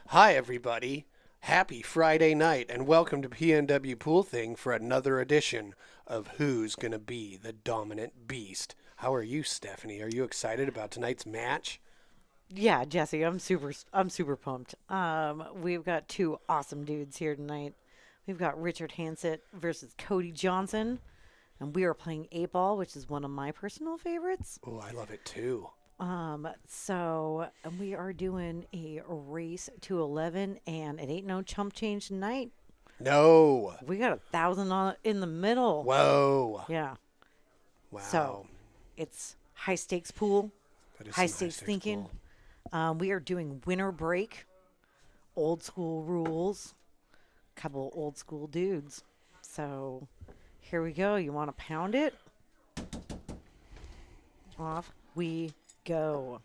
Hi, everybody. Happy Friday night, and welcome to PNW Pool Thing for another edition of Who's Gonna Be the Dominant Beast. How are you, Stephanie? Are you excited about tonight's match? Yeah, Jesse, I'm super pumped. We've got two awesome dudes here tonight. We've got Richard Hanset versus Cody Johnson, and we are playing 8 Ball, which is one of my personal favorites. Oh, I love it too. And we are doing a race to 11, and it ain't no chump change tonight. No. We got 1,000 on in the middle. Whoa. Yeah. So Wow. it's high stakes pool, That is high some high stakes stakes thinking. pool. We are doing winner break, old school rules, couple old school dudes. So here we go. You want to pound it? Off we go.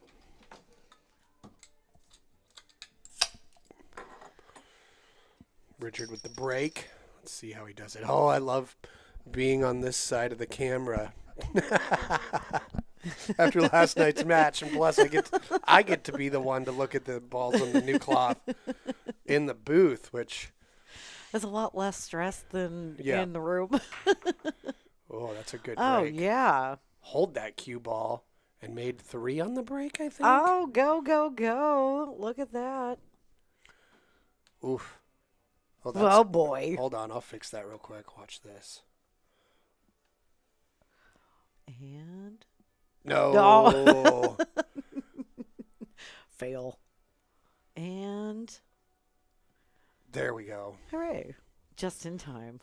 Richard with the break. Let's see how he does it. Oh, I love being on this side of the camera. After last night's match, and plus I get to be the one to look at the balls on the new cloth in the booth, which There's a lot less stress than yeah. in the room. Oh, that's a good Oh, break. yeah. Hold that cue ball and made three on the break, I think. Oh, go, go, go. Look at that. Oof. Oh, that's. Oh, boy. Hold on, I'll fix that real quick. Watch this. And. No. No. Fail. And. There we go. Hooray. Just in time.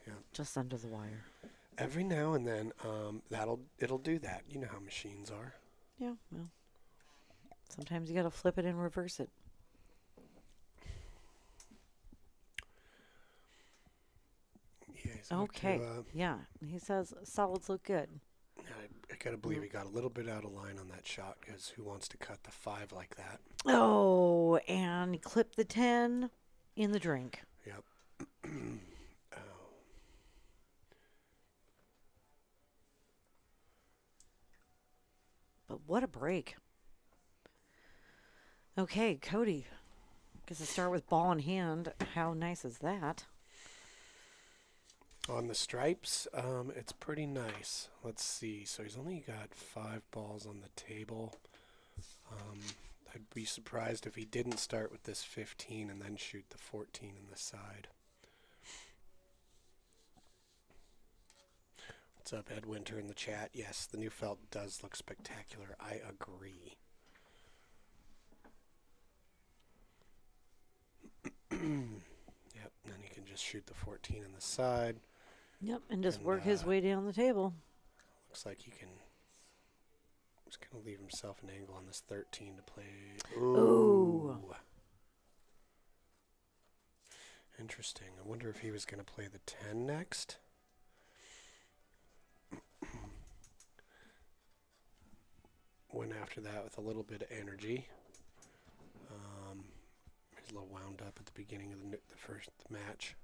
Yeah. Just under the wire. Every now and then, it'll do that. You know how machines are. Yeah, well. Sometimes you got to flip it and reverse it. Yeah, he's about Okay. to, Yeah. He says solids look good. I gotta believe he got a little bit out of line on that shot because who wants to cut the five like that? Oh, and clip the 10 in the drink. Yep. Oh. But what a break. Okay, Cody. Guess to start with ball in hand. How nice is that? On the stripes, it's pretty nice. Let's see. So he's only got 5 balls on the table. I'd be surprised if he didn't start with this 15 and then shoot the 14 in the side. What's up, Ed Winter in the chat? Yes, the new felt does look spectacular. I agree. Yep, and then he can just shoot the 14 in the side. Yep, and just And, work his way down the table. Looks like he can. He's going to leave himself an angle on this 13 to play. Ooh. Interesting. I wonder if he was going to play the 10 next. Went after that with a little bit of energy. He's a little wound up at the beginning of the first match.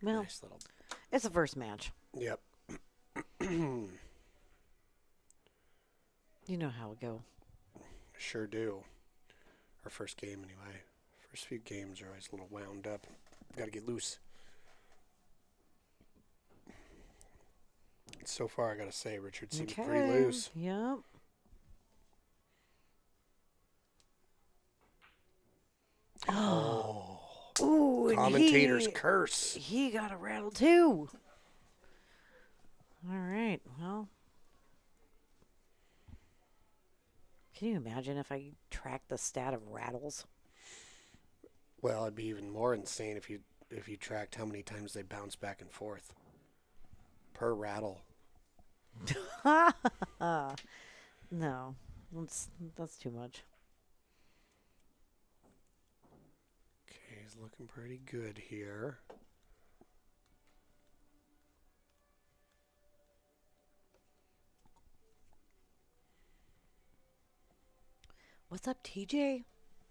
Well, Nice little. it's the first match. Yep. You know how it go. Sure do. Our first game, anyway. First few games are always a little wound up. Got to get loose. So far, I got to say, Richard seems pretty loose. Yep. Oh. Ooh, and Commentator's curse. he got a rattle too. All right. Well, can you imagine if I tracked the stat of rattles? Well, it'd be even more insane if you tracked how many times they bounce back and forth per rattle. No, that's too much. Okay, he's looking pretty good here. What's up, TJ?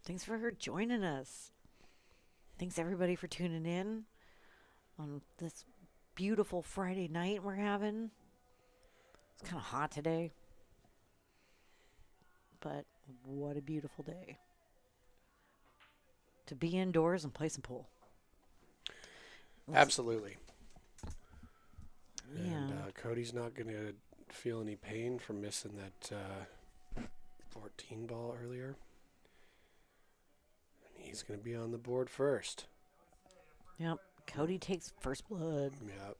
Thanks for joining us. Thanks everybody for tuning in on this beautiful Friday night we're having. It's kind of hot today, but what a beautiful day to be indoors and play some pool. Absolutely. Yeah. And Cody's not going to feel any pain from missing that 14 ball earlier. And he's going to be on the board first. Yep. Cody takes first blood, Yep.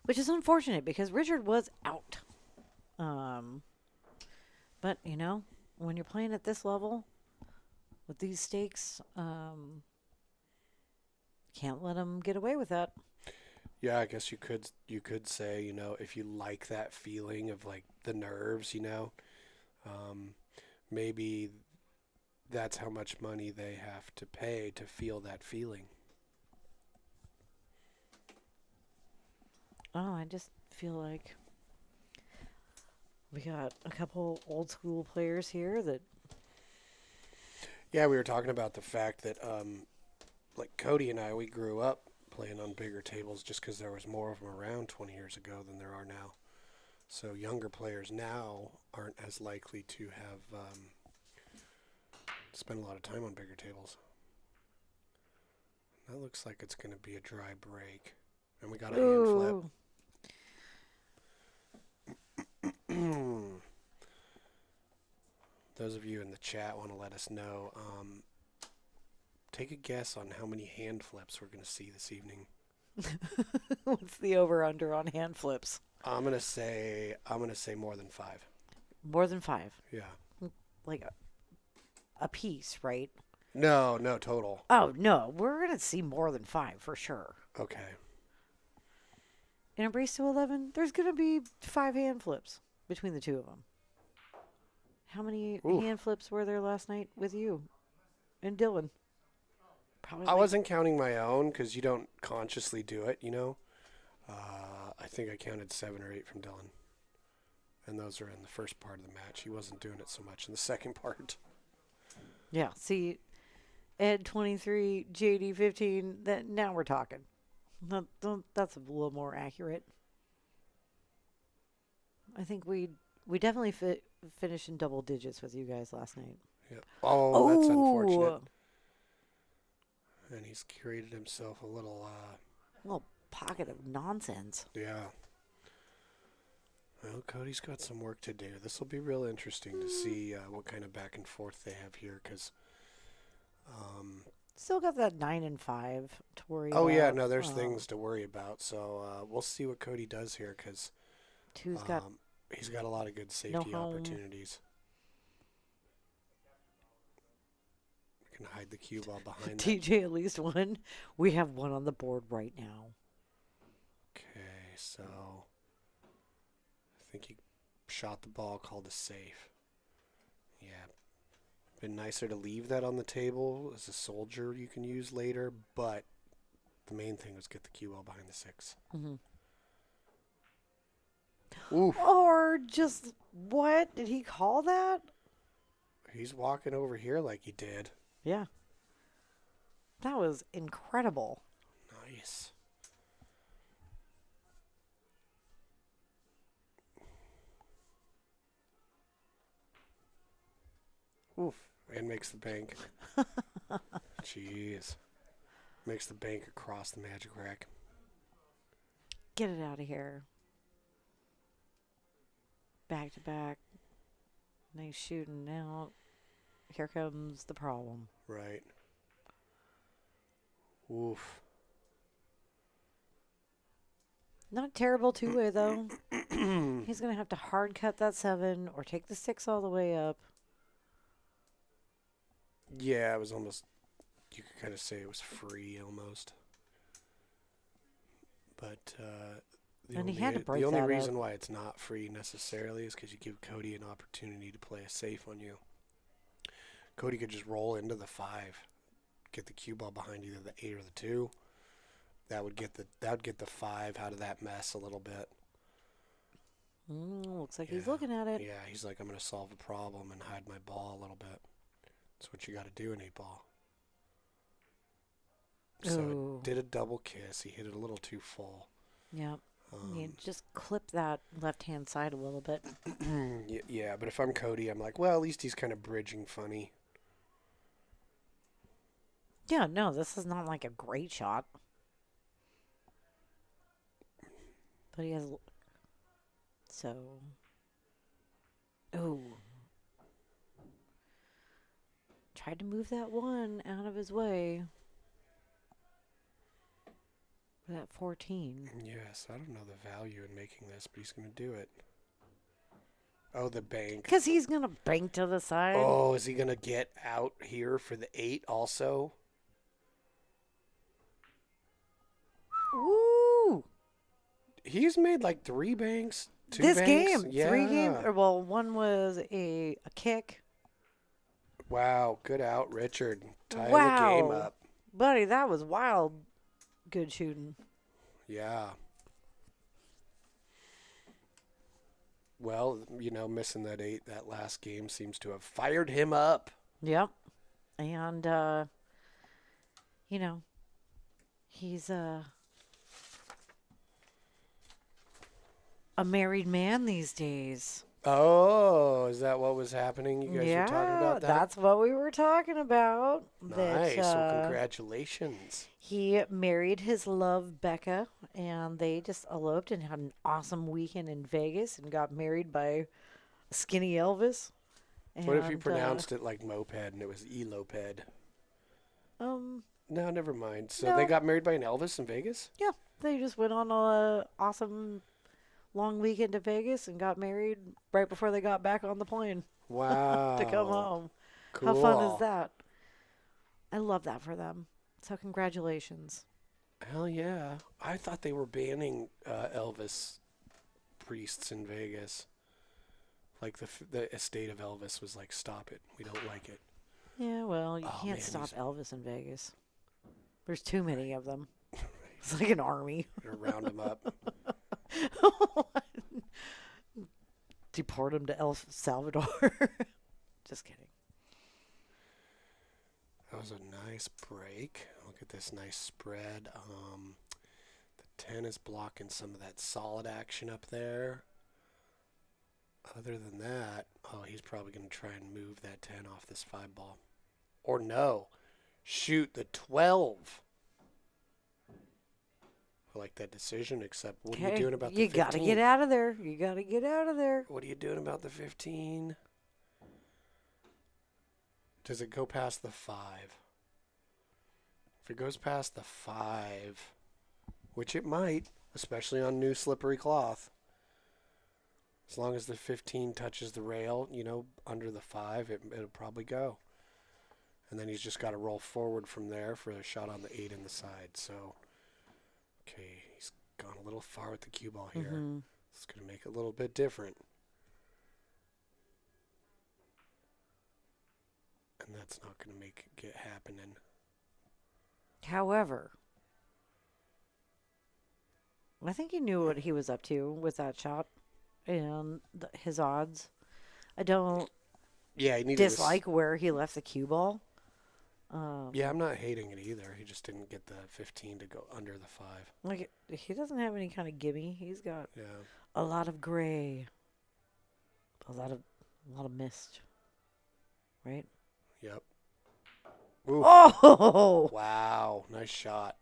which is unfortunate because Richard was out. But, when you're playing at this level with these stakes, can't let him get away with that. Yeah, I guess you could say, if you like that feeling of like the nerves, maybe that's how much money they have to pay to feel that feeling. Oh, I just feel like we got a couple old school players here that. Yeah, we were talking about the fact that, like Cody and I, we grew up playing on bigger tables just because there was more of them around 20 years ago than there are now. So younger players now aren't as likely to have spent a lot of time on bigger tables. That looks like it's going to be a dry break. And we got a hand flip. Those of you in the chat want to let us know. Take a guess on how many hand flips we're going to see this evening. What's the over/under on hand flips? I'm gonna say more than 5. More than 5. Yeah. Like a piece, right? No, total. Oh no, we're gonna see more than 5 for sure. Okay. In a race to 11, there's gonna be 5 hand flips between the two of them. How many hand flips were there last night with you and Dylan? Probably. I wasn't counting my own because you don't consciously do it, I think I counted 7 or 8 from Dylan. And those are in the first part of the match. He wasn't doing it so much in the second part. Yeah, see, Ed 23, JD 15, now we're talking. That's a little more accurate. I think we definitely finished in double digits with you guys last night. Yep. Oh, that's unfortunate. And he's created himself a little pocket of nonsense. Yeah. Well, Cody's got some work to do. This will be real interesting to see what kind of back and forth they have here, because still got that 9 and 5 to worry about. Oh yeah, no, there's things to worry about. So we'll see what Cody does here, because he's got a lot of good safety opportunities. We can hide the cue ball behind that. TJ at least one. We have one on the board right now. Okay, so I think he shot the ball, called a safe. Yeah. Been nicer to leave that on the table as a soldier you can use later, but the main thing was get the cue ball behind the 6. Mm-hmm. Oof. Or just, what? Did he call that? He's walking over here like he did. Yeah. That was incredible. Nice. Oof. And makes the bank. Jeez. Makes the bank across the magic rack. Get it out of here. Back to back. Nice shooting out. Here comes the problem. Right. Oof. Not terrible two-way, though. He's going to have to hard cut that 7 or take the 6 all the way up. Yeah, it was almost, you could kind of say it was free almost. But the only reason why it's not free necessarily is because you give Cody an opportunity to play a safe on you. Cody could just roll into the 5, get the cue ball behind either the 8 or the 2. That would get the 5 out of that mess a little bit. Looks like he's looking at it. Yeah, he's like, I'm going to solve a problem and hide my ball a little bit. That's what you got to do in 8-ball. So Ooh. it did a double kiss. He hit it a little too full. Yep. You Um, just clip that left-hand side a little bit. yeah, but if I'm Cody, I'm like, well, at least he's kind of bridging funny. Yeah, no, this is not like a great shot. But he has. So. Ooh. Tried to move that one out of his way. For that 14. Yes, I don't know the value in making this, but he's going to do it. Oh, the bank. Because he's going to bank to the side. Oh, is he going to get out here for the 8 also? Woo! He's made like 3 banks, 2 This banks. game, Yeah. 3 games. Well, one was a kick. Wow, good out, Richard. Tying the game Wow. up. Buddy, that was wild. Good shooting. Yeah. Well, missing that 8 that last game seems to have fired him up. Yep. And, he's a married man these days. Oh, is that what was happening? You guys were talking about that? That's what we were talking about. Nice. That, Well, congratulations. he married his love, Becca, and they just eloped and had an awesome weekend in Vegas and got married by Skinny Elvis. What if you And, pronounced it like moped and it was eloped? Um, No, never mind. So No. they got married by an Elvis in Vegas? yeah, they just went on a awesome long weekend to Vegas and got married right before they got back on the plane Wow. to come home. Cool. How fun is that? I love that for them. So congratulations. Hell yeah. I thought they were banning Elvis priests in Vegas. Like the estate of Elvis was like, stop it. We don't like it. Yeah, well, you Oh, can't man, stop he's- Elvis in Vegas. There's too many of them. It's like an army. Gonna round them up. Deport him to El Salvador. Just kidding. That was a nice break. Look at this nice spread. The 10 is blocking some of that solid action up there. Other than that, he's probably going to try and move that 10 off this 5 ball. Or no, shoot the 12. I like that decision, except what are you doing about the 15? You got to get out of there. You got to get out of there. What are you doing about the 15? Does it go past the 5? If it goes past the 5, which it might, especially on new slippery cloth, as long as the 15 touches the rail, under the 5, it'll probably go. And then he's just got to roll forward from there for a shot on the 8 in the side. So, okay, he's gone a little far with the cue ball here. Mm-hmm. It's going to make it a little bit different. And that's not going to make it get happening. However, I think he knew what he was up to with that shot and his odds. I don't Yeah, he needed dislike where he left the cue ball. Yeah, I'm not hating it either. He just didn't get the 15 to go under the 5. Like, he doesn't have any kind of gimme. He's got Yeah. a lot of gray, a lot of mist, right? Yep. Ooh. Oh, Wow, nice shot.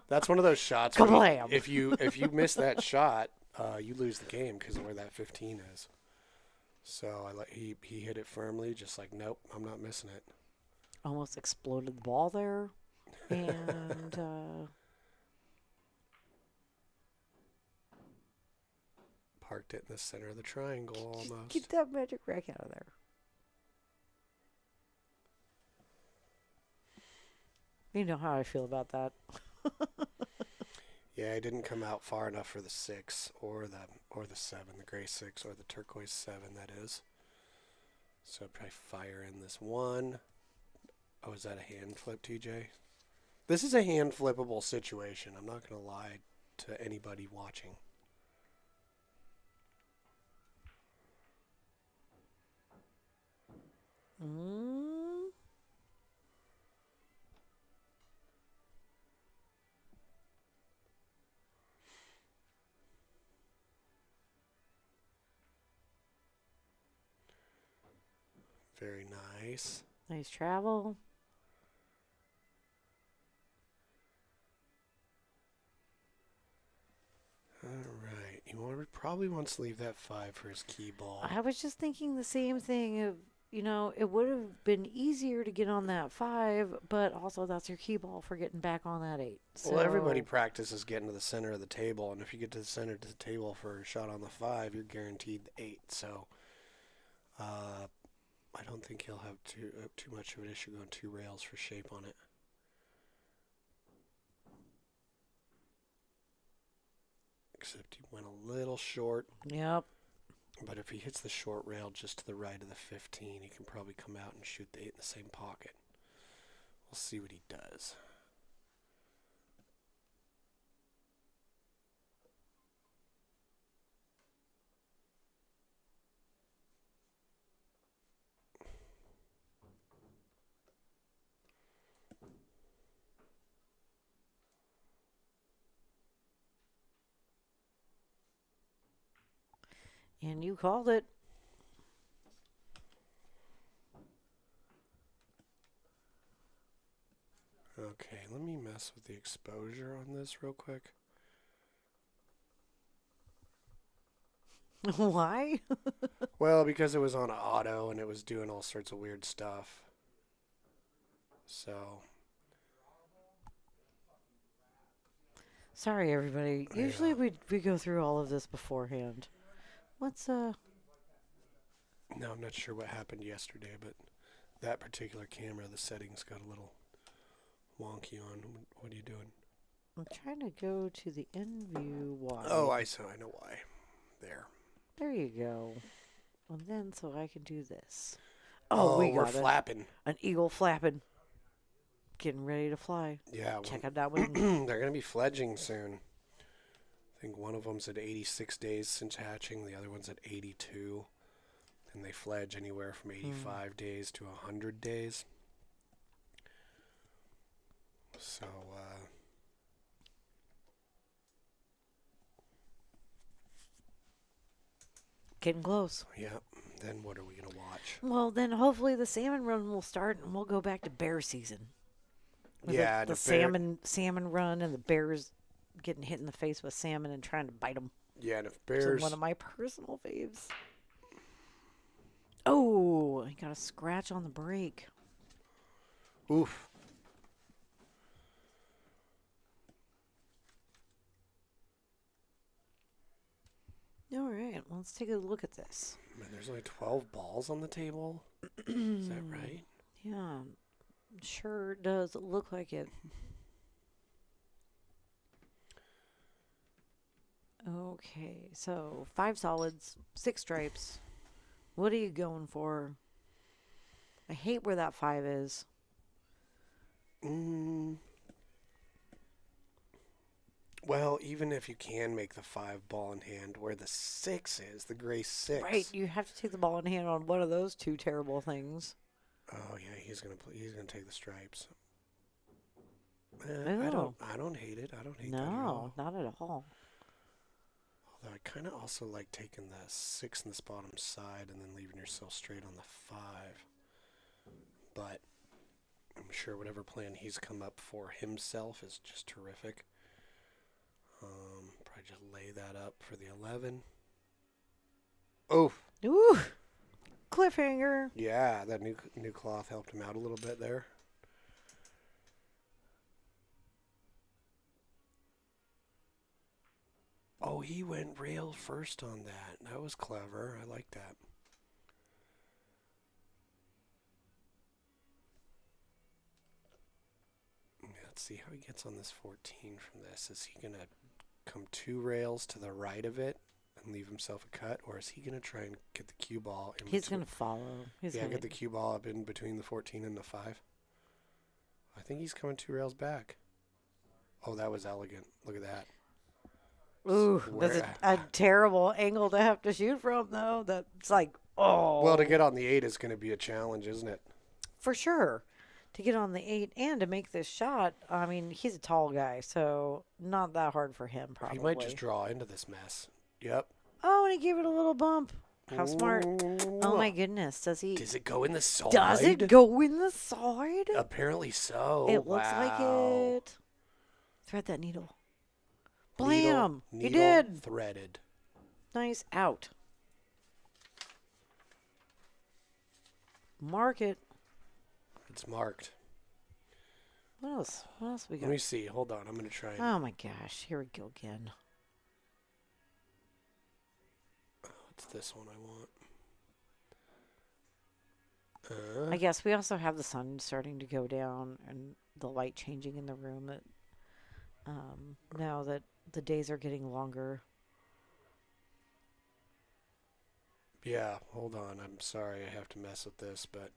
That's one of those shots. Kablam. If you miss that shot, you lose the game because of where that 15 is. So he hit it firmly, just like, nope, I'm not missing it. almost exploded the ball there, and Parked it in the center of the triangle just almost. get that magic rack out of there. You know how I feel about that. Yeah, it didn't come out far enough for the 6 or the 7, the gray 6 or the turquoise 7, that is. So probably fire in this 1. Oh, is that a hand flip, TJ? This is a hand flippable situation. I'm not going to lie to anybody watching. Very nice. Nice travel. All right. Probably wants to leave that 5 for his key ball. I was just thinking the same thing. It would have been easier to get on that 5, but also that's your key ball for getting back on that 8. Well, everybody So, practices getting to the center of the table, and if you get to the center of the table for a shot on the 5, you're guaranteed the 8. So, I don't think he'll have too much of an issue going 2 rails for shape on it. Except he went a little short. yep. But if he hits the short rail just to the right of the 15, he can probably come out and shoot the 8 in the same pocket. We'll see what he does. And you called it. Okay, let me mess with the exposure on this real quick. Why? Well, because it was on auto and it was doing all sorts of weird stuff. So, Sorry, everybody. Usually Yeah. we go through all of this beforehand. What's no, I'm not sure what happened yesterday, but that particular camera, the settings got a little wonky on. What are you doing? I'm trying to go to the end view. Why? Oh, I know why. There. There you go. And then so I can do this. Oh, we're got it. flapping. An eagle flapping. Getting ready to fly. Yeah, Check out that wing. they're going to be fledging soon. I think one of them's at 86 days since hatching, the other one's at 82. And they fledge anywhere from 85 days to 100 days. So, Getting close. yeah. Then what are we going to watch? Well, then hopefully the salmon run will start and we'll go back to bear season. With Yeah, the the bear- salmon run and the bears getting hit in the face with salmon and trying to bite them. Yeah, and if Which is bears... one of my personal faves. Oh, I got a scratch on the brake. Oof. All right, let's take a look at this. Man, there's only 12 balls on the table. Is that right? Yeah, sure does look like it. Okay, so 5 solids, 6 stripes. What are you going for? I hate where that 5 is. Well, even if you can make the 5 ball in hand, where the 6 is, the gray 6. Right, you have to take the ball in hand on one of those 2 terrible things. Oh yeah, he's gonna take the stripes. Oh. I don't hate it. I don't hate that at No, all. not at all. Although I kind of also like taking the 6 in this bottom side and then leaving yourself straight on the 5. But I'm sure whatever plan he's come up for himself is just terrific. Probably just lay that up for the 11. Oh, Ooh, cliffhanger. yeah, that new cloth helped him out a little bit there. Oh, he went rail first on that. That was clever. I like that. Let's see how he gets on this 14 from this. Is he going to come 2 rails to the right of it and leave himself a cut? Or is he going to try and get the cue ball in He's between? going to follow. Get the cue ball up in between the 14 and the 5. I think he's coming 2 rails back. Oh, that was elegant. Look at that. Ooh, Where- that's a terrible angle to have to shoot from, though. That's like, oh. Well, to get on the 8 is going to be a challenge, isn't it? For sure. To get on the 8 and to make this shot, I mean, he's a tall guy, so not that hard for him, probably. He might just draw into this mess. Yep. Oh, and he gave it a little bump. How smart. Oh my goodness. Does he? Does it go in the side? Does it go in the side? Apparently so. It looks like Wow. it. Thread that needle. Needle, Blam! He needle did. threaded. Nice out. Mark it. It's marked. What else? What else we Let got? me see. Hold on. I'm going to try and... Oh my gosh. Here we go again. It's this one I want. I guess we also have the sun starting to go down and the light changing in the room. That now that the days are getting longer. Yeah, hold on. I'm sorry I have to mess with this, but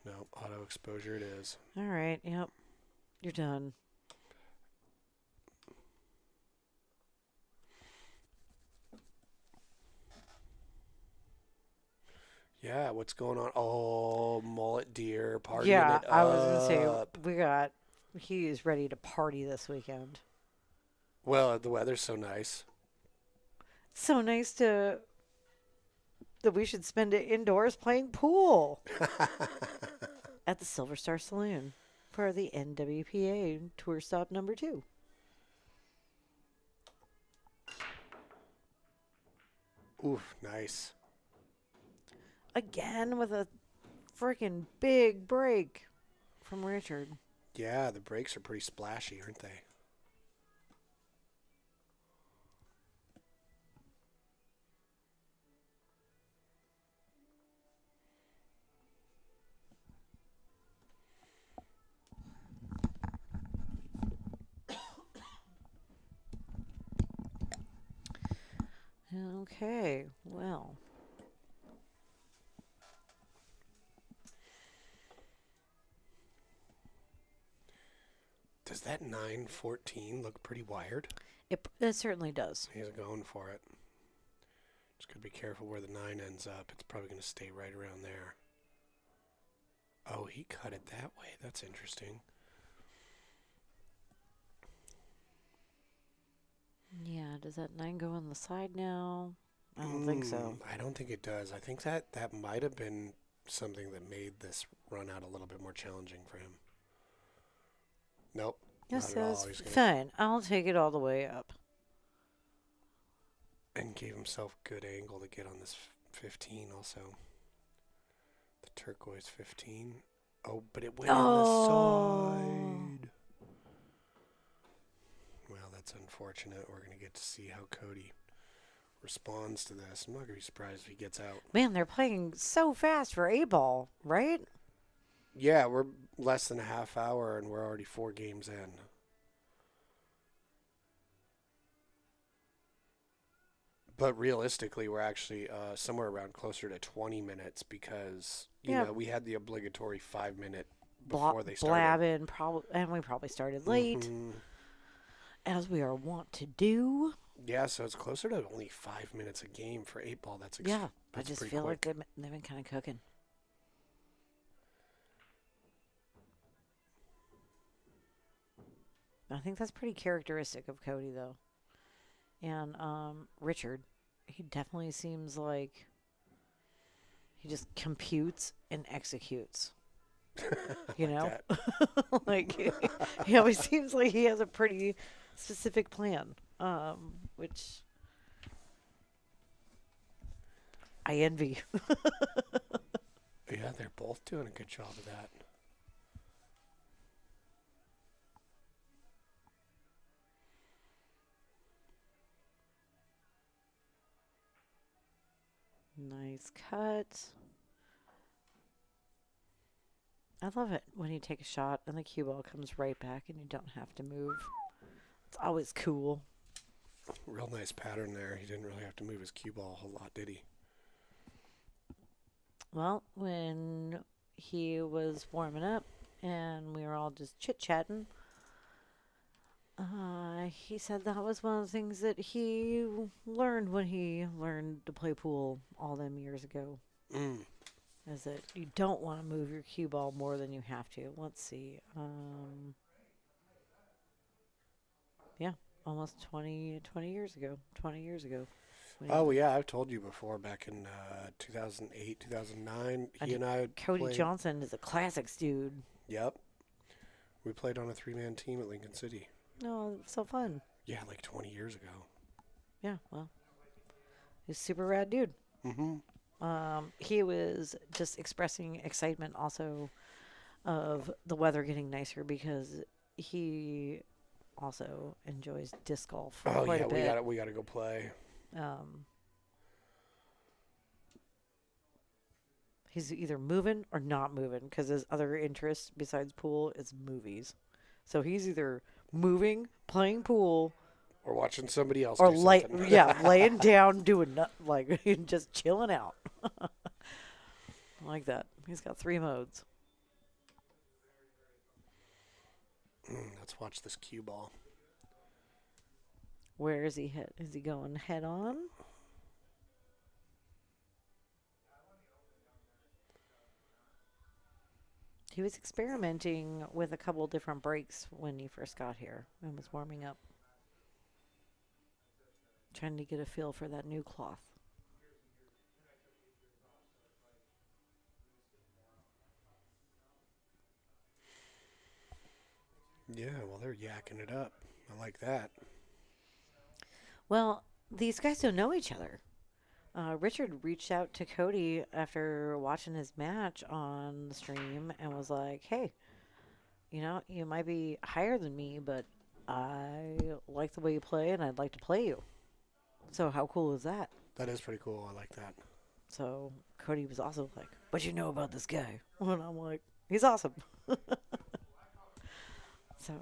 no, auto exposure it is. All right. Yep. You're done. Yeah, what's going on? Oh, mullet deer partying Yeah, it I was gonna up. say he is ready to party this weekend. Well, the weather's so nice. So nice that we should spend it indoors playing pool at the Silver Star Saloon for the NWPA Tour Stop number 2. Oof, nice. Again with a freaking big break from Richard. Yeah, the breaks are pretty splashy, aren't they? Okay, well. Does that 914 look pretty wired? It certainly does. He's going for it. Just gotta be careful where the 9 ends up. It's probably gonna stay right around there. Oh, he cut it that way. That's interesting. Yeah, does that 9 go on the side now? I don't think so. I don't think it does. I think that might have been something that made this run out a little bit more challenging for him. Nope. Yes, not at all. that's fine. I'll take it all the way up. And gave himself good angle to get on this 15 also. The turquoise 15. Oh, but it went in the side. Well, that's unfortunate. We're going to get to see how Cody responds to this. I'm not going to be surprised if he gets out. Man, they're playing so fast for 8-ball, right? Yeah, we're less than a half hour and we're already 4 games in. But realistically, we're actually somewhere around closer to 20 minutes because, you know, we had the obligatory 5-minute before they started. Blabbing, and we probably started late, as we are wont to do. Yeah, so it's closer to only 5 minutes a game for 8-ball. That's I just feel quick. like they've been kind of cooking. I think that's pretty characteristic of Cody, though. And Richard, he definitely seems like he just computes and executes. You know? Like, he always seems like he has a pretty specific plan, which I envy. Yeah, they're both doing a good job of that. Nice cut. I love it when you take a shot and the cue ball comes right back and you don't have to move. It's always cool. Real nice pattern there. He didn't really have to move his cue ball a whole lot, did he? Well, when he was warming up and we were all just chit-chatting, he said that was one of the things that he learned when he learned to play pool all them years ago. Is that you don't want to move your cue ball more than you have to. Let's see. Yeah, almost 20 years ago. 20 years ago. Oh, yeah, I've told you before, back in 2008, 2009, he and I Cody played. Johnson is a classics dude. Yep. We played on a three-man team at Lincoln City. No, so fun. Yeah, like 20 years ago. Yeah, well, he's a super rad dude. Mm-hmm. He was just expressing excitement also of the weather getting nicer because he also enjoys disc golf Oh, quite yeah, a bit. we gotta go play. Um, he's either moving or not moving because his other interest besides pool is movies. So he's either moving, playing pool, Or watching somebody else or do something. laying down doing like just chilling out. Like that. He's got 3 modes. Let's watch this cue ball. Where is he hit? Is he going head on? He was experimenting with a couple different breaks when he first got here and was warming up. Trying to get a feel for that new cloth. Yeah, well, they're yakking it up. I like that. Well, these guys don't know each other. Richard reached out to Cody after watching his match on the stream and was like, hey, you might be higher than me, but I like the way you play and I'd like to play you. So how cool is that? That is pretty cool. I like that. So Cody was also like, what you know about this guy? And I'm like, he's awesome. So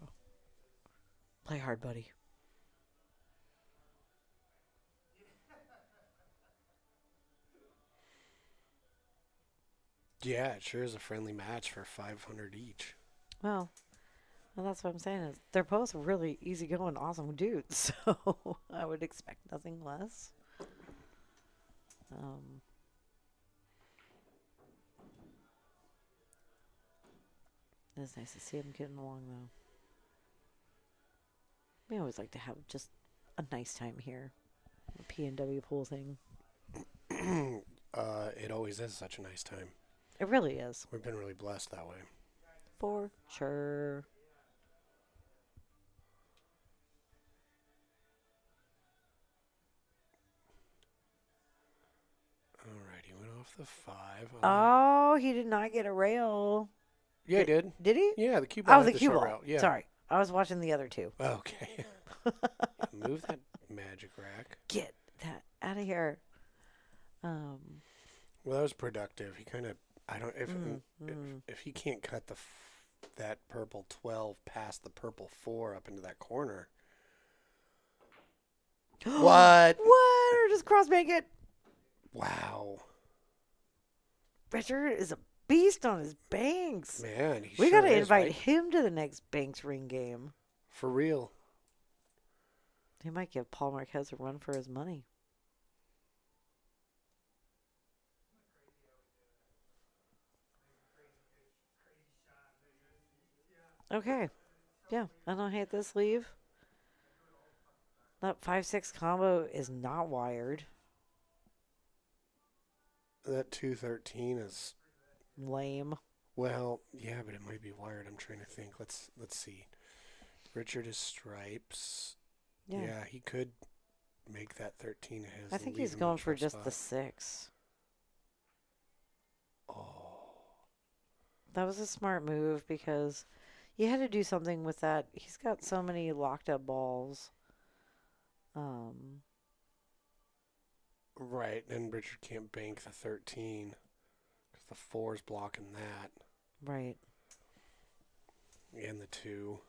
play hard, buddy. Yeah, it sure is a friendly match for 500 each. Well, that's what I'm saying is they're both really easygoing, awesome dudes. So I would expect nothing less. Um, it's nice to see them getting along, though. We always like to have just a nice time here. The P&W pool thing. It always is such a nice time. It really is. We've been really blessed that way. For sure. Alrighty, went off the 5. Oh, he did not get a rail. Yeah, he did. Did he? Yeah, the cue ball. Oh, had the cue short ball. route. Yeah. Sorry. I was watching the other two. Okay. Move that magic rack. Get that out of here. Well, that was productive. He kind of, I don't, if he can't cut that purple 12 past the purple 4 up into that corner. What? What? Or just cross make it? Wow. Richard is a beast on his banks. Man, We got to is, invite right? him to the next Banks ring game. For real. He might give Paul Marquez a run for his money. Okay. Yeah, I don't hate this leave. That 5-6 combo is not wired. That 213 is, Lame. well, yeah, but it might be wired. I'm trying to think. Let's see. Richard is stripes. Yeah, he could make that 13 his. I and think leave he's him in a going for tough just the spot. 6. Oh. That was a smart move because you had to do something with that. He's got so many locked up balls. Right, and Richard can't bank the 13 because the 4's blocking that, Right. and the 2,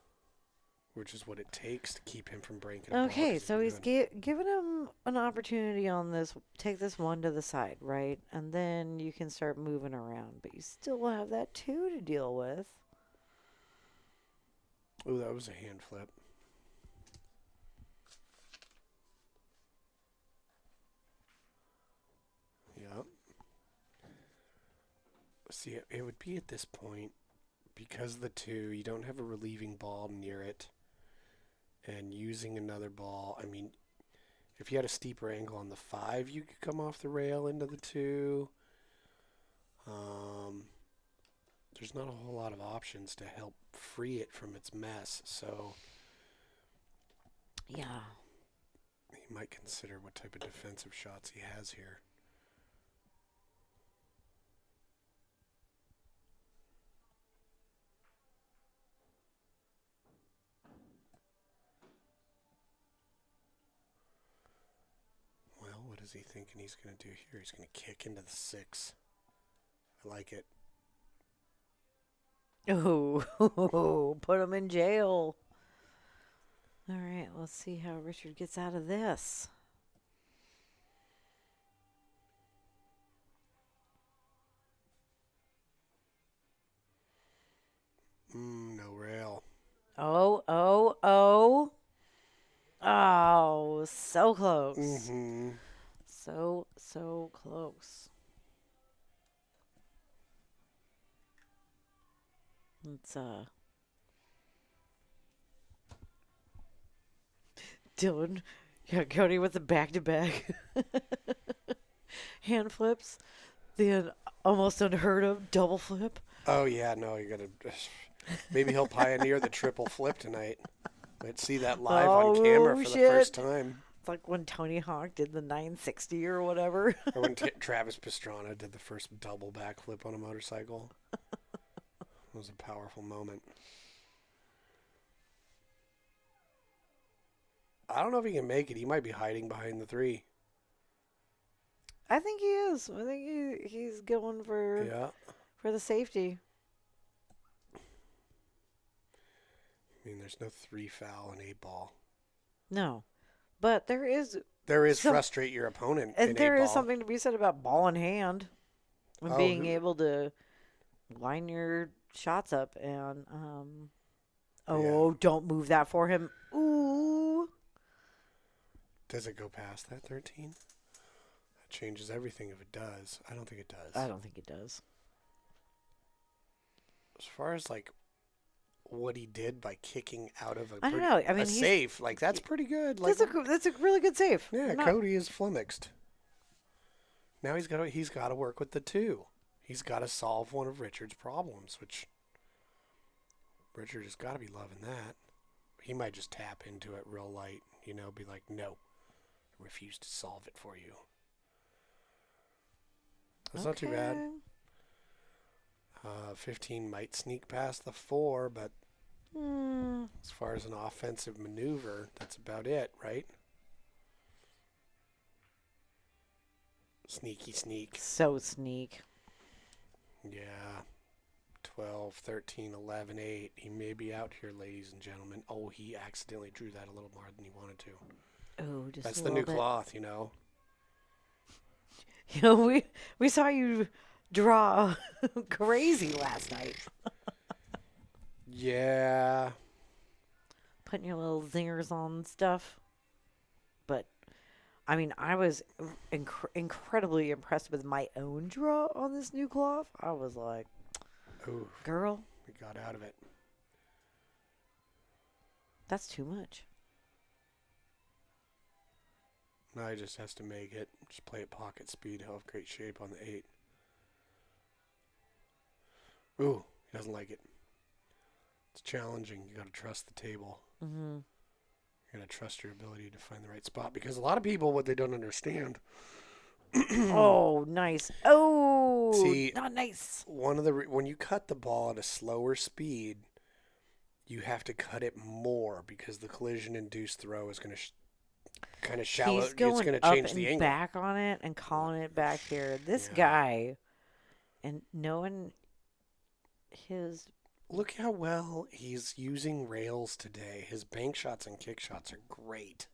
which is what it takes to keep him from breaking a ball. Okay, 'Cause so he's doing- giving him an opportunity on this. Take this one to the side, right? And then you can start moving around. But you still have that 2 to deal with. Oh, that was a hand flip. Yep. See, it would be at this point, because the 2, you don't have a relieving ball near it, and using another ball, I mean, If you had a steeper angle on the 5, you could come off the rail into the 2. There's not a whole lot of options to help free it from its mess, so Yeah. he might consider what type of defensive shots he has here. Well, what is he thinking he's going to do here? He's going to kick into the 6. I like it. Oh, put him in jail. All right, let's see how Richard gets out of this. No rail. Oh, oh, oh. Oh, so close. Mm-hmm. So close. Let's Dylan, yeah, Cody with the back-to-back hand flips, the almost unheard of double flip. Oh, yeah, no, you got to... Maybe he'll pioneer the triple flip tonight. Might see that live on camera for the first time. It's like when Tony Hawk did the 960 or whatever. Or when Travis Pastrana did the first double backflip on a motorcycle. It was a powerful moment. I don't know if he can make it. He might be hiding behind the 3. I think he is. I think he's going for the safety. I mean, there's no 3 foul in 8 ball. No, but there is frustrate your opponent. And in there 8 is ball. something to be said about ball in hand and being able to line your shots up and don't move that for him. Ooh. Does it go past that 13? That changes everything if it does. I don't think it does. I don't think it does. As far as like what he did by kicking out of I don't know. I mean, a safe, like that's pretty good. Like that's a really good save. Yeah, Cody is flummoxed. Now he's got to work with the 2. He's got to solve one of Richard's problems, which Richard has got to be loving that. He might just tap into it real light, be like, no, I refuse to solve it for you. That's not too bad. 15 might sneak past the 4, but as far as an offensive maneuver, that's about it, right? Sneaky sneak. So sneak. Yeah. 12, 13, 11, 8. He may be out here, ladies and gentlemen. Oh, he accidentally drew that a little more than he wanted to. Oh, just That's a the little new bit. cloth, We saw you draw crazy last night. Yeah. Putting your little zingers on stuff. But, I mean, I was incredibly impressed with my own draw on this new cloth. I was like, Ooh, girl, we got out of it. that's too much. Now he just has to make it. Just play at pocket speed. He'll have great shape on the 8. Ooh, he doesn't like it. It's challenging. You got to trust the table. Mm-hmm. You got to trust your ability to find the right spot. Because a lot of people, what they don't understand. Oh, nice. Oh, See, not nice. When you cut the ball at a slower speed, you have to cut it more because the collision-induced throw is going to kind of shallow. He's going it's going to up change and the angle. back on it and calling it back here. This guy, and knowing his... Look how well he's using rails today. His bank shots and kick shots are great.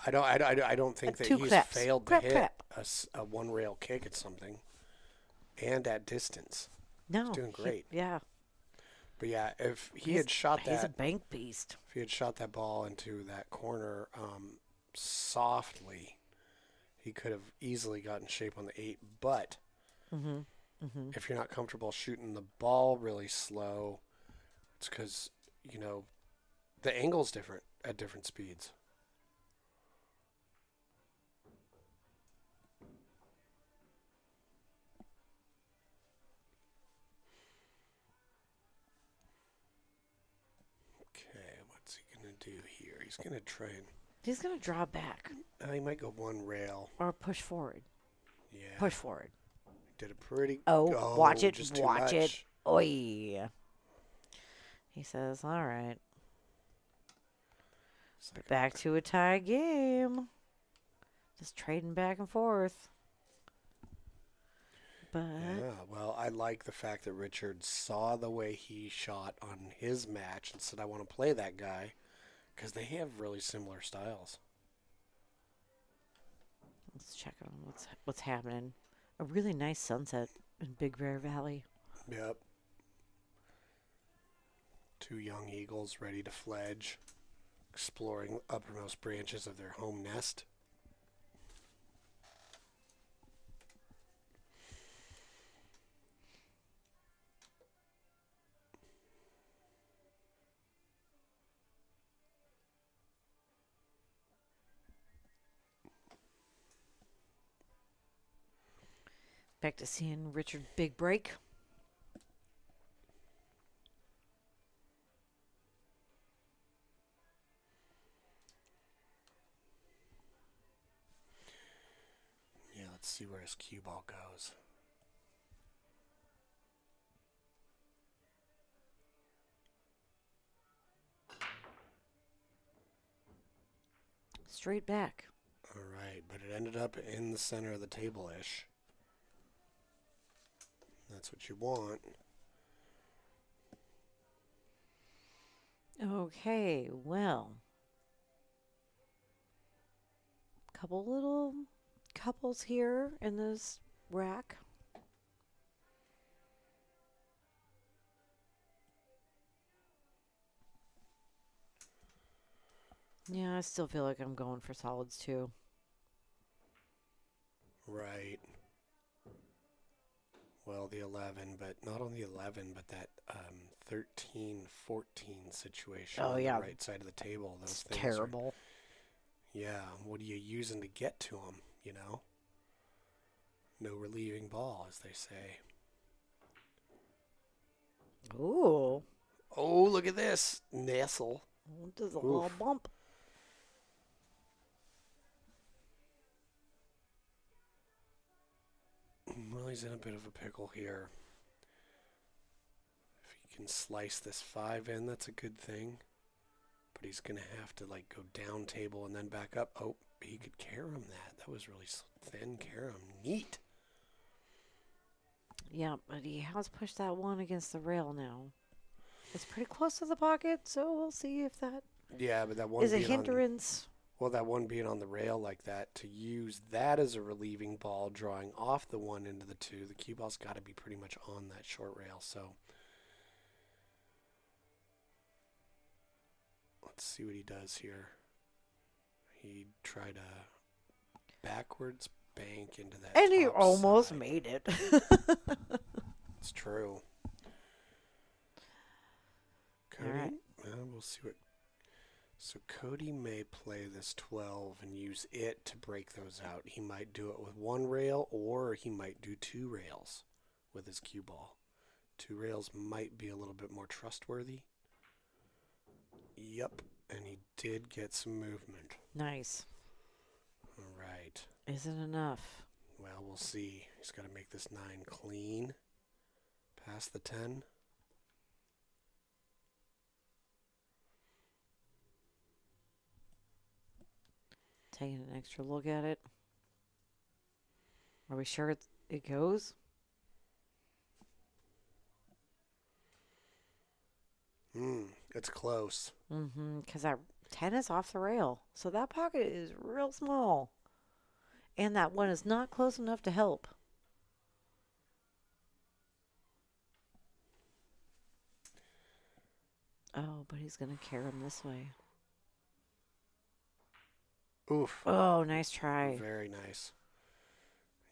I don't think that he's failed to hit a one rail kick at something, and at distance. No, he's doing great. Yeah. But yeah, if he had shot he's a bank beast. If he had shot that ball into that corner softly, he could have easily gotten shape on the 8. But if you're not comfortable shooting the ball really slow, it's because the angle's different. at different speeds. Okay, what's he going to do here? He's going to try and... He's going to draw back. He might go one rail. Or push forward. Yeah. Push forward. Did a pretty... Oh, watch it. Just too Watch it. much. Oi. He says, all right. Back to a tie game. Just trading back and forth. But Yeah, well, I like the fact that Richard saw the way he shot on his match and said, I want to play that guy, because they have really similar styles. let's check on what's happening. A really nice sunset in Big Bear Valley. Yep. Two young eagles ready to fledge, exploring uppermost branches of their home nest. Back to seeing Richard big break. Yeah, let's see where his cue ball goes. Straight back. All right, but it ended up in the center of the table-ish. That's what you want. Okay, well. Couple little couples here in this rack. Yeah, I still feel like I'm going for solids too. Right. Well, the 11, but not only 11, but that 13, 14 situation Oh, on yeah. the right side of the table. Those It's things terrible. Yeah, what are you using to get to them, you know? No relieving ball, as they say. Ooh. Oh, look at this. Nestle. Just a little bump. Well, he's in a bit of a pickle here. If he can slice this 5 in, that's a good thing. But he's going to have to, like, go down table and then back up. Oh, he could carom that. That was really thin carom. Neat. Yeah, but he has pushed that one against the rail now. It's pretty close to the pocket, so we'll see if that Yeah, but that one is a being hindrance. well, that one being on the rail like that, to use that as a relieving ball, drawing off the 1 into the 2, the cue ball's got to be pretty much on that short rail. So let's see what he does here. He tried a backwards bank into that. And he top almost side. made it. It's true. Cody, All right. well, we'll see what. So Cody may play this 12 and use it to break those out. He might do it with 1 rail, or he might do 2 rails with his cue ball. 2 rails might be a little bit more trustworthy. Yep, and he did get some movement. Nice. All right. Isn't enough. Well, we'll see. He's got to make this 9 clean. Past the 10. Taking an extra look at it. Are we sure it goes? It's close. Mm-hmm. Because that 10 is off the rail. So that pocket is real small. And that one is not close enough to help. Oh, but he's going to carry him this way. Oof. Oh, nice try. Very nice.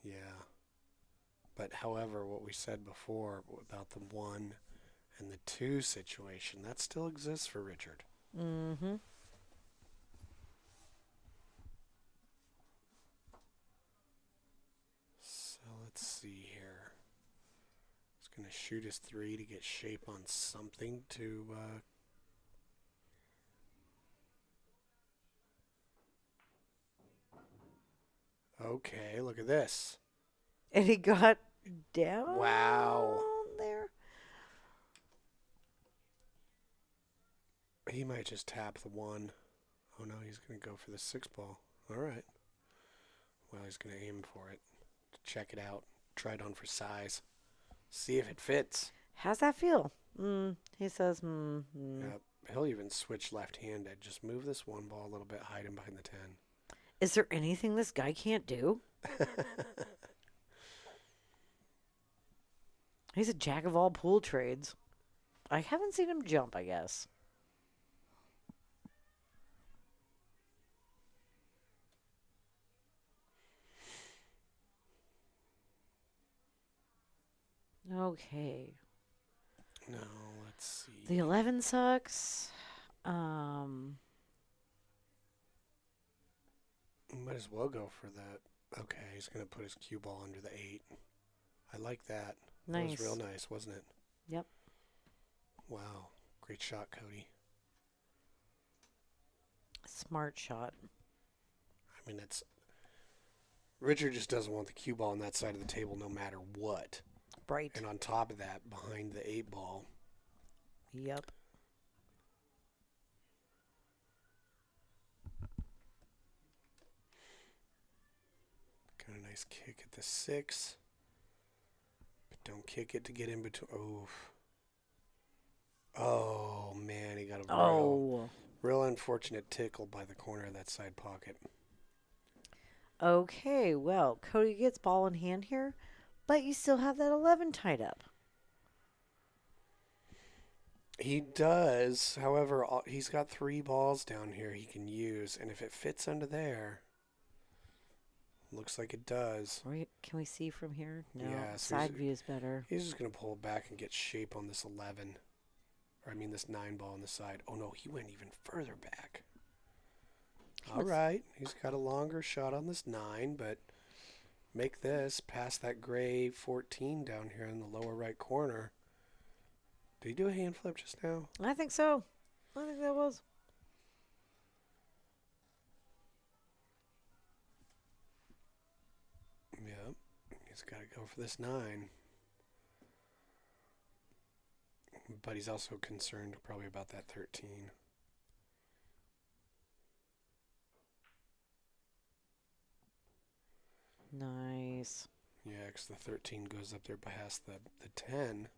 Yeah. But however, what we said before about the 1 and the 2 situation, that still exists for Richard. Mm-hmm. going to shoot his 3 to get shape on something to... Okay, look at this. And he got down Wow. there. He might just tap the 1. Oh, no, he's going to go for the 6 ball. All right. Well, he's going to aim for it. Check it out. Try it on for size. See if it fits. How's that feel? He says, Yep. He'll even switch left-handed. Just move this 1 ball a little bit, hide him behind the 10. Is there anything this guy can't do? He's a jack of all pool trades. I haven't seen him jump, I guess. Okay. No, let's see. The 11 sucks. Might as well go for that. Okay, he's going to put his cue ball under the 8. I like that. That Nice. was real nice, wasn't it? Yep. Wow. Great shot, Cody. Smart shot. I mean, it's... Richard just doesn't want the cue ball on that side of the table no matter what. Right. And on top of that, behind the 8 ball. Yep. Got a nice kick at the 6. But don't kick it to get in between. Oof. Oh, man, he got a real unfortunate tickle by the corner of that side pocket. Okay, well, Cody gets ball in hand here, but you still have that 11 tied up. He does. However, he's got 3 balls down here he can use, and if it fits under there, looks like it does. Can we see from here? No, Yeah, so side view is better. He's just going to pull back and get shape on this 11. Or, I mean, this 9 ball on the side. Oh, no, he went even further back. All right. He's got a longer shot on this 9, but make this past that gray 14 down here in the lower right corner. Did he do a hand flip just now? I think so. I think that was. Yep. He's got to go for this 9. But he's also concerned probably about that 13. Nice. Yeah, because the 13 goes up there past the 10.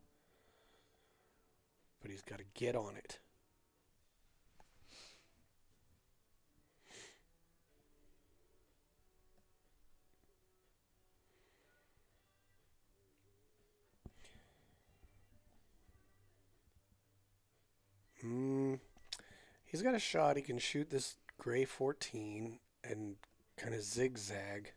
But he's got to get on it. He's got a shot. He can shoot this gray 14 and kind of zigzag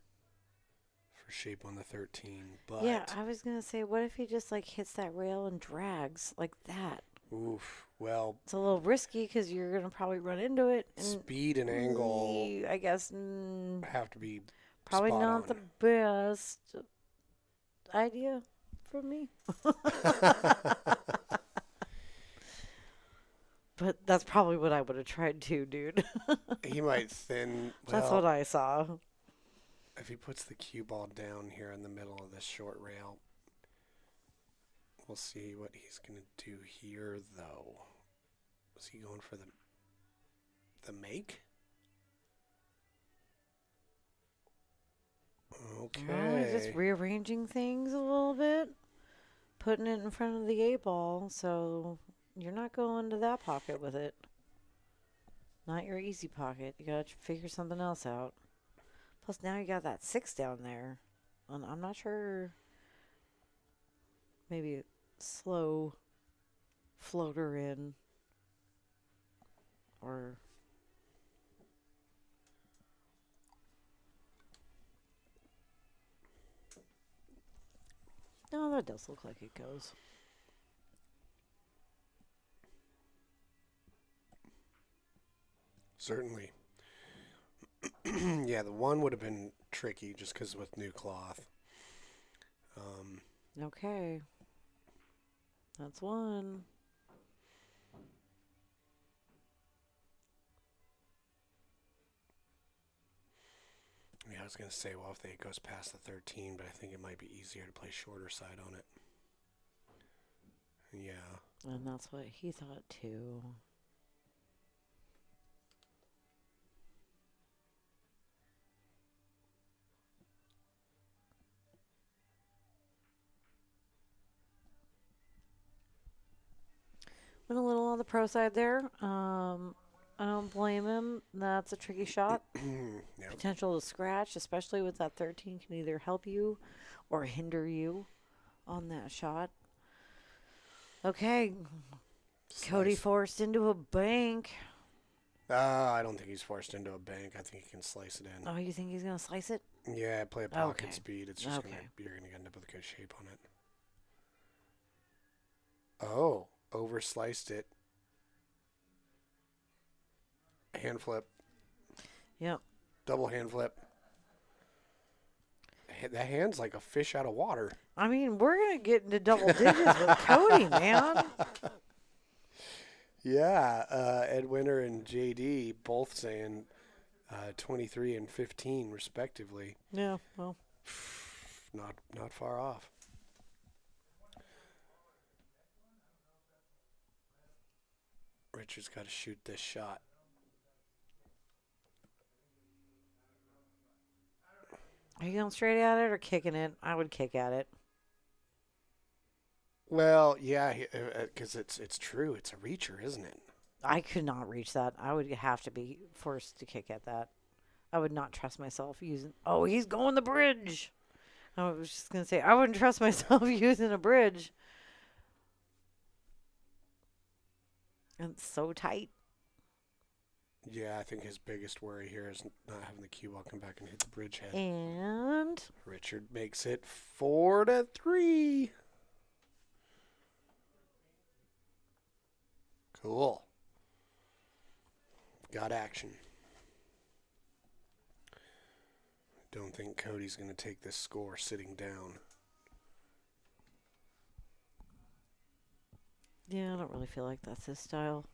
for shape on the 13. But Yeah, I was going to say, what if he just, hits that rail and drags like that? Oof. Well, It's a little risky because you're going to probably run into it. And speed and angle I guess have to be probably spot not on. the best idea for me. But that's probably what I would have tried too, dude. He might thin. That's what I saw. If he puts the cue ball down here in the middle of this short rail, we'll see what he's going to do here, though. Is he going for the make? Okay. Just rearranging things a little bit, putting it in front of the 8 ball, so you're not going to that pocket with it. Not your easy pocket. You got to figure something else out. Plus, now you got that 6 down there. And I'm not sure. Maybe a slow floater in. Or. No, that does look like it goes. Certainly. Yeah, the 1 would have been tricky just because with new cloth. Okay. That's one. Yeah, I was going to say, well, if it goes past the 13, but I think it might be easier to play shorter side on it. Yeah. And that's what he thought too. Went a little on the pro side there. I don't blame him. That's a tricky shot. Yep. Potential to scratch, especially with that 13, can either help you or hinder you on that shot. Okay, Cody Slice. forced into a bank. I don't think he's forced into a bank. I think he can slice it in. Oh, you think he's gonna slice it? Yeah, play a pocket Okay. speed. It's just Okay. you're gonna end up with a good shape on it. Oh, over sliced it. Hand flip. Yep. Double hand flip. That hand's like a fish out of water. I mean, we're gonna get into double digits with Cody, man. Yeah, Ed Winter and JD both saying 23 and 15 respectively. Yeah. Well. Not far off. Richard's got to shoot this shot. Are you going straight at it or kicking it? I would kick at it. Well, yeah, because it's true. It's a reacher, isn't it? I could not reach that. I would have to be forced to kick at that. I would not trust myself using. Oh, he's going the bridge. I was just gonna say I wouldn't trust myself using a bridge. And it's so tight. Yeah, I think his biggest worry here is not having the cue ball come back and hit the bridgehead. And Richard makes it 4-3. Cool. Got action. Don't think Cody's going to take this score sitting down. yeah, I don't really feel like that's his style.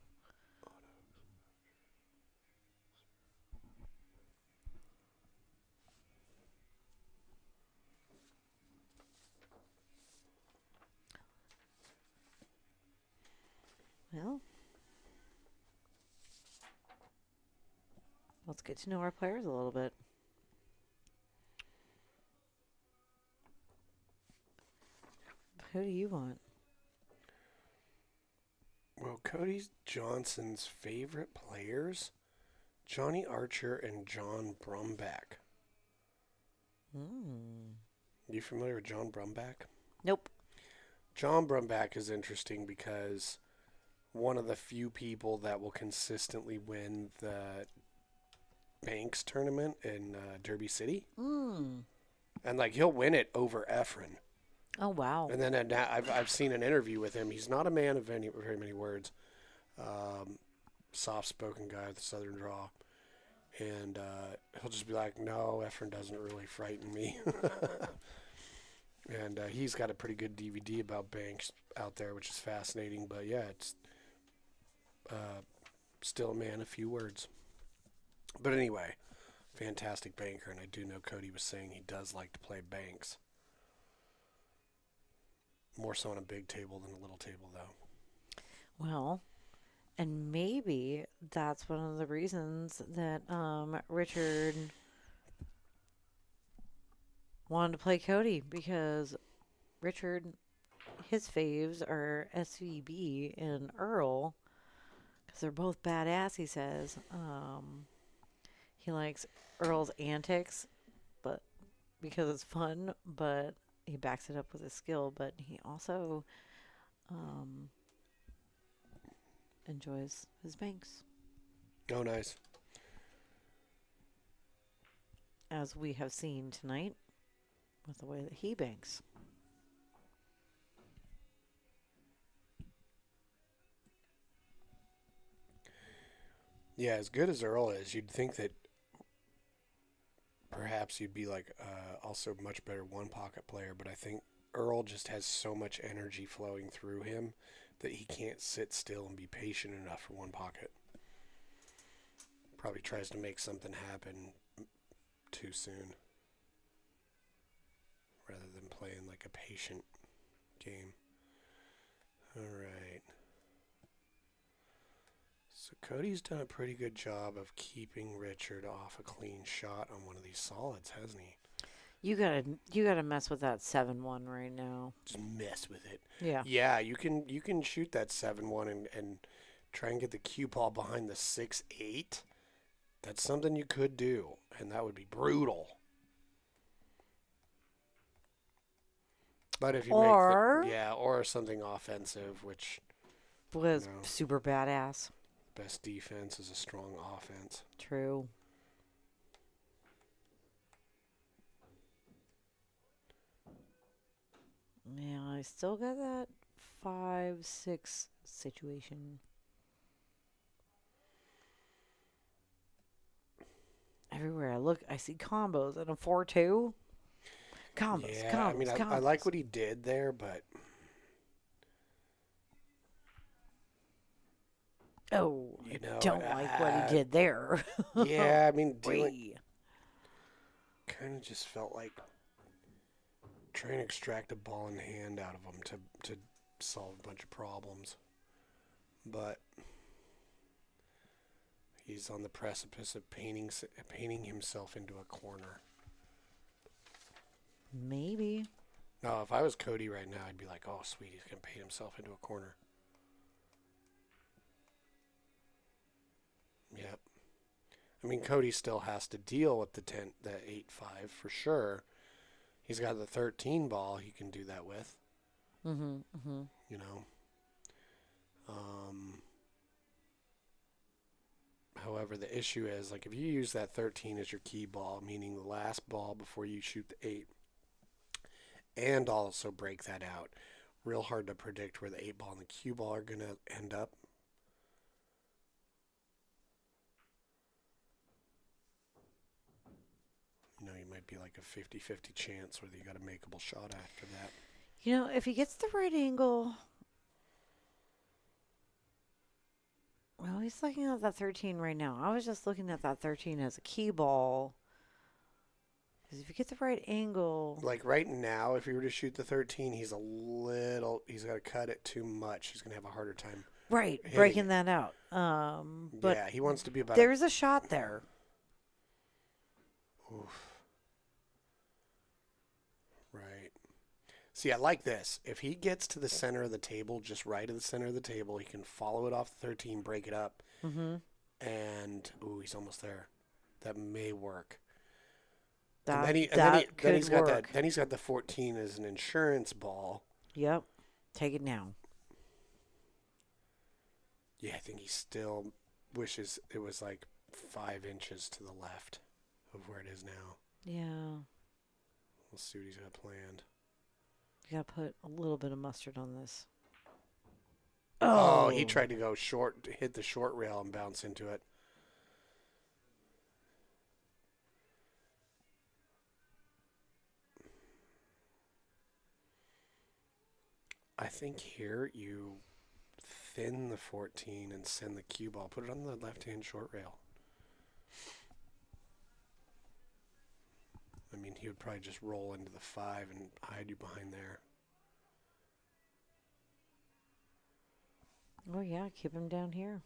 Well, let's get to know our players a little bit. Who do you want? Well, Cody Johnson's favorite players, Johnny Archer and John Brumback. You familiar with John Brumback? Nope. John Brumback is interesting because one of the few people that will consistently win the Banks tournament in Derby City. And like he'll win it over Efren. Oh wow. And then I've seen an interview with him. He's not a man of very many words. Soft-spoken guy with a southern draw. And he'll just be like, no, Efren doesn't really frighten me. And he's got a pretty good DVD about Banks out there, which is fascinating. But yeah, it's still a man of few words. But anyway, fantastic banker. And I do know Cody was saying he does like to play Banks. More so on a big table than a little table, though. Well, and maybe that's one of the reasons that Richard wanted to play Cody, because Richard, his faves are SVB and Earl, because they're both badass, he says. He likes Earl's antics, but because it's fun, but he backs it up with his skill, but he also enjoys his banks, Oh, nice. as we have seen tonight with the way that he banks. Yeah, as good as Earl is, you'd think that perhaps you'd be like also much better one pocket player, but I think Earl just has so much energy flowing through him that he can't sit still and be patient enough for one pocket. Probably tries to make something happen too soon rather than playing like a patient game. All right. So Cody's done a pretty good job of keeping Richard off a clean shot on one of these solids, hasn't he? You gotta mess with that 7-1 right now. Just mess with it. Yeah. Yeah, you can shoot that 7-1 and try and get the cue ball behind the 6-8. That's something you could do, and that would be brutal. But if you Or or something offensive, which was no. super badass. Best defense is a strong offense. True. Yeah, I still got that 5-6 situation. Everywhere I look, I see combos and a 4-2. Combos, Yeah, combos, I mean, I combos. like what he did there, but Oh, you I know, don't like what he did there. yeah, I mean, Wee. kind of just felt like trying to extract a ball in hand out of him to solve a bunch of problems. But he's on the precipice of painting himself into a corner. Maybe. No, if I was Cody right now, I'd be like, oh, sweet, he's going to paint himself into a corner. Yep. I mean, Cody still has to deal with the 8-5 for sure. He's got the 13 ball he can do that with. Mm-hmm. Mm-hmm. You know. However, the issue is, like, if you use that 13 as your key ball, meaning the last ball before you shoot the 8, and also break that out, real hard to predict where the 8 ball and the cue ball are going to end up. You know, you might be like a 50-50 chance whether you got a makeable shot after that. You know, if he gets the right angle. Well, he's looking at that 13 right now. I was just looking at that 13 as a key ball. Because if you get the right angle. Like right now, if you were to shoot the 13, he's got to cut it too much. He's going to have a harder time. Right, hitting breaking it. that out. But yeah, he wants to be about. There's a shot there. Oof. Right. See, I like this. If he gets to the center of the table, just right of the center of the table, he can follow it off the 13, break it up, and he's almost there. That may work. Then he's got the 14 as an insurance ball. Yep. Take it now. Yeah, I think he still wishes it was like 5 inches to the left of where it is now. Yeah. We'll see what he's got planned. You got to put a little bit of mustard on this. Oh, he tried to go short, hit the short rail and bounce into it. I think here you thin the 14 and send the cue ball. Put it on the left-hand short rail. I mean, he would probably just roll into the 5 and hide you behind there. Oh, yeah. Keep him down here.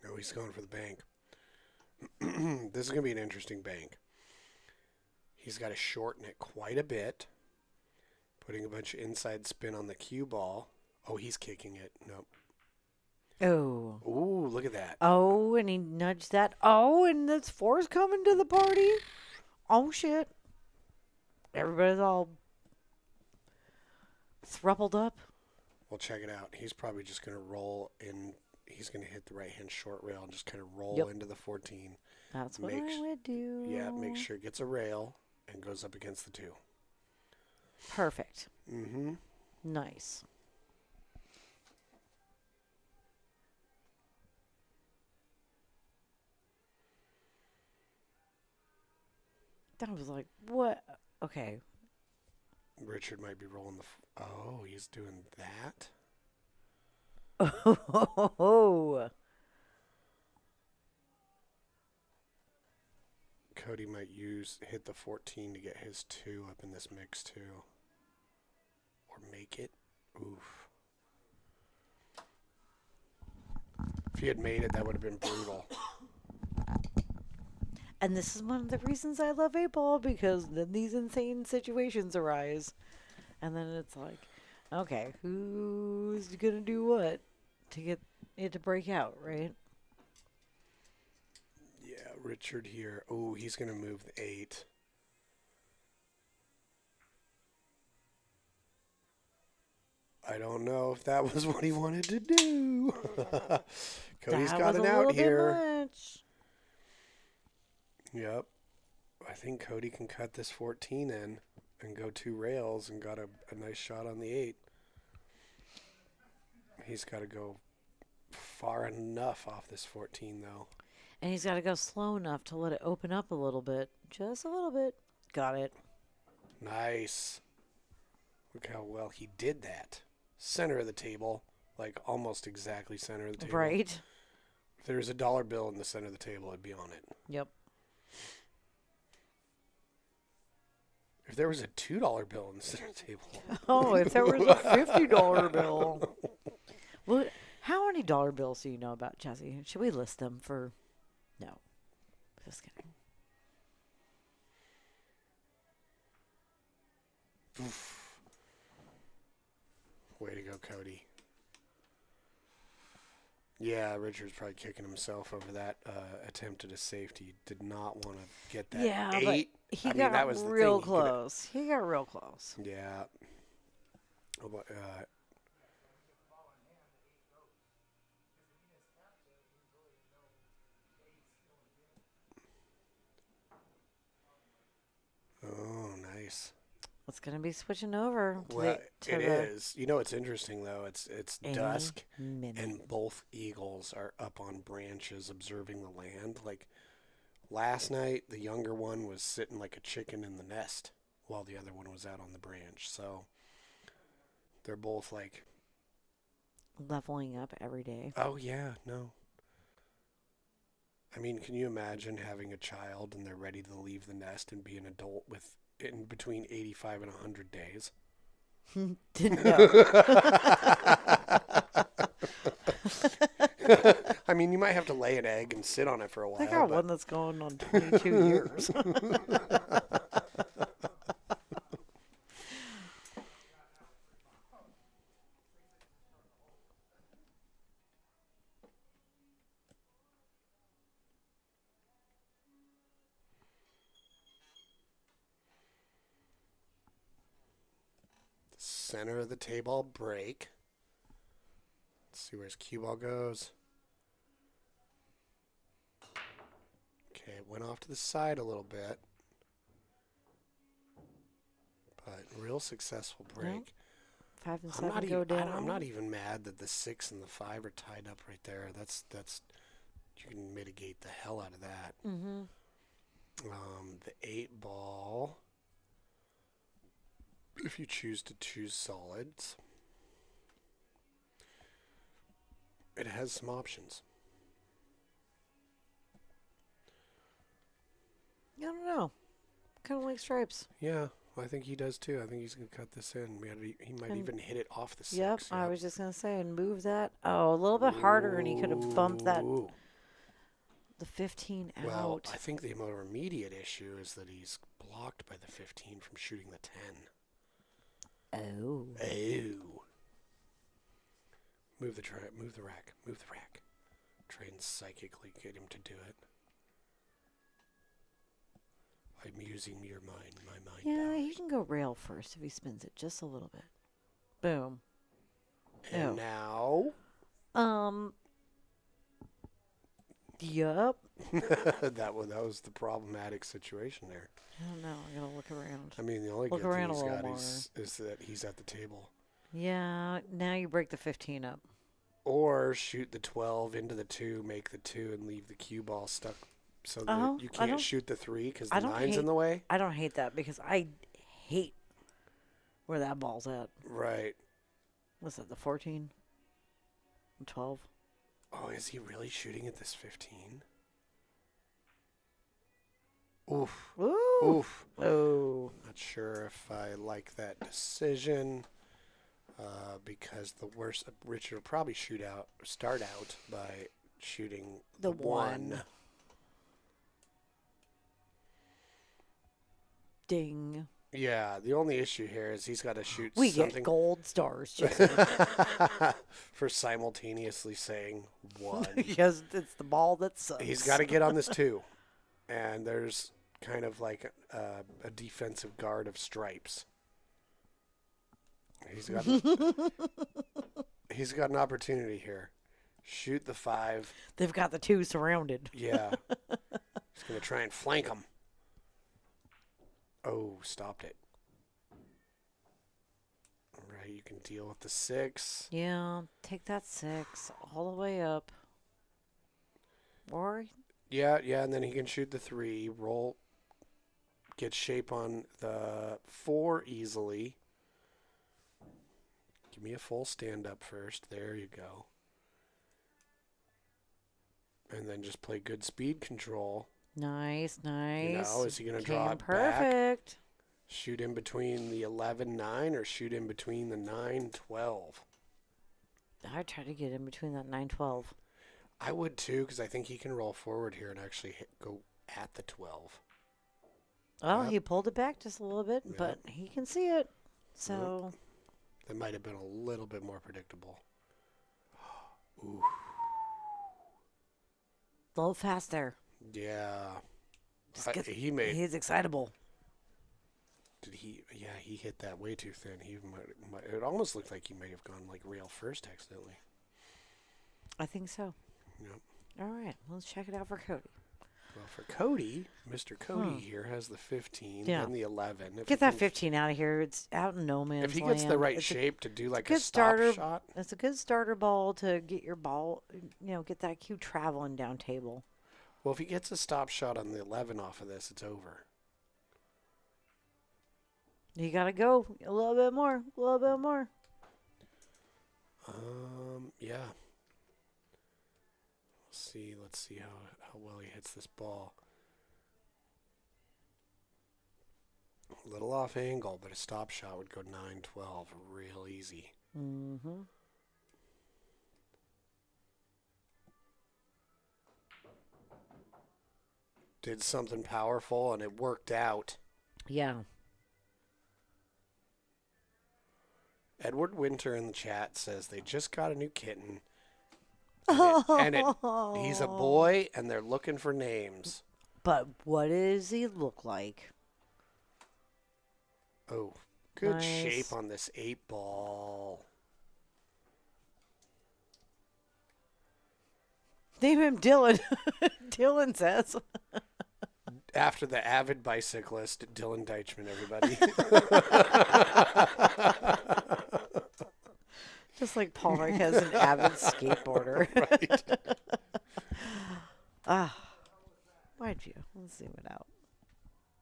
No, he's going for the bank. This is going to be an interesting bank. He's got to shorten it quite a bit, putting a bunch of inside spin on the cue ball. Oh, he's kicking it. Nope. Oh. Ooh, look at that. Oh, and he nudged that. Oh, and this 4's coming to the party. Oh, shit. Everybody's all thrupled up. Well, check it out. He's probably just going to roll in. He's going to hit the right-hand short rail and just kind of roll into the 14. That's what I would do. Yeah, make sure it gets a rail and goes up against the 2. Perfect. Mm-hmm. Nice. That was like, what? Okay. Richard might be rolling the. Oh, he's doing that. Oh. Cody might hit the 14 to get his 2 up in this mix too. Or make it. Oof. If he had made it, that would have been brutal. And this is one of the reasons I love 8-ball, because then these insane situations arise. And then it's like, okay, who's going to do what to get it to break out, right? Yeah, Richard here. Oh, he's going to move the 8. I don't know if that was what he wanted to do. Cody's That got was an a out little here. bit much. Yep. I think Cody can cut this 14 in and go 2 rails and got a nice shot on the 8. He's got to go far enough off this 14, though. And he's got to go slow enough to let it open up a little bit. Just a little bit. Got it. Nice. Look how well he did that. Center of the table. Like almost exactly center of the table. Right. If there was a dollar bill in the center of the table, I'd be on it. Yep. If there was a $2 bill in the center of the table. Oh, if there was a $50 bill. What? How many dollar bills do you know about, Jesse? Should we list them for... No. Just kidding. Way to go, Cody. Yeah, Richard's probably kicking himself over that attempt at a safety. Did not want to get that 8. But he I mean, got that was the real thing. close. He got real close. Yeah. Oh, nice. It's going to be switching over. Well, it is. You know what's interesting, though? It's dusk, and both eagles are up on branches observing the land. Like, last night, the younger one was sitting like a chicken in the nest while the other one was out on the branch. So, they're both like... leveling up every day. Oh, yeah, no. I mean, can you imagine having a child and they're ready to leave the nest and be an adult in between 85 and 100 days? Didn't know. I mean, you might have to lay an egg and sit on it for a while. I got one that's going on 22 years. Center of the table break. Let's see where his cue ball goes. Okay, it went off to the side a little bit. But real successful break. 5 and 7 go down. I'm not even mad that the 6 and the 5 are tied up right there. That's you can mitigate the hell out of that. Mm-hmm. The 8 ball, if you choose to choose solids, it has some options. I don't know. Kind of like stripes. Yeah, I think he does too. I think he's going to cut this in. He might even hit it off the 6. Yep, I was just going to say, and move that. Oh, a little bit harder, and he could have bumped that. The 15 out. Well, I think the more immediate issue is that he's blocked by the 15 from shooting the 10. Oh. Move the rack. Try and psychically get him to do it. I'm using my mind. Yeah, powers. he can go rail first if he spins it just a little bit. Boom. And now... Yup. That was the problematic situation there. I don't know. I gotta look around. I mean, the only Look good thing around a he's little got more. is that he's at the table. Yeah, now you break the 15 up. Or shoot the 12 into the 2, make the 2, and leave the cue ball stuck so that Oh, you I can't don't. shoot the 3 because I the don't 9's in hate. the way. I don't hate that because I hate where that ball's at. Right. What's that? The 14, 12. Oh, is he really shooting at this 15? Oof. Ooh. Oof. Oh. Not sure if I like that decision because the worst Richard will probably start out by shooting The 1. Ding. Yeah, the only issue here is he's got to shoot We something get gold stars, Jesse. for simultaneously saying 1. Because it's the ball that sucks. He's got to get on this 2, and there's kind of like a defensive guard of stripes. He's got he's got an opportunity here. Shoot the 5. They've got the 2 surrounded. Yeah. He's going to try and flank him. Oh, stopped it. All right, you can deal with the 6. Yeah, take that 6 all the way up. Or Yeah, and then he can shoot the 3, roll, get shape on the 4 easily. Give me a full stand up first. There you go. And then just play good speed control. nice. Is he going to draw Came it back? perfect. Shoot in between the 11-9 or shoot in between the 9-12? I tried to get in between that 9-12. I would too, because I think he can roll forward here and actually go at the 12. Well, Yep. he pulled it back just a little bit, Yep. but he can see it. So, That might have been a little bit more predictable. Ooh, a little fast there. yeah. Just gets, He made. he's excitable. Did he? Yeah, he hit that way too thin. He might. It almost looked like he may have gone like rail first accidentally. I think so. Yep. All right, let's check it out for Cody. Well, for Cody, Mr. Cody here has the 15 Yeah. and the 11. If Get he that can- 15 out of here. It's out in no man's If he land. gets the right It's shape to do like a good stop starter. shot. It's a good starter ball to get your ball, get that cue traveling down table. Well, if he gets a stop shot on the 11 off of this, it's over. You got to go a little bit more, a little bit more. Yeah. Let's see how well he hits this ball. A little off angle, but a stop shot would go 9-12 real easy. Mm-hmm. Did something powerful, and it worked out. Yeah. Edward Winter in the chat says they just got a new kitten. And he's a boy, and they're looking for names. But what does he look like? Oh, good Nice. shape on this 8 ball. Name him Dylan. Dylan says. After the avid bicyclist, Dylan Deichman, everybody. Just like Paul Marquez, an avid skateboarder. Right. Wide view. Let's zoom it out.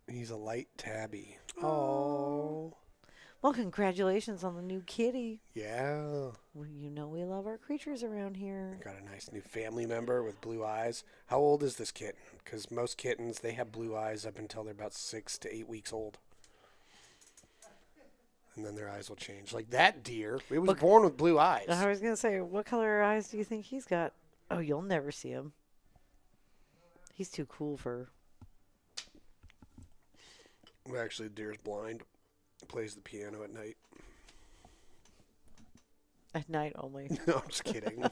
He's a light tabby. Oh. Well, congratulations on the new kitty. Yeah. Well, we love our creatures around here. Got a nice new family member with blue eyes. How old is this kitten? Because most kittens, they have blue eyes up until they're about 6 to 8 weeks old. And then their eyes will change. Like that deer, it was born with blue eyes. I was going to say, what color eyes do you think he's got? Oh, you'll never see him. He's too cool for... Well, actually, the deer's blind. Plays the piano at night. At night only. No, I'm just kidding.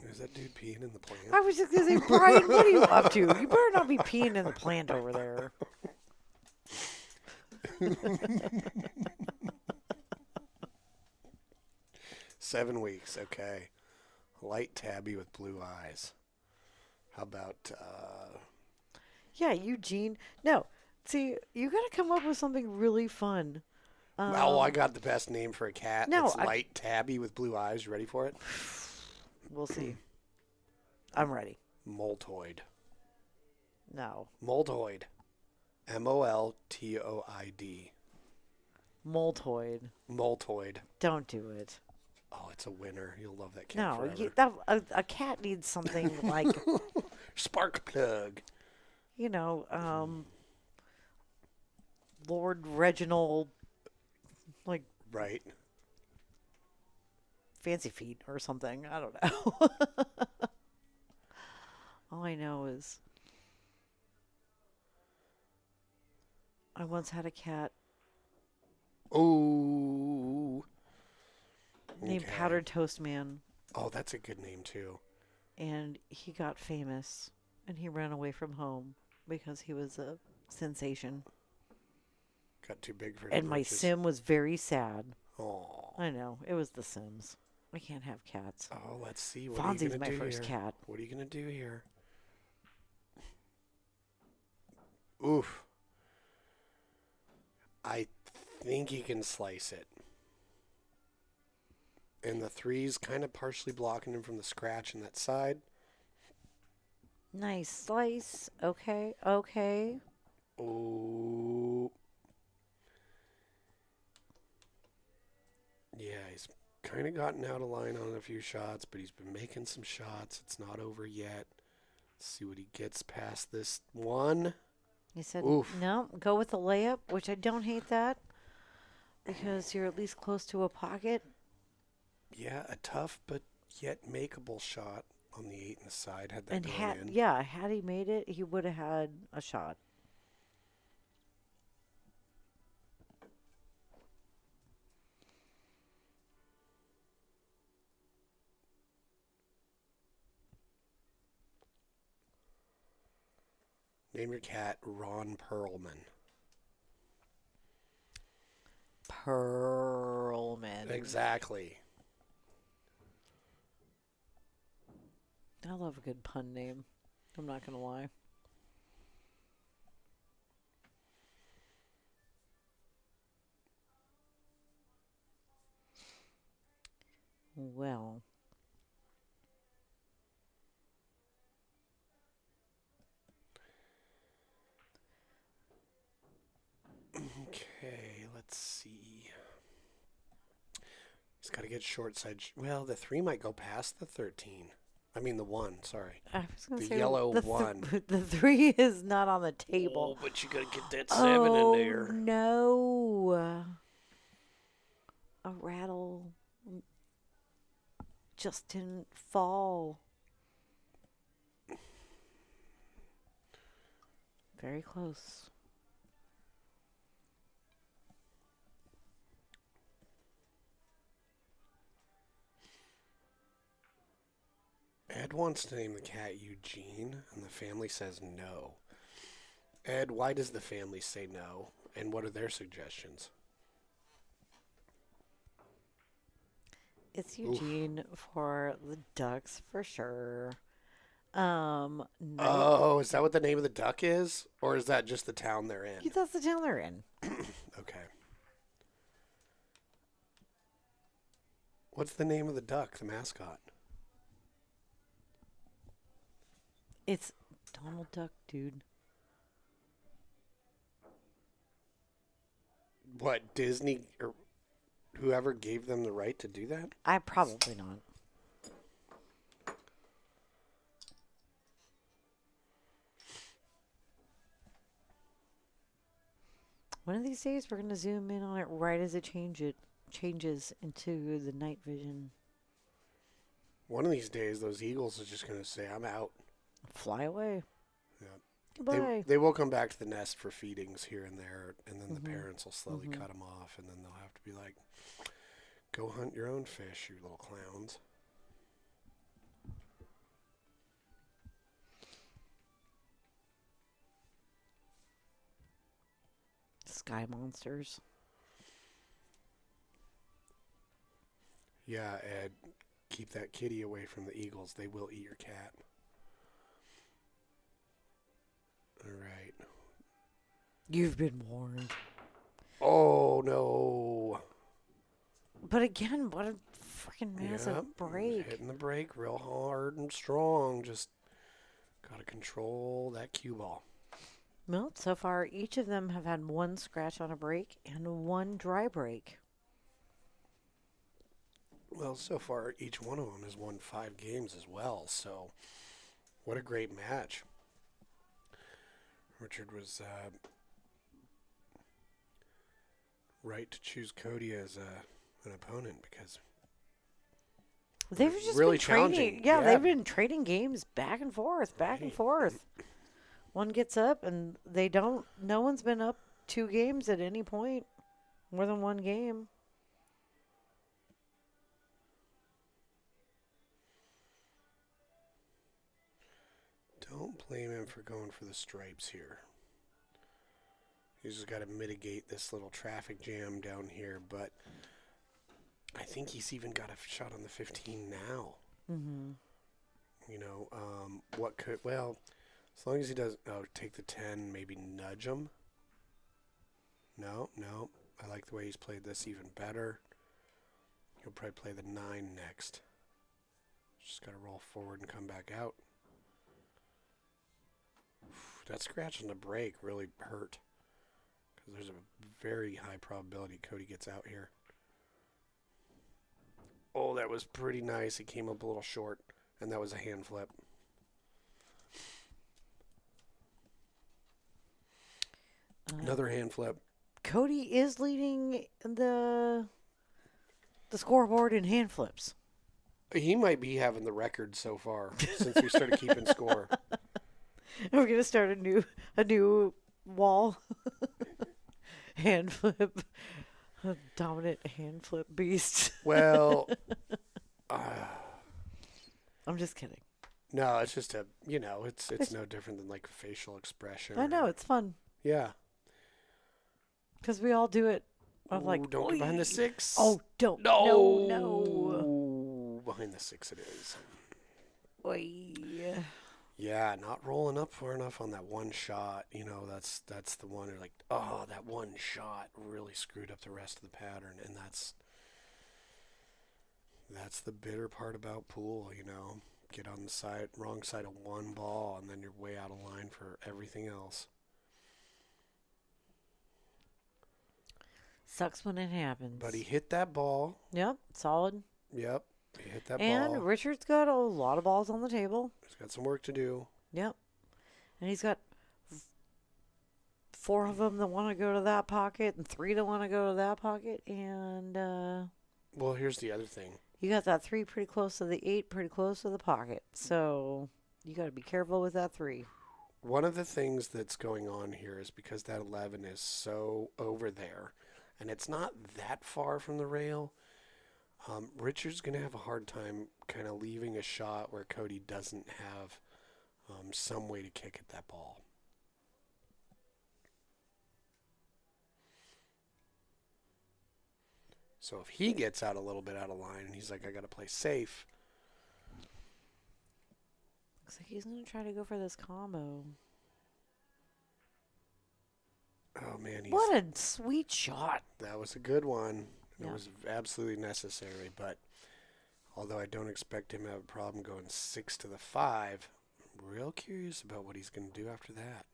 Is that dude peeing in the plant? I was just going to say, Brian, what are you up to? You better not be peeing in the plant over there. 7 weeks, okay. Light tabby with blue eyes. How about, Yeah, Eugene. No, see, you got to come up with something really fun. well, I got the best name for a cat. no, It's I- light tabby with blue eyes. You ready for it? We'll see. I'm ready. Moltoid. No. Moltoid. Moltoid. Moltoid. Moltoid. Don't do it. Oh, it's a winner. You'll love that cat No, forever. a cat needs something like, Spark plug. Lord Reginald, like Right. Fancy Feet or something. I don't know. All I know is I once had a cat Ooh. named Okay. Powdered Toast Man, Oh, that's a good name too. and he got famous, and he ran away from home because he was a sensation. Got too big for his And my britches. sim was very sad. Oh. I know. It was The Sims. I can't have cats. Oh, let's see. What are you Fonzie's gonna my do first here? cat. What are you gonna do here? Oof. I think he can slice it. And the three's kind of partially blocking him from the scratch in that side. Nice slice. Okay. Okay. Oh. Yeah, he's kind of gotten out of line on a few shots, but he's been making some shots. It's not over yet. Let's see what he gets past this one. He said, Oof. no, go with the layup, which I don't hate that because you're at least close to a pocket. Yeah, a tough but yet makeable shot on the 8 in the side. Had that And going in. had he made it, he would have had a shot. Name your cat Ron Perlman. Perlman. Exactly. I love a good pun name. I'm not going to lie. Well, Okay, let's see. He's got to get short side. Well, the 3 might go past the 13. I mean, the 1, sorry. I was going The to say yellow the one. The 3 is not on the table. Oh, but you got to get that 7 in there. No. A rattle just didn't fall. Very close. Ed wants to name the cat Eugene, and the family says no. Ed, why does the family say no? And what are their suggestions? It's Eugene for the Ducks for sure. Night, Oh, is that what the name of the duck is? Or is that just the town they're in? that's the town they're in. Okay. What's the name of the duck, the mascot? It's Donald Duck, dude. What, Disney or whoever gave them the right to do that? I probably not. One of these days, we're gonna zoom in on it right as it changes into the night vision. One of these days, those eagles are just going to say, I'm out. Fly away. Yeah. Goodbye. They will come back to the nest for feedings here and there, and then the Mhm. parents will slowly Mhm. cut them off, and then they'll have to be like, go hunt your own fish, you little clowns. sky monsters. Yeah, Ed, keep that kitty away from the eagles. They will eat your cat. All right. You've been warned. Oh, no. But again, what a freaking massive Yep, break. hitting the brake real hard and strong. Just got to control that cue ball. Well, so far, each of them have had one scratch on a break and one dry break. Well, so far, each one of them has won 5 games as well. So, what a great match. Richard was right to choose Cody as an opponent because They've just really been trading. challenging. Yeah, Yeah. they've been trading games back and forth, back and Right. forth. One gets up and they don't. No one's been up 2 games at any point, more than 1 game. Don't blame him for going for the stripes here. He's just got to mitigate this little traffic jam down here, but I think he's even got a shot on the 15 now. Mm-hmm. You know, what could, well, as long as he does, take the 10, maybe nudge him. No, I like the way he's played this even better. He'll probably play the 9 next. Just got to roll forward and come back out. That scratch on the brake really hurt because there's a very high probability Cody gets out here. Oh, that was pretty nice. He came up a little short, and that was a hand flip. Another hand flip. Cody is leading the scoreboard in hand flips. He might be having the record so far since we started keeping score. We're gonna start a new wall. Hand flip, a dominant hand flip beast. Well, I'm just kidding. no, it's just it's no different than like facial expression. I know it's fun Yeah. because we all do it. I'm like, Ooh, don't get behind the 6. Oh, don't. No. Behind the 6 it is. Oy. Yeah, not rolling up far enough on that one shot. You know, that's the one where like, oh, that one shot really screwed up the rest of the pattern, and that's the bitter part about pool. You know, get on the wrong side of one ball, and then you're way out of line for everything else. Sucks when it happens. But he hit that ball. Yep, solid. Yep, he hit that And ball. Richard's got a lot of balls on the table. He's got some work to do. Yep. And he's got 4 of them that want to go to that pocket and 3 that want to go to that pocket. And Well, here's the other thing. you got that 3 pretty close to the 8, pretty close to the pocket. So you got to be careful with that 3. One of the things that's going on here is because that 11 is so over there, and it's not that far from the rail, Richard's going to have a hard time kind of leaving a shot where Cody doesn't have some way to kick at that ball. So if he gets out a little bit out of line and he's like, I got to play safe. Looks like he's going to try to go for this combo. Oh, man. What a sweet shot. That was a good one. Yeah. It was absolutely necessary, but although I don't expect him to have a problem going 6 to the 5, I'm real curious about what he's going to do after that.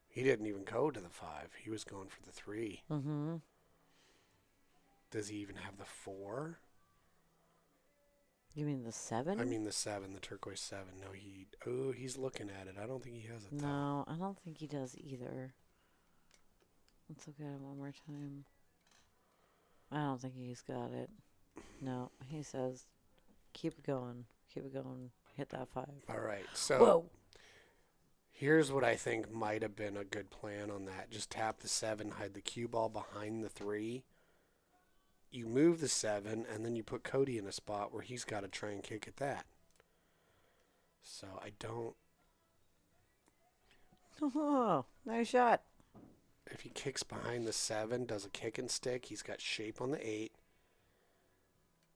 He didn't even go to the 5. He was going for the 3. Mm-hmm. Does he even have the 4? You mean the 7? I mean the 7, the turquoise 7. No, he's looking at it. I don't think he has it, though. No, I don't think he does either. Let's look at it one more time. I don't think he's got it. No, he says, keep it going, hit that 5. All right, so Whoa. here's what I think might have been a good plan on that. Just tap the 7, hide the cue ball behind the 3. You move the 7, and then you put Cody in a spot where he's got to try and kick at that. So I don't... Oh, nice shot. If he kicks behind the 7, does a kick and stick, he's got shape on the 8.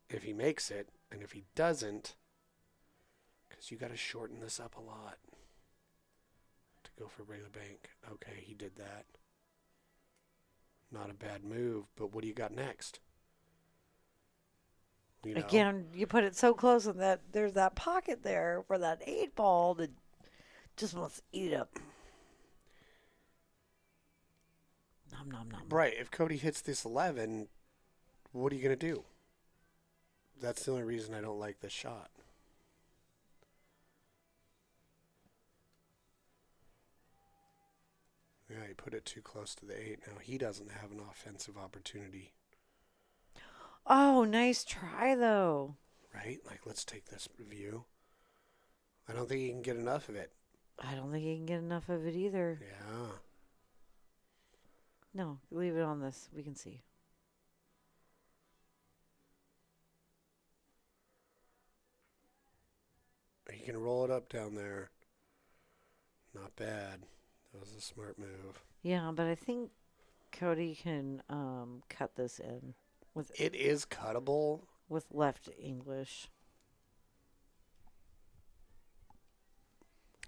If he makes it, and if he doesn't, because you got to shorten this up a lot to go for regular bank. Okay, he did that. Not a bad move, but what do you got next? You know? Again, you put it so close, and that there's that pocket there for that 8 ball that just wants to eat it up. Nom nom nom. Right. If Cody hits this 11, what are you going to do? That's the only reason I don't like this shot. Yeah, he put it too close to the 8. Now he doesn't have an offensive opportunity. Oh, nice try though. Right? Like, let's take this view. I don't think he can get enough of it. I don't think he can get enough of it either. Yeah. No, leave it on this. We can see. He can roll it up down there. Not bad. That was a smart move. Yeah, but I think Cody can cut this in with It is cuttable. with left English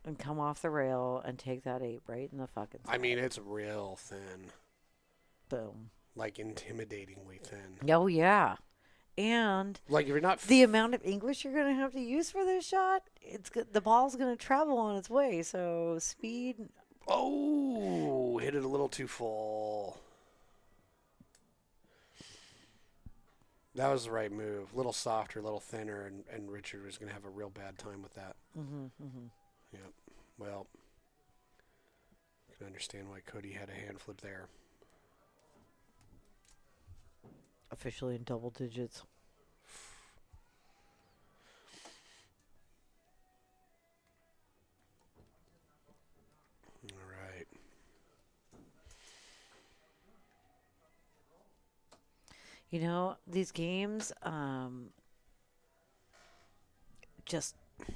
and come off the rail and take that 8 right in the fucking side. I mean, it's real thin. Boom. Like, intimidatingly thin. Oh, yeah. And Like, if you're not... the amount of English you're going to have to use for this shot, the ball's going to travel on its way. So speed. Oh, hit it a little too full. That was the right move. A little softer, a little thinner, and Richard was going to have a real bad time with that. Yep. Well, I can understand why Cody had a hand flip there. Officially in double digits. All right. You know, these games, just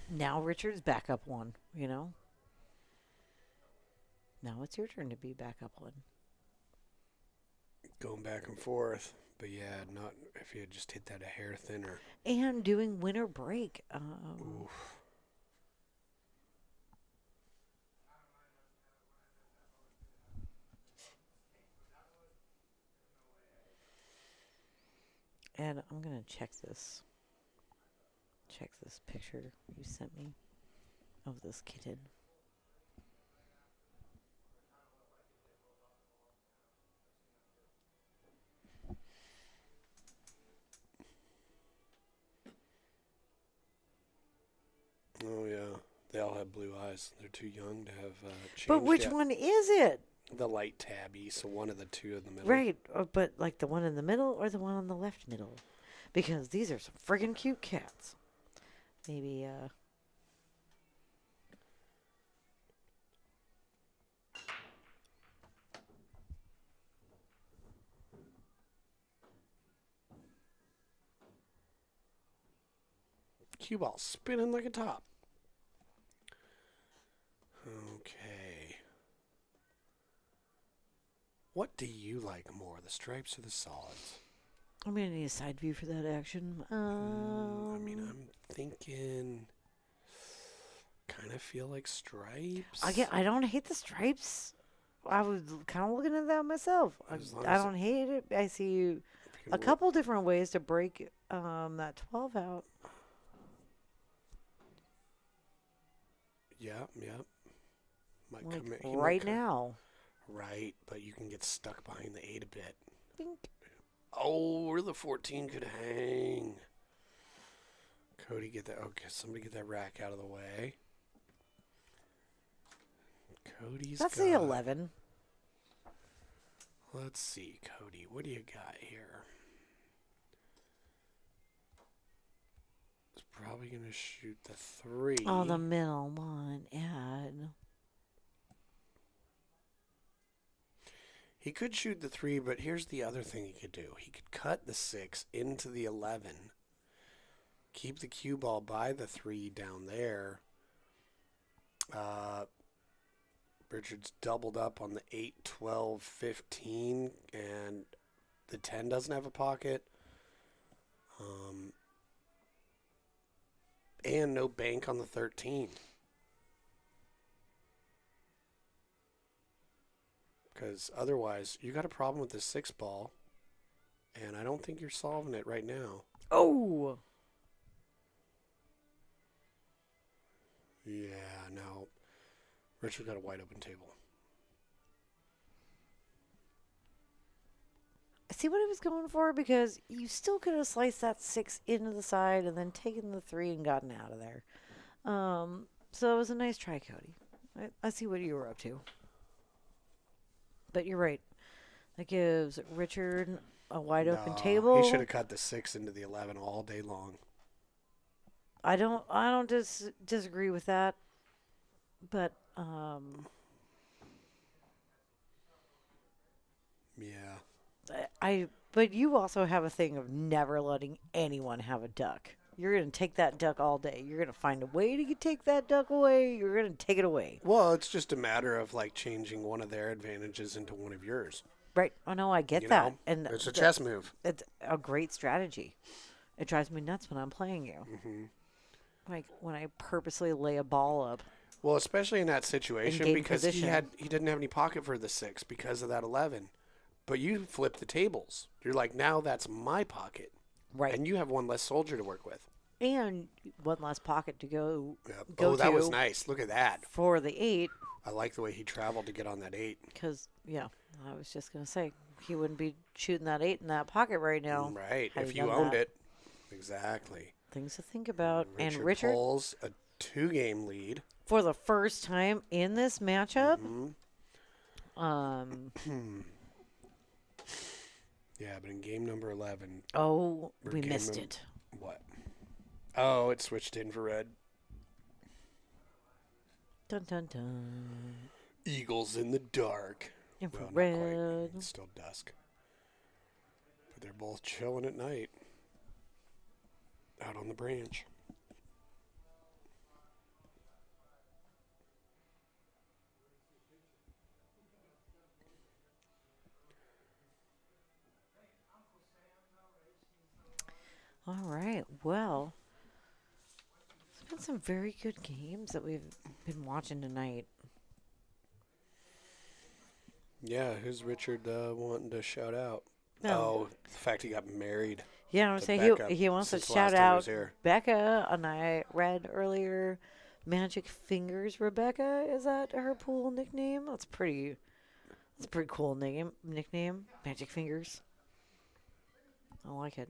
now Richard's back up 1, you know? Now it's your turn to be back up 1. Going back and forth. But yeah, not if you had just hit that a hair thinner. And doing winner break. Oof. And I'm going to check this. Check this picture you sent me of this kitten. Oh, yeah. They all have blue eyes. They're too young to have changed But which yet. one is it? The light tabby, so one of the two in the middle. Right, but like the one in the middle or the one on the left middle? Because these are some friggin' cute cats. Maybe, Cue ball spinning like a top. Okay. What do you like more, the stripes or the solids? I'm going to need a side view for that action. I mean, I'm thinking... kind of feel like stripes. I don't hate the stripes. I was kind of looking at that myself. As long I as don't hate it. I see if you a can couple different ways to break that 12 out. Yep. Might Like come in, right now. Right, but you can get stuck behind the 8 a bit. Bink. Oh, where the 14 could hang. Cody, get that. Okay, somebody get that rack out of the way. Cody's That's got, the 11. Let's see, Cody. What do you got here? He's probably going to shoot the 3. Oh, the middle one. Ed. He could shoot the 3, but here's the other thing he could do. He could cut the 6 into the 11. Keep the cue ball by the 3 down there. Richard's doubled up on the 8, 12, 15, and the 10 doesn't have a pocket. And no bank on the 13. Because otherwise, you got a problem with the 6 ball, and I don't think you're solving it right now. Oh! Yeah, no. Richard got a wide open table. I see what he was going for, because you still could have sliced that 6 into the side and then taken the 3 and gotten out of there. So it was a nice try, Cody. I see what you were up to. But you're right. That gives Richard a wide open table. He should have cut the 6 into the 11 all day long. I don't disagree with that. But yeah. But you also have a thing of never letting anyone have a duck. You're going to take that duck all day. You're going to find a way to take that duck away. You're going to take it away. Well, it's just a matter of like changing one of their advantages into one of yours. Right. Oh, no, I get that. And it's a chess move. It's a great strategy. It drives me nuts when I'm playing you. Mm-hmm. Like when I purposely lay a ball up. Well, especially in that situation because position. he didn't have any pocket for the 6 because of that 11. But you flip the tables. You're like, now that's my pocket. Right. And you have one less soldier to work with. And one less pocket to go. Yep. Go that was nice. Look at that. For the 8. I like the way he traveled to get on that 8. Because, yeah, I was just going to say, he wouldn't be shooting that 8 in that pocket right now. Right. If you owned it. Exactly. Things to think about. Richard pulls a 2-game lead. For the first time in this matchup. Mm-hmm. Yeah, but in game number 11. Oh, we missed it. What? Oh, it switched to infrared. Dun, dun, dun. Eagles in the dark. Infrared. Well, not quite. It's still dusk. But they're both chilling at night. Out on the branch. All right. Well, there's been some very good games that we've been watching tonight. Yeah, who's Richard wanting to shout out? No. Oh, the fact he got married. Yeah, I'm saying he wants to shout out Becca, and I read earlier Magic Fingers Rebecca. Is that her pool nickname? That's a pretty cool nickname. Magic Fingers. I like it.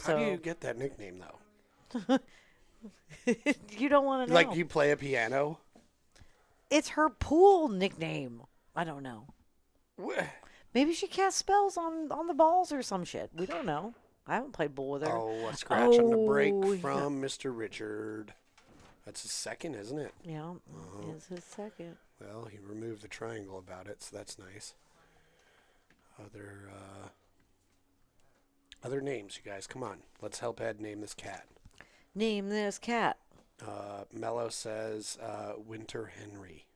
How do you get that nickname though? You don't want to know. Like you play a piano? It's her pool nickname. I don't know. What? Maybe she casts spells on the balls or some shit. We don't know. I haven't played pool with her. Oh, a scratch on the break from Mr. Richard. That's his second, isn't it? Yeah, it's his second. Well, he removed the triangle about it, so that's nice. Other names, you guys. Come on. Let's help Ed name this cat. Name this cat. Mello says Winter Henry.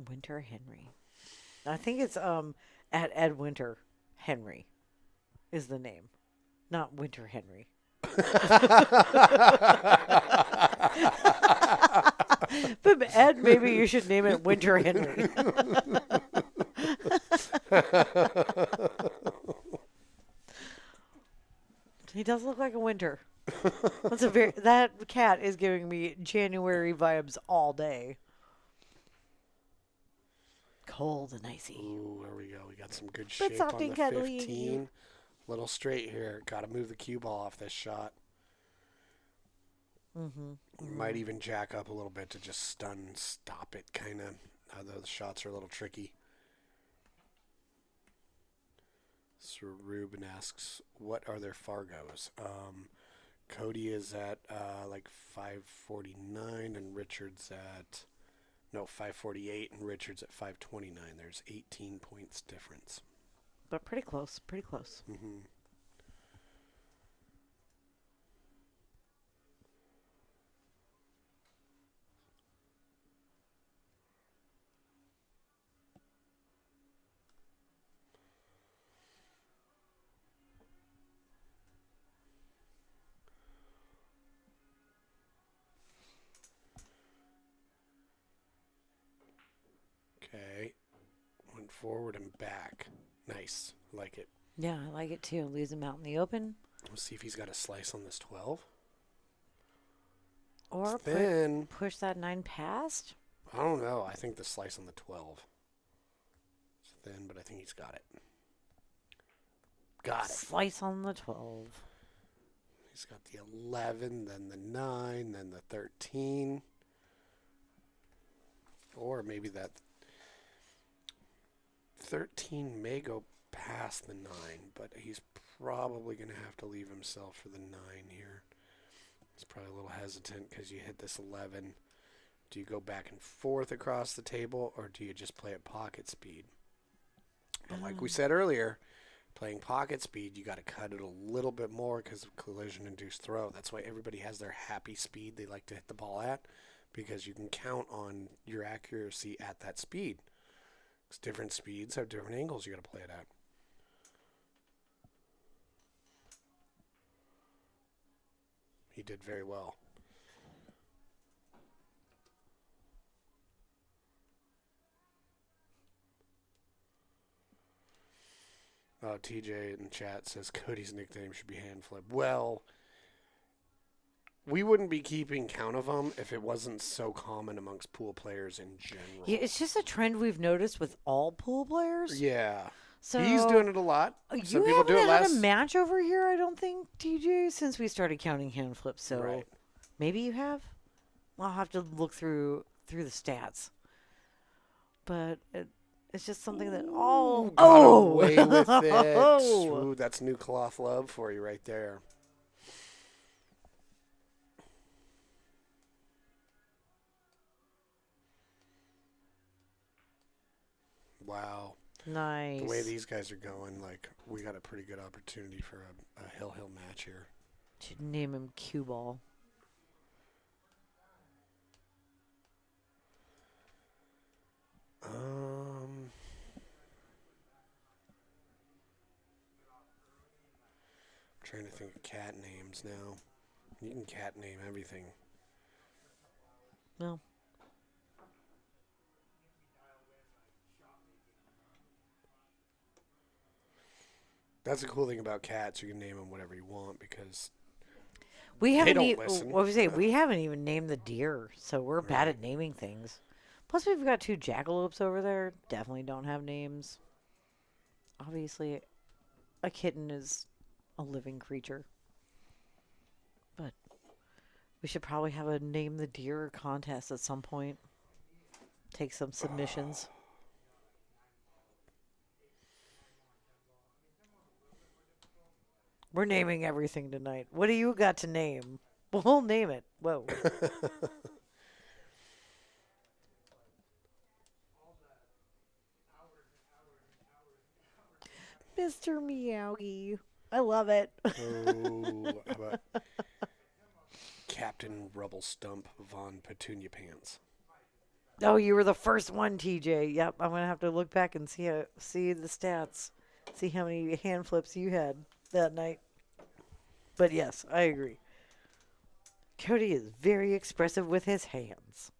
Winter Henry. I think it's at Ed Winter Henry is the name, not Winter Henry. But Ed, maybe you should name it Winter Henry. He does look like a winter. That cat is giving me January vibes all day. Cold and icy. Ooh, there we go. We got some good shape on the 15. Little straight here. Got to move the cue ball off this shot. Might even jack up a little bit to just stun and stop it, kind of. Although the shots are a little tricky. So Ruben asks, what are their Fargos? Cody is at like 549 and Richard's at 548 and Richard's at 529. There's 18 points difference. But pretty close, pretty close. Mm-hmm. Okay. Went forward and back. Nice. Like it. Yeah, I like it too. Leaves him out in the open. Let's see if he's got a slice on this 12. Or Then, push that 9 past. I don't know. I think the slice on the 12. It's thin, but I think he's got it. Got it. Slice on the 12. He's got the 11, then the 9, then the 13. Or maybe that 13 may go past the 9, but he's probably going to have to leave himself for the 9 here. He's probably a little hesitant because you hit this 11. Do you go back and forth across the table, or do you just play at pocket speed? But like we said earlier, playing pocket speed, you got to cut it a little bit more because of collision-induced throw. That's why everybody has their happy speed they like to hit the ball at, because you can count on your accuracy at that speed. Because different speeds have different angles you got to play it at. He did very well. TJ in chat says Cody's nickname should be hand flip. Well, we wouldn't be keeping count of them if it wasn't so common amongst pool players in general. Yeah, it's just a trend we've noticed with all pool players. Yeah. So He's doing it a lot. Some you people haven't do it had less. a match over here, I don't think, TJ, since we started counting hand flips. So Right. maybe you have. I'll have to look through the stats. But it's just something that Got away with it. Ooh, that's new cloth love for you right there. Wow. Nice. The way these guys are going, like, we got a pretty good opportunity for a hill match here. Should name him Cue Ball. I'm trying to think of cat names now. You can cat name everything. Well, That's the cool thing about cats. You can name them whatever you want because we They haven't don't even. listen. What was I say? We haven't even named the deer, so we're bad Right. at naming things. Plus, we've got 2 jackalopes over there. Definitely don't have names. Obviously, a kitten is a living creature. But we should probably have a name the deer contest at some point. Take some submissions. We're naming everything tonight. What do you got to name? We'll name it. Whoa. Mr. Meowie. I love it. Oh, how about Captain Rubble Stump Von Petunia Pants? Oh, you were the first one, TJ. Yep, I'm gonna have to look back and see the stats, see how many hand flips you had that night. But yes, I agree. Cody is very expressive with his hands.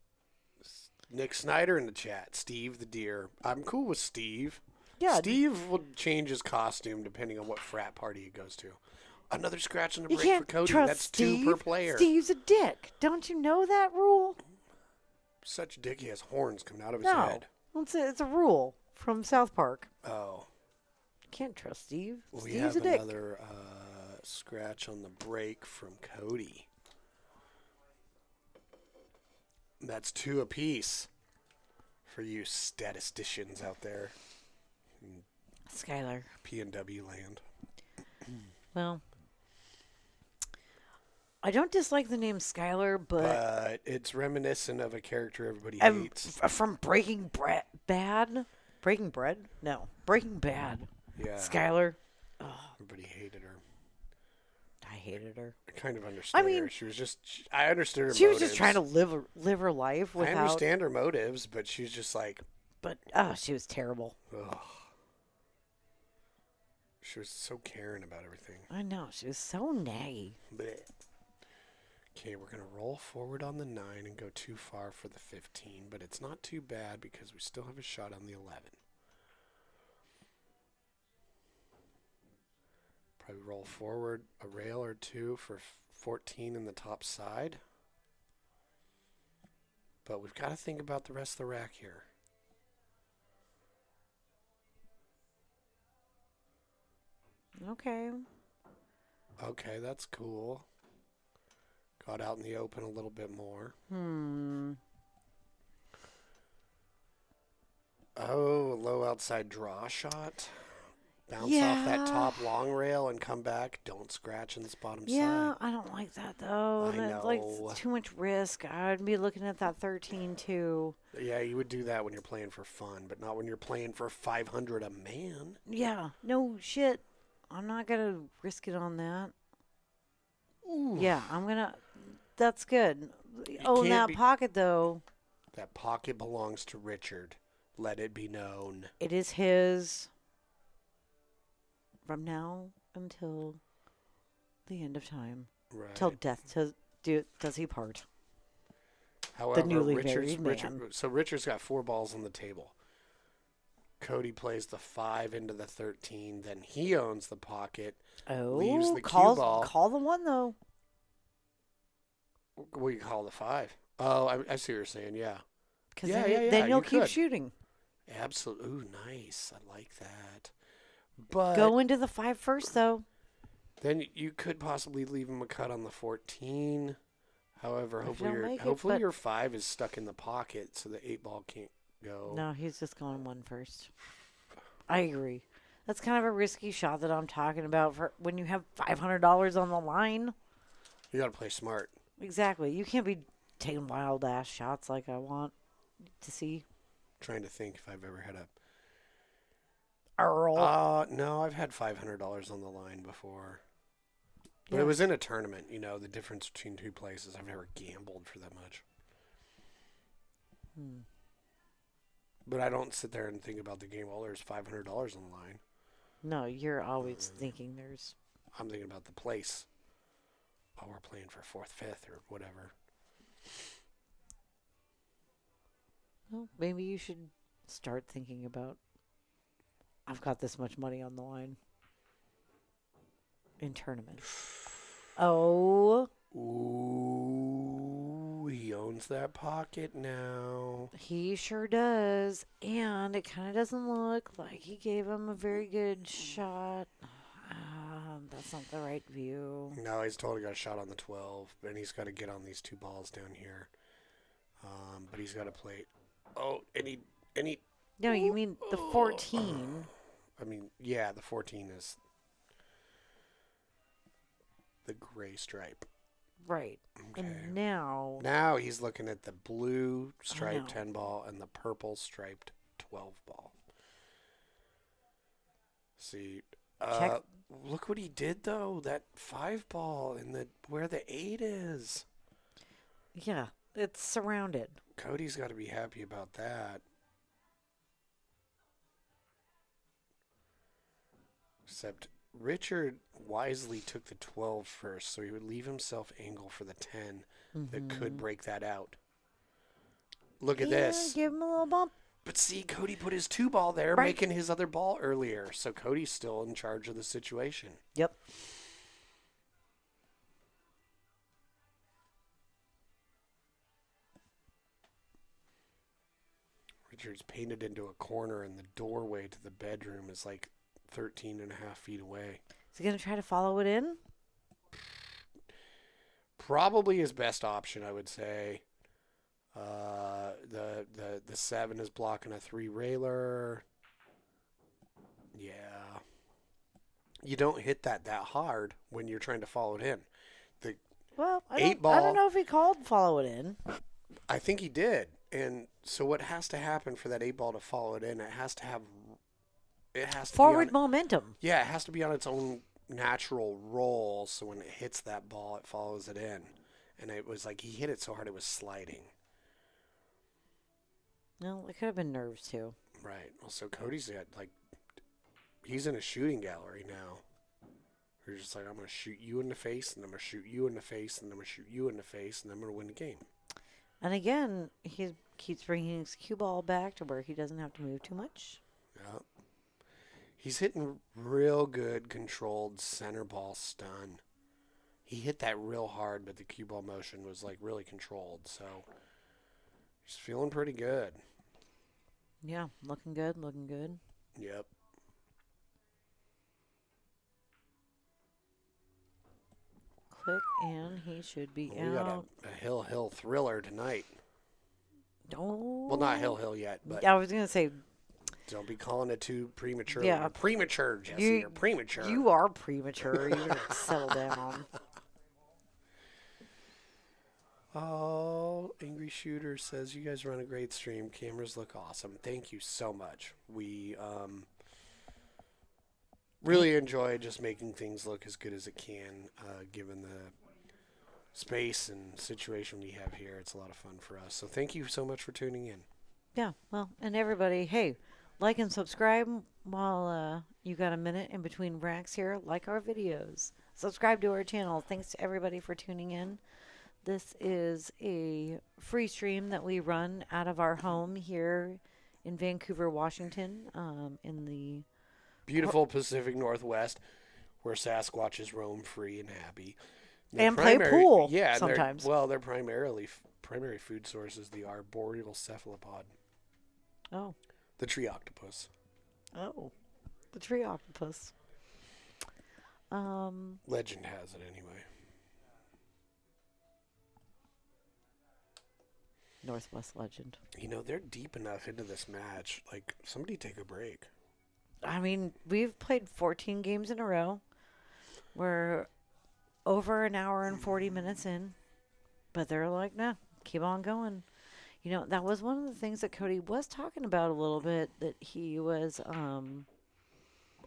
Nick Snyder in the chat. Steve the Deer. I'm cool with Steve. Yeah, Steve will change his costume depending on what frat party he goes to. Another scratch on the you break for can't Cody. trust That's Steve. 2 per player. Steve's a dick. Don't you know that rule? Such a dick. He has horns coming out of his No, head. it's a rule from South Park. Oh. Can't trust Steve. We Steve's have a dick. another scratch on the break from Cody. That's 2 apiece for you statisticians out there in Skylar. P&W land. Well, I don't dislike the name Skylar, But it's reminiscent of a character everybody hates. From Breaking Bad? Breaking Bread? No. Breaking Bad. Yeah. Skylar. Everybody hated her. I hated her. I kind of understood mean, her. She was just, I understood her She was motives. just trying to live her life I without. understand her motives, but she's just like, But she was terrible. ugh. She was so caring about everything. I know. She was so naggy. Blech. Okay, we're going to roll forward on the 9 and go too far for the 15, but it's not too bad because we still have a shot on the 11. Probably roll forward a rail or two for 14 in the top side. But we've got to think about the rest of the rack here. Okay. Okay, that's cool. Got out in the open a little bit more. Oh, low outside draw shot. Bounce off that top long rail and come back. Don't scratch in this bottom Yeah, side. I don't like that though. I That's like know. too much risk. I'd be looking at that 13 too. Yeah, you would do that when you're playing for fun, but not when you're playing for 500 a man. Yeah, no shit. I'm not gonna risk it on that. Ooh. Yeah, I'm gonna. That's good. You Oh, in can't that be- pocket though, That pocket belongs to Richard. Let it be known. it is his from now until the end of time, Right. till death does he part. However, newly married so Richard's got 4 balls on the table. Cody plays the 5 into the 13. Then he owns the pocket. Leaves Oh, the cue ball. call the one though. What do you call the 5? Oh, I see what you're saying. Yeah. Because Yeah, then you'll you keep could. shooting. Absolutely. Ooh, nice. I like that. But Go into the 5 first though. then you could possibly leave him a cut on the 14. However, If you don't make it, hopefully but- your 5 is stuck in the pocket so the 8 ball can't go. No, he's just going one first. I agree. That's kind of a risky shot that I'm talking about for when you have $500 on the line. You got to play smart. Exactly. You can't be taking wild ass shots like I want to see. Trying to think if I've ever had a. Earl. No, I've had $500 on the line before. But Yeah. it was in a tournament, the difference between 2 places. I've never gambled for that much. But I don't sit there and think about the game, well, there's $500 on the line. No, you're always thinking there's. I'm thinking about the place. Oh, we're playing for 4th, 5th, or whatever. Well, maybe you should start thinking about. I've got this much money on the line in tournaments. Oh, Ooh, he owns that pocket now. he sure does. And it kind of doesn't look like he gave him a very good shot. That's not the right view. No, he's totally got a shot on the 12, and he's got to get on these 2 balls down here. But he's got to play. Oh, and he. No, you mean the 14. I mean, yeah, the 14 is the gray stripe. Right. Okay. And now. Now he's looking at the blue striped know. 10 ball and the purple striped 12 ball. See, Check. look what he did though. That 5 ball and where the 8 is. Yeah, it's surrounded. Cody's got to be happy about that. Except Richard wisely took the 12 first, so he would leave himself angle for the 10 that could break that out. Look at this. Give him a little bump. But see, Cody put his 2 ball there, Right. making his other ball earlier. So Cody's still in charge of the situation. Yep. Richard's painted into a corner, and the doorway to the bedroom is like 13 and a half feet away. Is he going to try to follow it in? Probably his best option, I would say. The 7 is blocking a 3 railer. Yeah. You don't hit that hard when you're trying to follow it in. Well, I 8 don't ball. know if he called follow it in. I think he did. And so what has to happen for that 8 ball to follow it in, it has to Forward be on, momentum. yeah, it has to be on its own natural roll, so when it hits that ball, it follows it in. And it was like he hit it so hard it was sliding. No, it could have been nerves too. Right. Well, so Cody's got he's in a shooting gallery now. You're just like, I'm going to shoot you in the face, and I'm going to shoot you in the face, and I'm going to shoot you in the face, and I'm going to win the game. And again, he keeps bringing his cue ball back to where he doesn't have to move too much. Yeah. He's hitting real good controlled center ball stun. He hit that real hard, but the cue ball motion was like really controlled. So he's feeling pretty good. Yeah, looking good, looking good. Yep. Click, and he should be Well, we got out. a hill thriller tonight. Oh. Well, not hill yet, but I was going to say, don't be calling it too premature. Yeah. You're premature, Jesse. You're premature. you are premature. You better settle down. Oh, Angry Shooter says, you guys run a great stream. Cameras look awesome. Thank you so much. We really enjoy just making things look as good as it can, given the space and situation we have here. It's a lot of fun for us. So thank you so much for tuning in. Yeah, well, and everybody, hey, like and subscribe while you got a minute in between racks here. Like our videos. Subscribe to our channel. Thanks to everybody for tuning in. This is a free stream that we run out of our home here in Vancouver, Washington, in the Beautiful Pacific Northwest, where Sasquatches roam free and happy. And play pool yeah, sometimes. Their primary food source is the arboreal cephalopod, Oh, the tree octopus. oh, the tree octopus. Legend has it anyway. Northwest legend. You know, they're deep enough into this match. Like, somebody take a break. I mean, we've played 14 games in a row. We're over an hour and 40 minutes in. But they're like, nah, keep on going. You know, that was one of the things that Cody was talking about a little bit, that he was,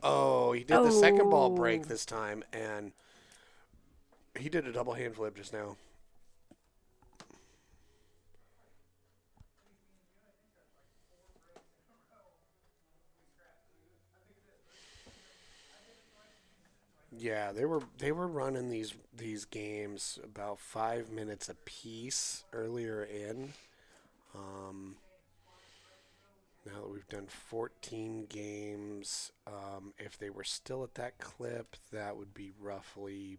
Oh, he did the second ball break Oh. this time, and he did a double hand flip just now. Yeah, they were running these games about 5 minutes a piece earlier in. Now that we've done 14 games, if they were still at that clip, that would be roughly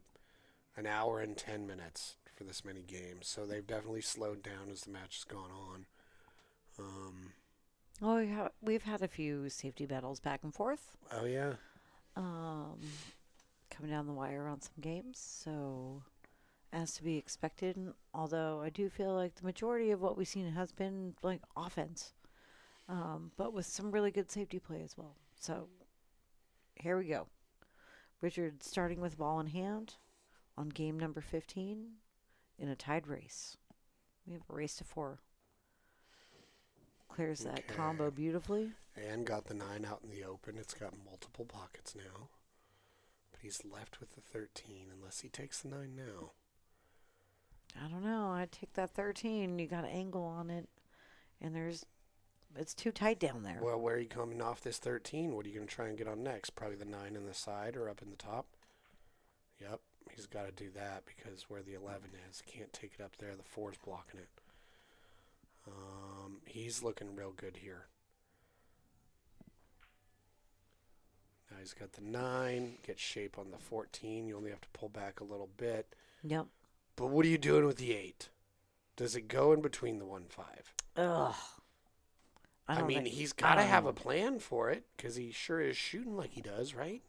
an hour and 10 minutes for this many games. So they've definitely slowed down as the match has gone on. oh, we've had a few safety battles back and forth. Oh yeah, Coming down the wire on some games, so as to be expected. Although I do feel like the majority of what we've seen has been like offense, but with some really good safety play as well. So here we go. Richard starting with ball in hand on game number 15 in a tied race. We have a race to 4. Clears that Okay. combo beautifully. and got the 9 out in the open. It's got multiple pockets now. But he's left with the 13 unless he takes the 9 now. I don't know. I'd take that 13. You got an angle on it, and it's too tight down there. Well, where are you coming off this 13? What are you going to try and get on next? Probably the 9 in the side or up in the top? Yep, he's got to do that because where the 11 is, can't take it up there. The 4's blocking it. He's looking real good here. Now he's got the 9, get shape on the 14. You only have to pull back a little bit. Yep. But what are you doing with the 8? Does it go in between the 1-5? Ugh. I don't mean, think- he's I got to don't have know. a plan for it because he sure is shooting like he does, right?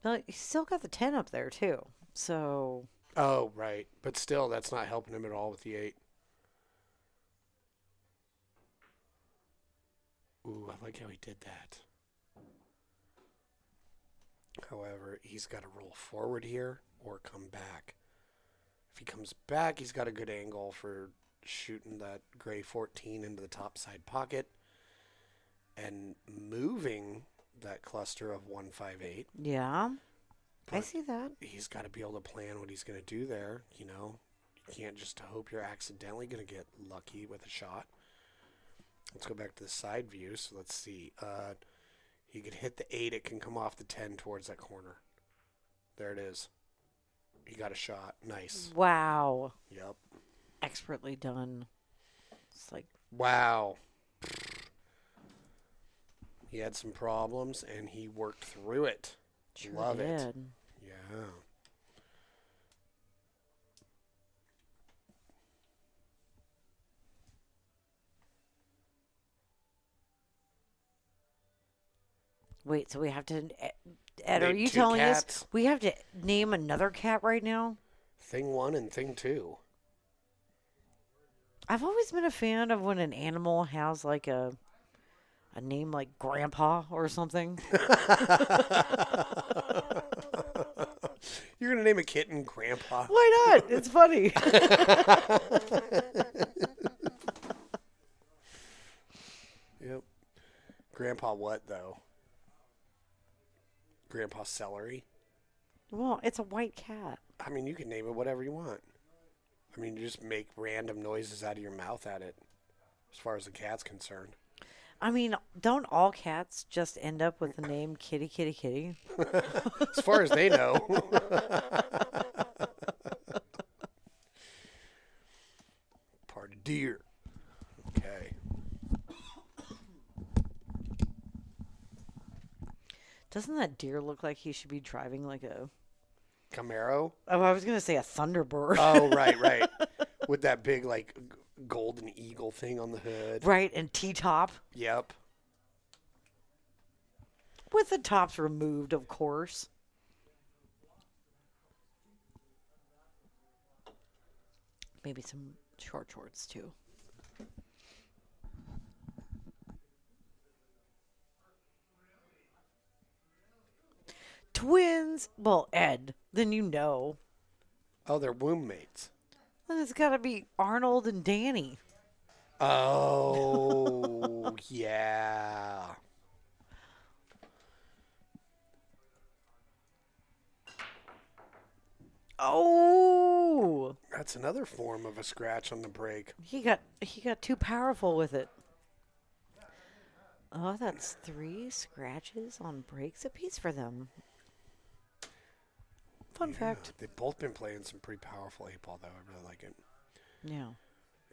But he's still got the 10 up there, too. So, Oh, right. But still, that's not helping him at all with the 8. Ooh, I like how he did that. However, he's got to roll forward here or come back. If he comes back, he's got a good angle for shooting that gray 14 into the top side pocket and moving that cluster of 158. yeah. I But see that. he's got to be able to plan what he's going to do there. You know, you can't just hope you're accidentally going to get lucky with a shot. Let's go back to the side view. So let's see. You could hit the 8, it can come off the 10 towards that corner. There it is. You got a shot. Nice. Wow. Yep. Expertly done. It's like, Wow. He had some problems, and he worked through it. sure Love it. did. Yeah. Wait, so we have to. Ed, are Name you 2 telling cats. us we have to name another cat right now? Thing 1 and thing 2. I've always been a fan of when an animal has like a name like Grandpa or something. You're going to name a kitten Grandpa? Why not? It's funny. Yep. Grandpa what, though? Grandpa Celery? Well, it's a white cat. I mean, you can name it whatever you want. I mean, you just make random noises out of your mouth at it, as far as the cat's concerned. I mean, don't all cats just end up with the name Kitty Kitty Kitty? As far as they know. Part of deer. Okay. Doesn't that deer look like he should be driving like a... Camaro? Oh, I was going to say a Thunderbird. Oh, right. With that big, like, golden eagle thing on the hood. Right, and T-top. Yep. With the tops removed, of course. Maybe some short shorts, too. Twins. Well, Ed, then you know. Oh, they're womb mates. Then it's got to be Arnold and Danny. Oh, yeah. Oh, That's another form of a scratch on the brake. he got too powerful with it. Oh, that's 3 scratches on brakes apiece for them. Fun fact. They've both been playing some pretty powerful 8-ball, though. I really like it. Yeah.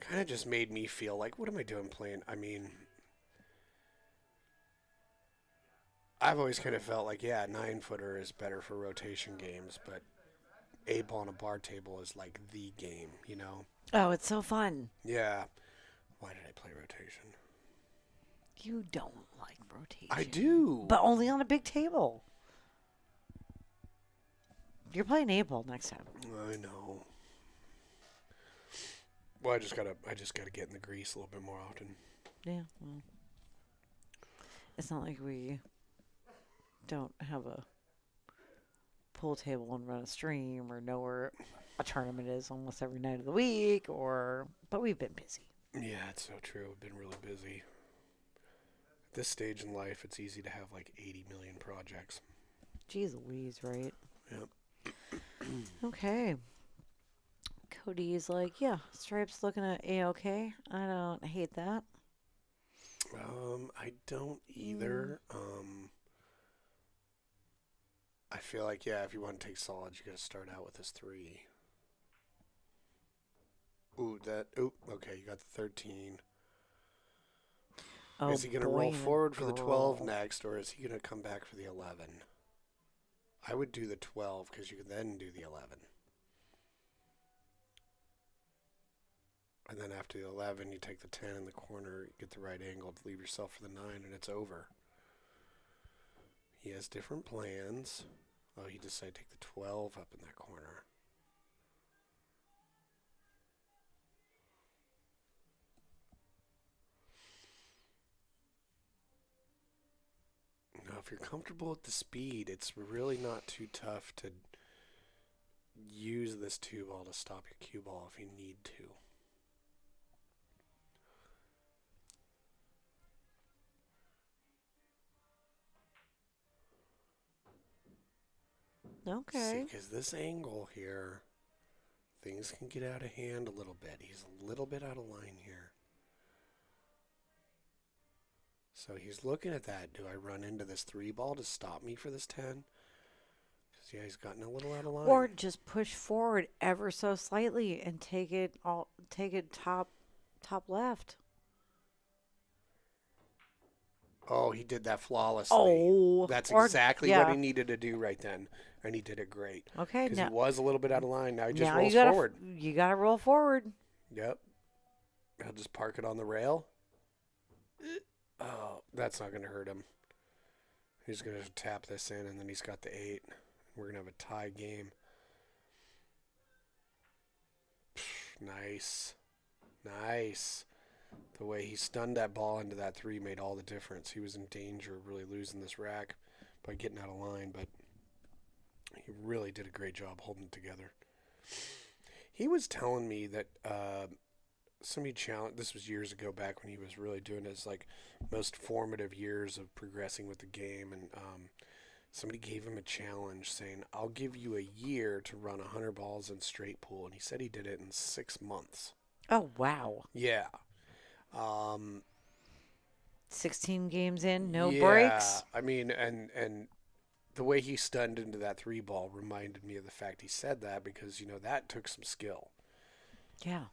Kind of just made me feel like, what am I doing playing? I mean, I've always kind of felt like, yeah, 9-footer is better for rotation games, but 8-ball on a bar table is like the game, you know? Oh, it's so fun. Yeah. Why did I play rotation? You don't like rotation. I do. But only on a big table. You're playing 8-ball next time. I know. Well, I just gotta get in the grease a little bit more often. Yeah, well. It's not like we don't have a pool table and run a stream or know where a tournament is almost every night of the week, but we've been busy. Yeah, it's so true. We've been really busy. At this stage in life, it's easy to have like 80 million projects. Jeez Louise, right? Yep. Okay. Cody's like, yeah, Stripe's looking at A-okay. I don't hate that. I don't either. I feel like, yeah, if you want to take solids, you got to start out with this 3. Okay, you got the 13. Oh, Is he going to boy roll and forward for the 12 girl. next, or is he going to come back for the 11? I would do the 12 because you could then do the 11. And then after the 11, you take the 10 in the corner, you get the right angle to leave yourself for the 9, and it's over. He has different plans. Oh, he decided to take the 12 up in that corner. Now, if you're comfortable with the speed, it's really not too tough to use this 2-ball to stop your cue ball if you need to. Okay. Because this angle here, things can get out of hand a little bit. He's a little bit out of line here. So he's looking at that. Do I run into this 3 ball to stop me for this 10? Because, yeah, he's gotten a little out of line. Or just push forward ever so slightly and take it top left. Oh, he did that flawlessly. Oh, That's or- exactly yeah. what he needed to do right then. And he did it great. Okay, Because he now was a little bit out of line. Now he just now rolls you gotta forward. you gotta roll forward. Yep. He'll just park it on the rail. Oh, that's not going to hurt him. He's going to tap this in, and then he's got the 8. We're going to have a tie game. Nice. Nice. The way he stunned that ball into that 3 made all the difference. He was in danger of really losing this rack by getting out of line, but he really did a great job holding it together. He was telling me that somebody challenged, this was years ago back when he was really doing his like most formative years of progressing with the game, and somebody gave him a challenge saying, I'll give you a year to run 100 balls in straight pool, and he said he did it in 6 months. Oh wow. Yeah. 16 games in, no yeah, breaks. I mean, and the way he stunned into that 3 ball reminded me of the fact he said that, because, you know, that took some skill. Yeah.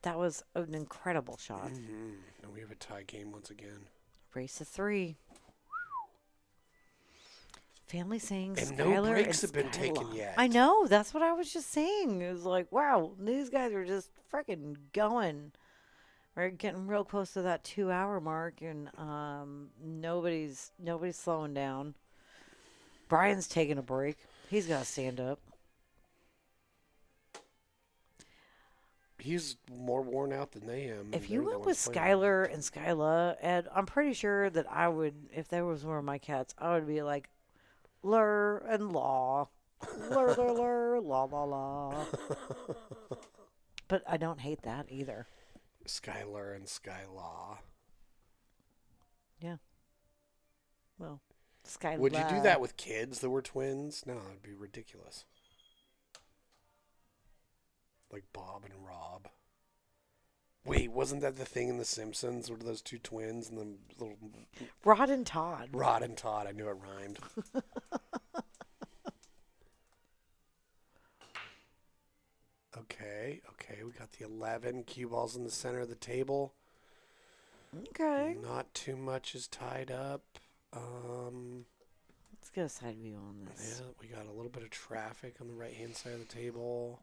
That was an incredible shot. Mm-hmm. And we have a tie game once again. Race to 3. Family saying And no Skylar breaks and have been taken Skylar. yet. I know. That's what I was just saying. It was like, wow, these guys are just freaking going. We're getting real close to that 2-hour mark, and nobody's slowing down. Brian's taking a break. He's got to stand up. He's more worn out than they am. If They're you the went ones with playing. Skylar and Skyla, Ed, I'm pretty sure that I would, if there was one of my cats, I would be like, lur and law. Lur, lur, lur, la, la, la. But I don't hate that either. Skylar and Skylaw. Yeah. Well, Skyla. Would you do that with kids that were twins? No, it'd be ridiculous. Like Bob and Rob. Wait, wasn't that the thing in The Simpsons? What are those 2 twins and the little Rod and Todd. Rod and Todd? I knew it rhymed. Okay, we got the 11 cue balls in the center of the table. Okay. Not too much is tied up. Let's get a side view on this. Yeah, we got a little bit of traffic on the right-hand side of the table.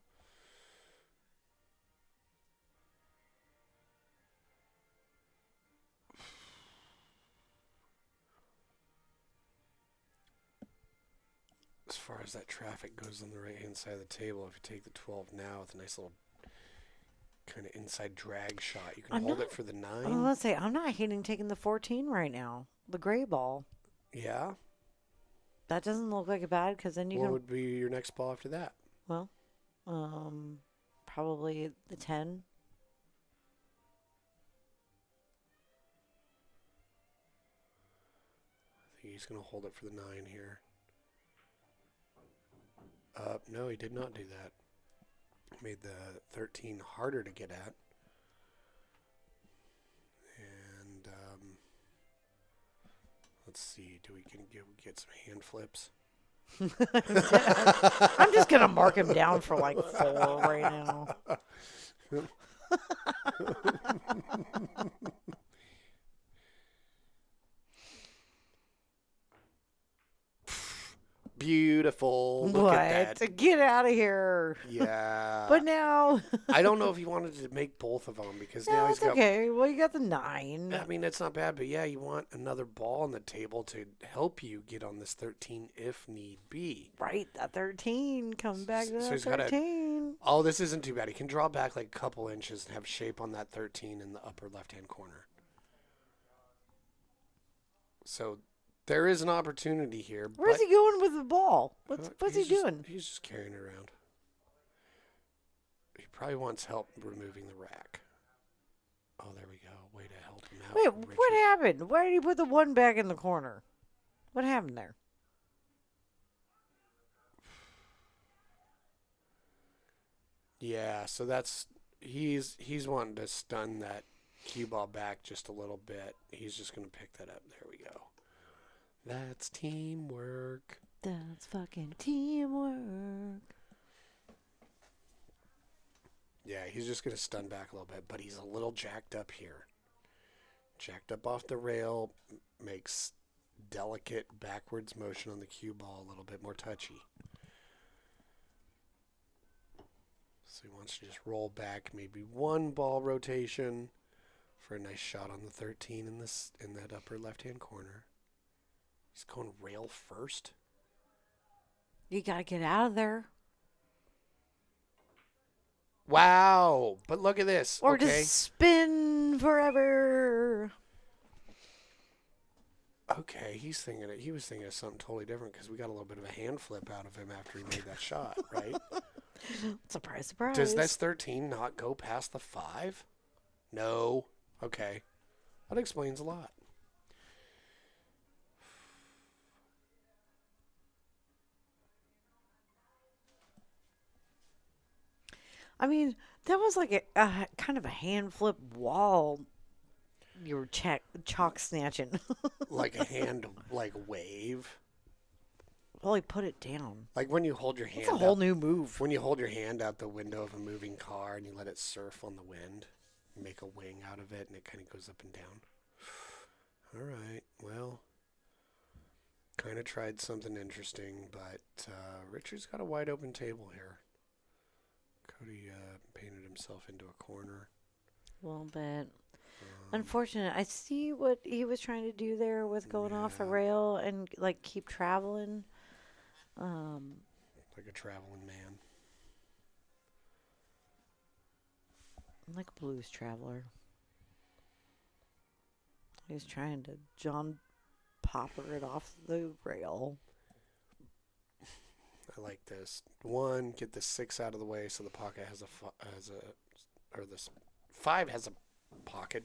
As far as that traffic goes on the right-hand side of the table, if you take the 12 now with a nice little kind of inside drag shot, you can hold it for the 9. Oh, let's say I'm not hating taking the 14 right now. The gray ball. Yeah? That doesn't look like a bad, because then you What can. would be your next ball after that? Well, probably the 10. I think he's going to hold it for the 9 here. No, he did not do that. Made the 13 harder to get at. And let's see, do we can get some hand flips? I'm just going to mark him down for like 4 right now. Beautiful. Look at that. Get out of here. Yeah. But now. I don't know if he wanted to make both of them, because now No, he's it's got. okay. Well, you got the 9. I mean, it's not bad, but yeah, you want another ball on the table to help you get on this 13 if need be. Right, that 13. Come back to So that he's gotta- 13. Oh, this isn't too bad. He can draw back like a couple inches and have shape on that 13 in the upper left-hand corner. So there is an opportunity here. Where's he going with the ball? What's he he's just- doing? He's just carrying it around. He probably wants help removing the rack. Oh, there we go. Way to help him out. Wait, Richard. what happened? Why did he put the 1 back in the corner? What happened there? Yeah, so that's he's wanting to stun that cue ball back just a little bit. He's just going to pick that up. There we go. That's teamwork. That's fucking teamwork. Yeah, he's just going to stun back a little bit, but he's a little jacked up here. Jacked up off the rail, makes delicate backwards motion on the cue ball a little bit more touchy. So he wants to just roll back maybe one ball rotation for a nice shot on the 13 in that upper left-hand corner. He's going rail first. You gotta get out of there. Wow! But look at this. Or okay. just spin forever. Okay, he was thinking of something totally different because we got a little bit of a hand flip out of him after he made that shot, right? Surprise, surprise. Does this 13 not go past the 5? No. Okay. That explains a lot. I mean, that was like a kind of a hand flip wall. You were chalk snatching. Like a hand, like wave. Well, he put it down. Like when you hold your hand It's a whole out, new move. when you hold your hand out the window of a moving car and you let it surf on the wind, you make a wing out of it and it kind of goes up and down. All right, well, kind of tried something interesting, but Richard's got a wide open table here. Cody painted himself into a corner. A little bit. Unfortunate. I see what he was trying to do there with going off the Yeah. rail and like keep traveling. Like a traveling man. Like a blues traveler. He's trying to John Popper it off the rail. I like this. 1, get the 6 out of the way so the pocket has or this 5 has a pocket.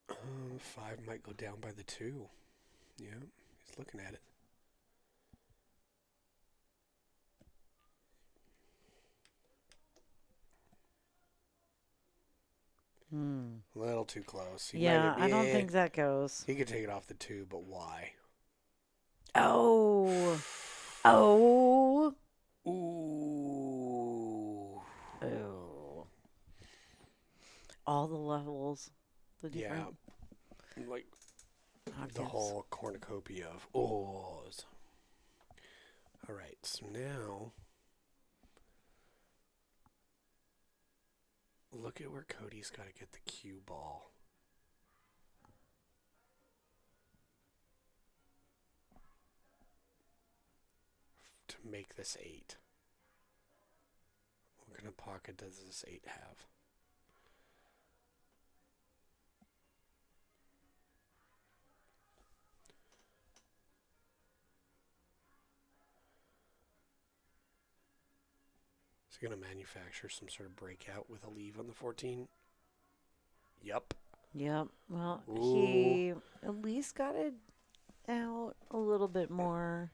Um, 5 might go down by the 2. Yeah, he's looking at it. A little too close. Yeah, I don't think that goes. He could take it off the 2, but why? Oh. Oh. Ooh. Oh. All the levels. The Yeah. different Like the octaves. whole cornucopia of ohs. All right, so now look at where Cody's got to get the cue ball. To make this 8. What kind of pocket does this 8 have? Is he going to manufacture some sort of breakout with a leave on the 14? Yup. Yep. Well, Ooh. he at least got it out a little bit more.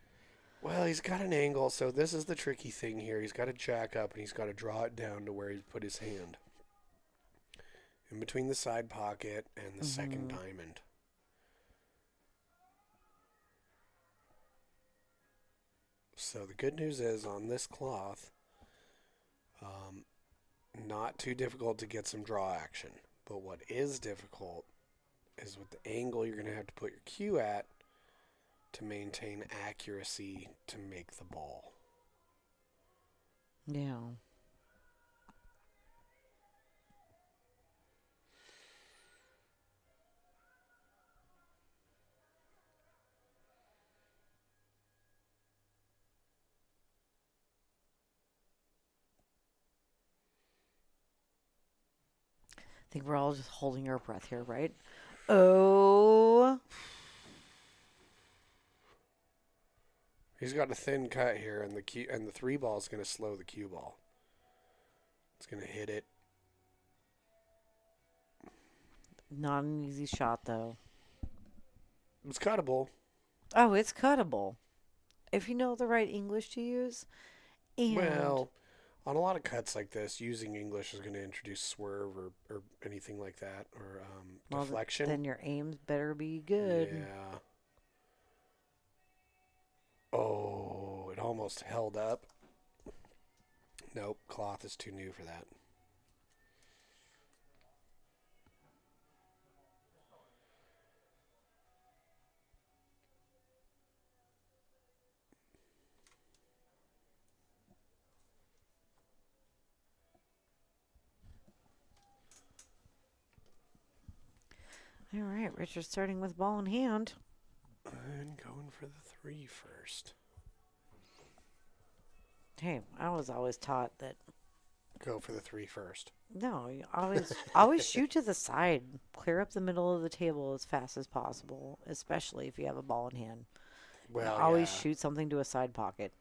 Well, he's got an angle, so this is the tricky thing here. He's got to jack up, and he's got to draw it down to where he's put his hand. In between the side pocket and the second diamond. So the good news is, on this cloth, not too difficult to get some draw action. But what is difficult is with the angle you're going to have to put your cue at to maintain accuracy to make the ball. Yeah. I think we're all just holding our breath here, right? Oh. He's got a thin cut here, and the 3 ball is going to slow the cue ball. It's going to hit it. Not an easy shot, though. It's cuttable. Oh, it's cuttable. if you know the right English to use. And Well, on a lot of cuts like this, using English is going to introduce swerve or anything like that, or well, deflection. then your aims better be good. Yeah. Oh, it almost held up. Nope, cloth is too new for that. All right, Richard's starting with ball in hand. And going for the three first. Hey, I was always taught that Go for the three first. no, you always shoot to the side. Clear up the middle of the table as fast as possible, especially if you have a ball in hand. And Well, always yeah. shoot something to a side pocket.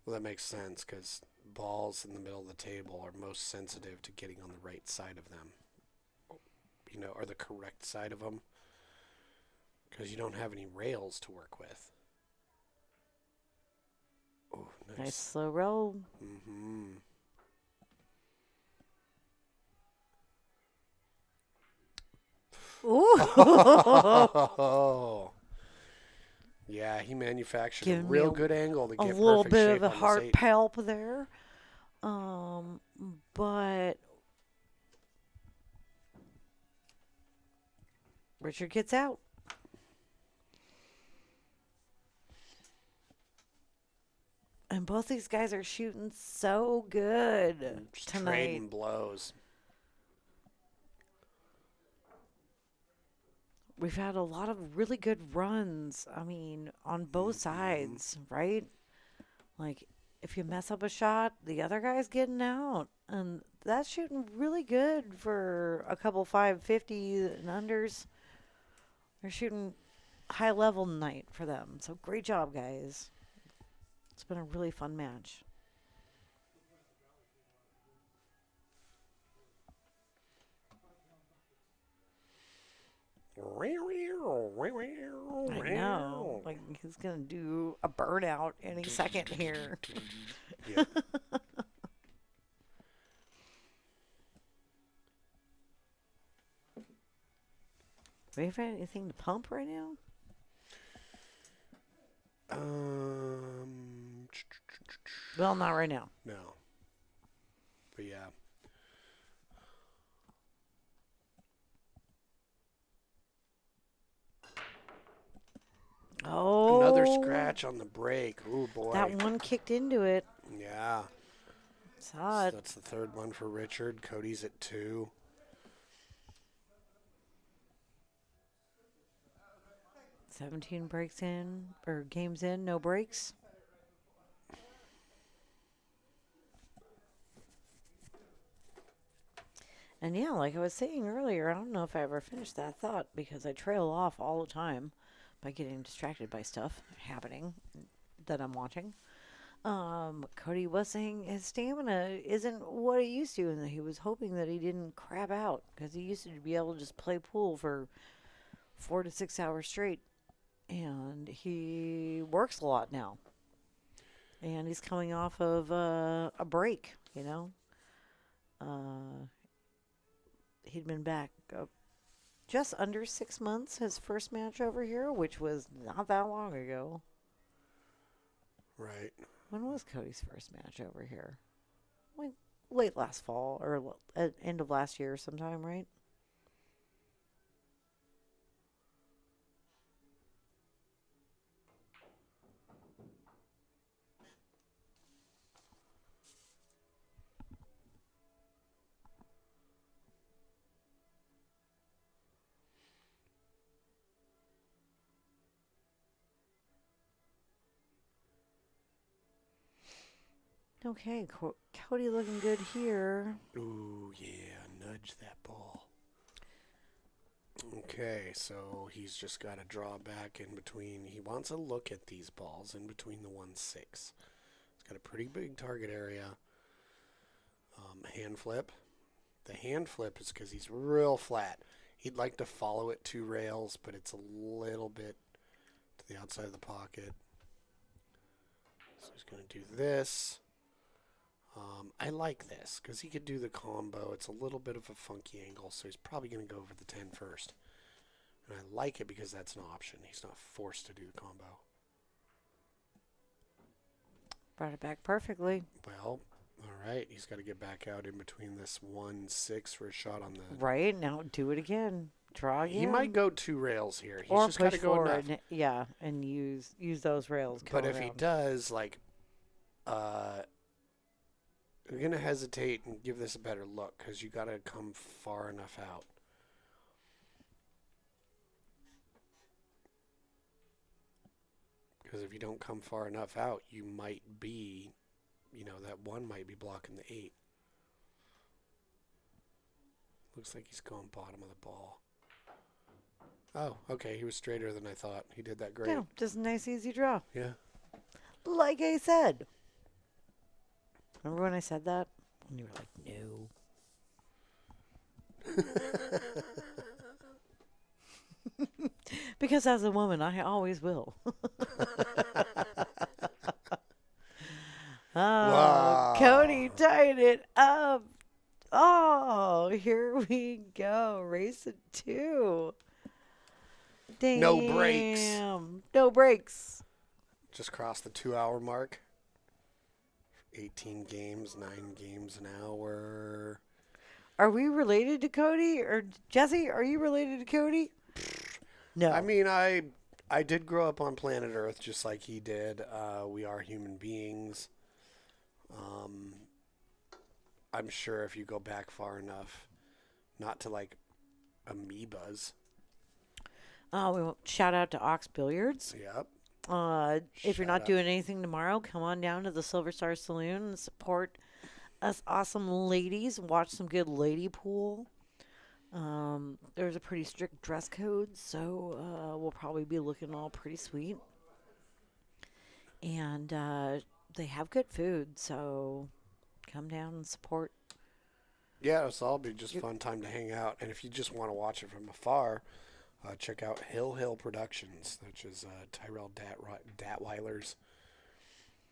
Well, that makes sense because balls in the middle of the table are most sensitive to getting on the right side of them. Or the correct side of them. Because you don't have any rails to work with. Oh, Nice nice. slow roll. Mm-hmm. Ooh. Oh. Yeah, he manufactured a Giving me real good angle to a get little perfect bit shape of a on this hard eight. palp there. Um, but Richard gets out. And both these guys are shooting so good Just tonight. trading blows. We've had a lot of really good runs. I mean, on both Mm-hmm. sides, right? Like, if you mess up a shot, the other guy's getting out. And that's shooting really good for a couple 550 and unders. They're shooting high level tonight for them. So great job, guys. It's been a really fun match. I know. Like, he's going to do a burnout any second here. Yep. Do you have anything to pump right now? Um, Well, not right now. no. But yeah. Another Oh, scratch on the break. Ooh, that boy. one kicked into it. Yeah. Saw So it. that's the third one for Richard. Cody's at 2. 17 breaks in, or games in, no breaks. And yeah, like I was saying earlier, I don't know if I ever finished that thought because I trail off all the time by getting distracted by stuff happening that I'm watching. Cody was saying his stamina isn't what it used to, and that he was hoping that he didn't crap out because he used to be able to just play pool for 4 to 6 hours straight, and he works a lot now, and he's coming off of a break. Uh, he'd been back just under 6 months. His first match over here, which was not that long ago. Right. When was Cody's first match over here? Like late last fall or at end of last year sometime, right? Okay, Cody looking good here. Ooh, yeah. Nudge that ball. Okay, so he's just got to draw back in between. He wants a look at these balls in between the 1-6. He's got a pretty big target area. Hand flip. The hand flip is because he's real flat. He'd like to follow it 2 rails, but it's a little bit to the outside of the pocket. So he's going to do this. I like this because he could do the combo. It's a little bit of a funky angle, so he's probably going to go for the 10 first. And I like it because that's an option. He's not forced to do the combo. Brought it back perfectly. Well, all right. He's got to get back out in between this 1-6 for a shot on the... Right, now do it again. Draw again. He might go 2 rails here. He's or just got push to go forward. enough. Yeah, and use those rails. But if he does, like... I'm going to hesitate and give this a better look because you got to come far enough out. Because if you don't come far enough out, you might be, that 1 might be blocking the 8. Looks like he's going bottom of the ball. Oh, okay. He was straighter than I thought. He did that great. Yeah, just a nice, easy draw. Yeah. Like I said. Remember when I said that? And you were like, no. Because as a woman, I always will. Wow. Cody tied it up. Oh, here we go. Race to 2. Damn. No breaks. No breaks. Just crossed the 2-hour mark. 18 games, 9 games an hour. Are we related to Cody? Or Jesse, are you related to Cody? No. I mean, I did grow up on planet Earth just like he did. We are human beings. I'm sure if you go back far enough, not to like amoebas. Oh, we want shout out to Ox Billiards. Yep. If you're not doing anything tomorrow, come on down to the Silver Star Saloon and support us awesome ladies. Watch some good lady pool. There's a pretty strict dress code, so we'll probably be looking all pretty sweet. And they have good food, so come down and support. Yeah, so it'll be just a fun time to hang out. And if you just want to watch it from afar, check out Hill Productions, which is Tyrell Datweiler's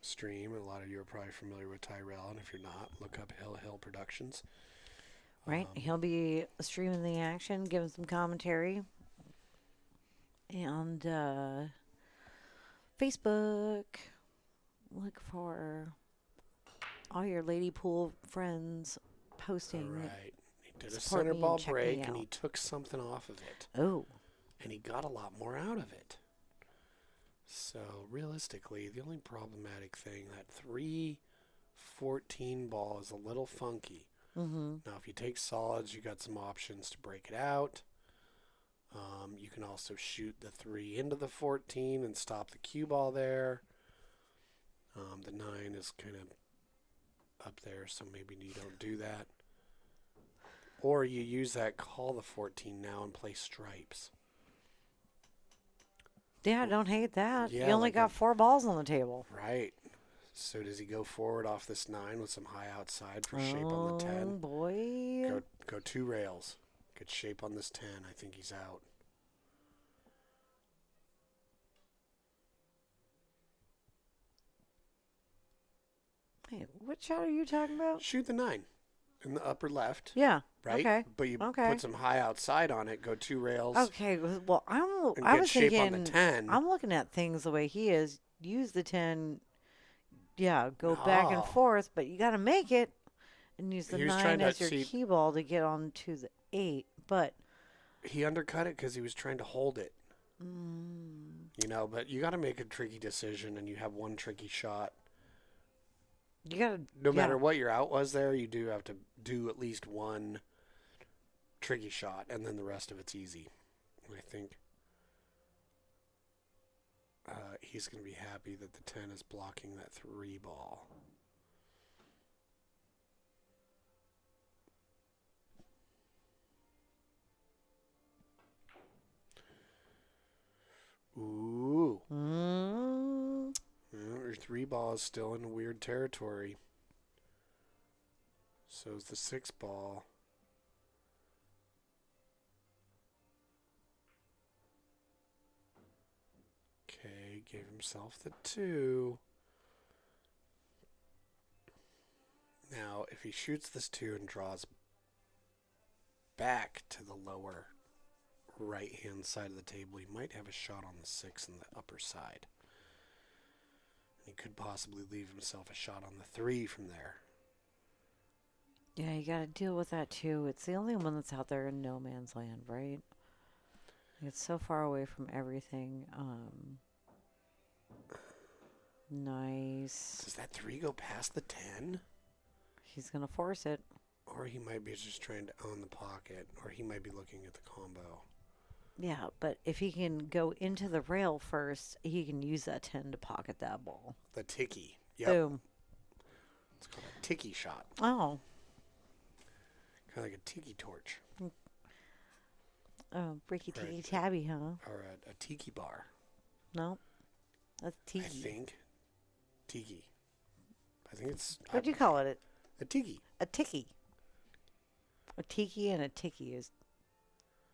stream. A lot of you are probably familiar with Tyrell, and if you're not, look up Hill Productions. Right, he'll be streaming the action, giving some commentary, and Facebook. Look for all your lady pool friends posting. Right. He did a Support center me ball and check me break, and he out. took something off of it. Oh, And he got a lot more out of it. So realistically, the only problematic thing, that 3-14 ball is a little funky. mm-hmm. Now, if you take solids, you got some options to break it out. You can also shoot the 3 into the 14 and stop the cue ball there. The 9 is kind of up there, so maybe you don't do that. Or you use that, call the 14 now and play stripes. Yeah, I don't hate that. Yeah, you only like got 4 balls on the table. Right. So does he go forward off this 9 with some high outside for shape on the 10? Oh, boy. Go 2 rails. Get shape on this 10. I think he's out. Hey, what shot are you talking about? Shoot the 9 in the upper left. Yeah. Right? Okay. But you Okay. put some high outside on it. Go 2 rails. Okay. Well, I get was shape thinking. on the 10. I'm looking at things the way he is. Use the 10. Yeah, go back and No. forth, but you got to make it and use the He was 9 trying to as your see- key ball to get onto the 8. But He undercut it because he was trying to hold it. But you got to make a tricky decision, and you have one tricky shot. you got to. No matter what your out was there, you do have to do at least one tricky shot, and then the rest of it's easy. And I think he's going to be happy that the 10 is blocking that 3 ball. Ooh. Your 3 ball is still in weird territory. So is the 6 ball. Okay, gave himself the 2. Now, if he shoots this 2 and draws back to the lower right-hand side of the table, he might have a shot on the 6 in the upper side. He could possibly leave himself a shot on the 3 from there. Yeah, you got to deal with that too. It's the only one that's out there in no man's land, right? It's so far away from everything. Nice. Does that 3 go past the 10? He's going to force it. Or he might be just trying to own the pocket, or he might be looking at the combo. Yeah, but if he can go into the rail first, he can use that 10 to pocket that ball. The tiki. Yep. Boom. It's called a tiki shot. Oh. Kind of like a tiki torch. Oh, breaky tiki Right. tabby, huh? Or a tiki bar. No. That's tiki. I think. Tiki. I think it's... What do you call it? A tiki. A tiki. A tiki and a tiki is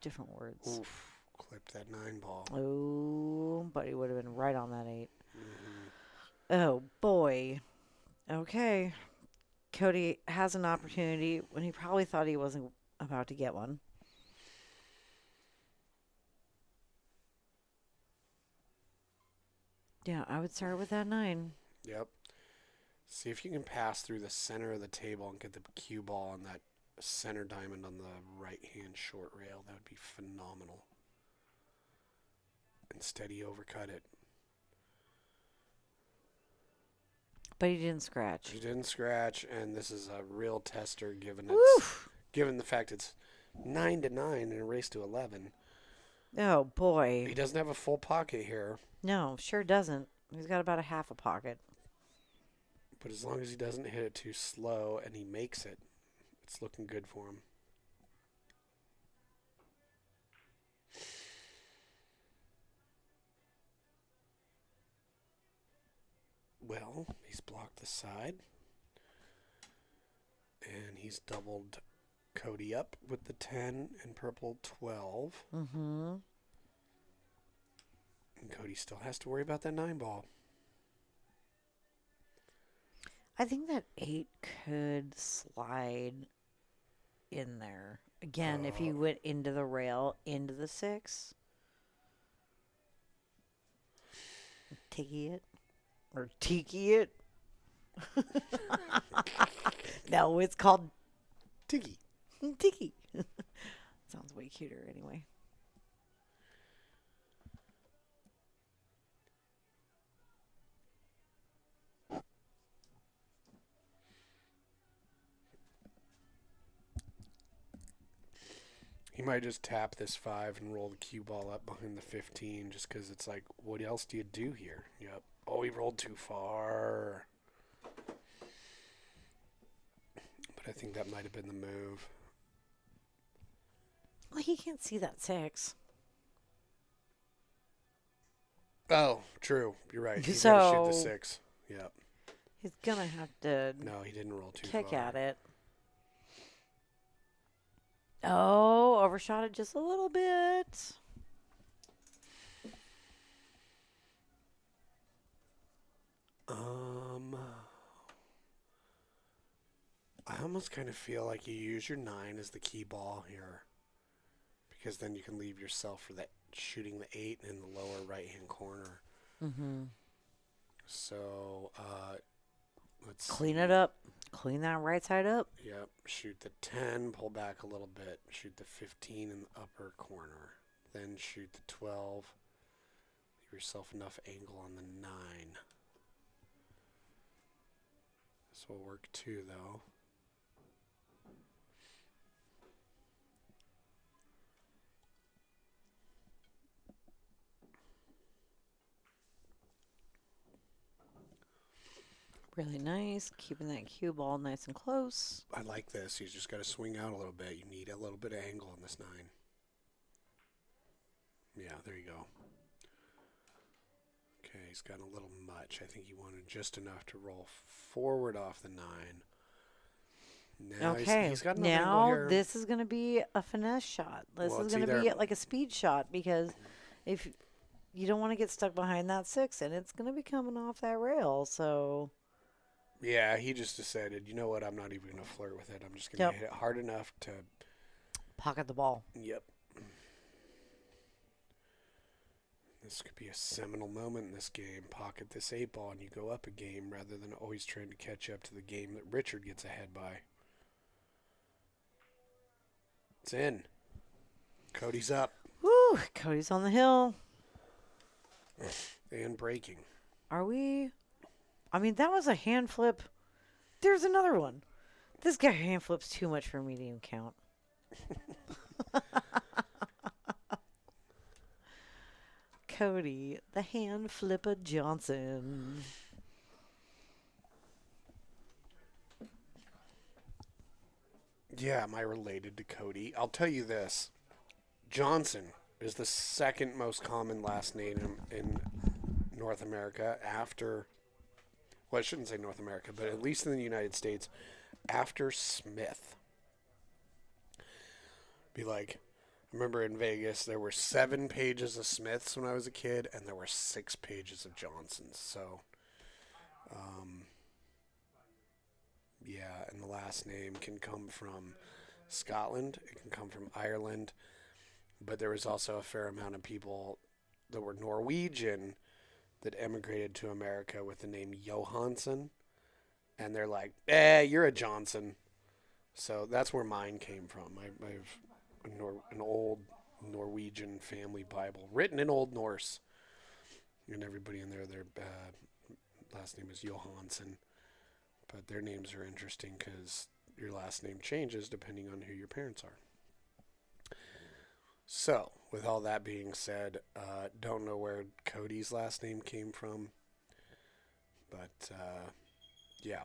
different words. Oof. Clipped that 9 ball. Oh, but he would have been right on that 8. Mm-hmm. Oh, boy. Okay. Cody has an opportunity when he probably thought he wasn't about to get one. Yeah, I would start with that 9. Yep. See if you can pass through the center of the table and get the cue ball on that center diamond on the right-hand short rail. That would be phenomenal. Instead, he overcut it. But he didn't scratch. He didn't scratch, and this is a real tester given the fact it's 9-9 in a race to 11. Oh, boy. He doesn't have a full pocket here, No, sure doesn't. He's got about a half a pocket. but as long as he doesn't hit it too slow and he makes it, it's looking good for him. Well, he's blocked the side, and he's doubled Cody up with the 10 and purple 12. Mm-hmm. And Cody still has to worry about that 9 ball. I think that 8 could slide in there. Again, if he went into the rail, into the 6. Tiki it. Or tiki it. No, it's called Tiki. tiki. Sounds way cuter anyway. He might just tap this 5 and roll the cue ball up behind the 15 just because it's like, what else do you do here? Yep. Oh, he rolled too far. But I think that might have been the move. Well, he can't see that 6. Oh, true. You're right. He's So- got to shoot the 6. Yep. He's going to have to No, he didn't roll too far. kick at it. Oh, overshot it just a little bit. I almost kind of feel like you use your 9 as the key ball here, because then you can leave yourself for that shooting the 8 in the lower right-hand corner. Mm-hmm. So, let's Clean see. it up. Clean that right side up. Yep. Shoot the 10, pull back a little bit. Shoot the 15 in the upper corner. Then shoot the 12. Leave yourself enough angle on the 9. This will work too, though. Really nice. Keeping that cue ball nice and close. I like this. You just got to swing out a little bit. You need a little bit of angle on this 9. Yeah, there you go. Okay, he's got a little much. I think he wanted just enough to roll forward off the 9. Now Okay. he's got enough angle Now here. this is going to be a finesse shot. This Well, is it's going to either- be like a speed shot because if you don't want to get stuck behind that 6 and it's going to be coming off that rail. So Yeah, he just decided, you know what, I'm not even going to flirt with it. I'm just going to Yep. hit it hard enough to. Pocket the ball. Yep. This could be a seminal moment in this game. Pocket this 8 ball and you go up a game rather than always trying to catch up to the game that Richard gets ahead by. It's in. Cody's up. Woo! Cody's on the hill. And breaking. Are we? I mean, that was a hand flip. There's another one. This guy hand flips too much for me to even count. Cody, the hand flipper Johnson. Yeah, am I related to Cody? I'll tell you this. Johnson is the second most common last name in North America after, well, I shouldn't say North America, but at least in the United States, after Smith. Be like, I remember in Vegas, there were 7 pages of Smiths when I was a kid, and there were 6 pages of Johnsons. So, yeah, and the last name can come from Scotland. It can come from Ireland. But there was also a fair amount of people that were Norwegian that emigrated to America with the name Johansson. And they're like, you're a Johnson. So that's where mine came from. I have an old Norwegian family Bible written in Old Norse. And everybody in there, their last name is Johansson. But their names are interesting because your last name changes depending on who your parents are. So, with all that being said, don't know where Cody's last name came from. But, yeah.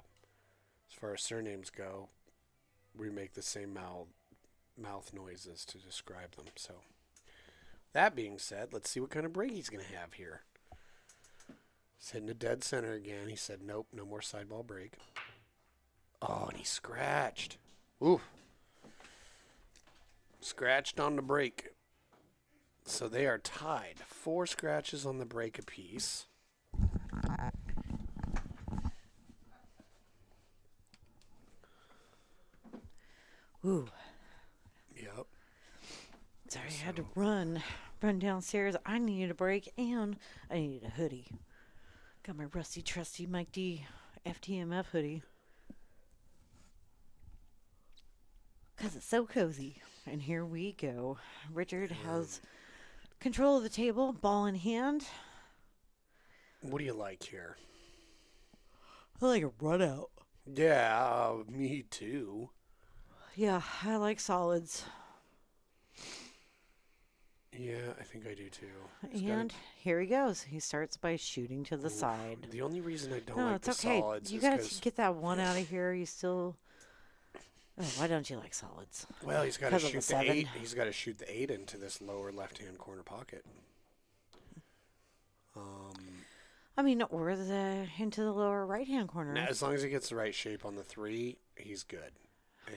As far as surnames go, we make the same mouth noises to describe them. So, that being said, let's see what kind of break he's going to have here. He's hitting a dead center again. He said, nope, no more sideball break. Oh, and he scratched. Ooh. Scratched on the break. So they are tied. 4 scratches on the break apiece. Ooh. Yep. Sorry, I had to run downstairs. I needed a break and I needed a hoodie. Got my rusty, trusty Mike D FTMF hoodie. Because it's so cozy. And here we go. Richard has control of the table, ball in hand. What do you like here? I like a run out. Yeah, me too. Yeah, I like solids. Yeah, I think I do too. And here he goes. He starts by shooting to the side. The only reason I don't No, like it's the okay. solids You is gotta because, get that one out of here. You still. Oh, why don't you like solids? well, he's got to 'Cause of the shoot the 7. 8. He's got to shoot the 8 into this lower left-hand corner pocket. I mean, or into the lower right-hand corner. Now, as long as he gets the right shape on the 3, he's good.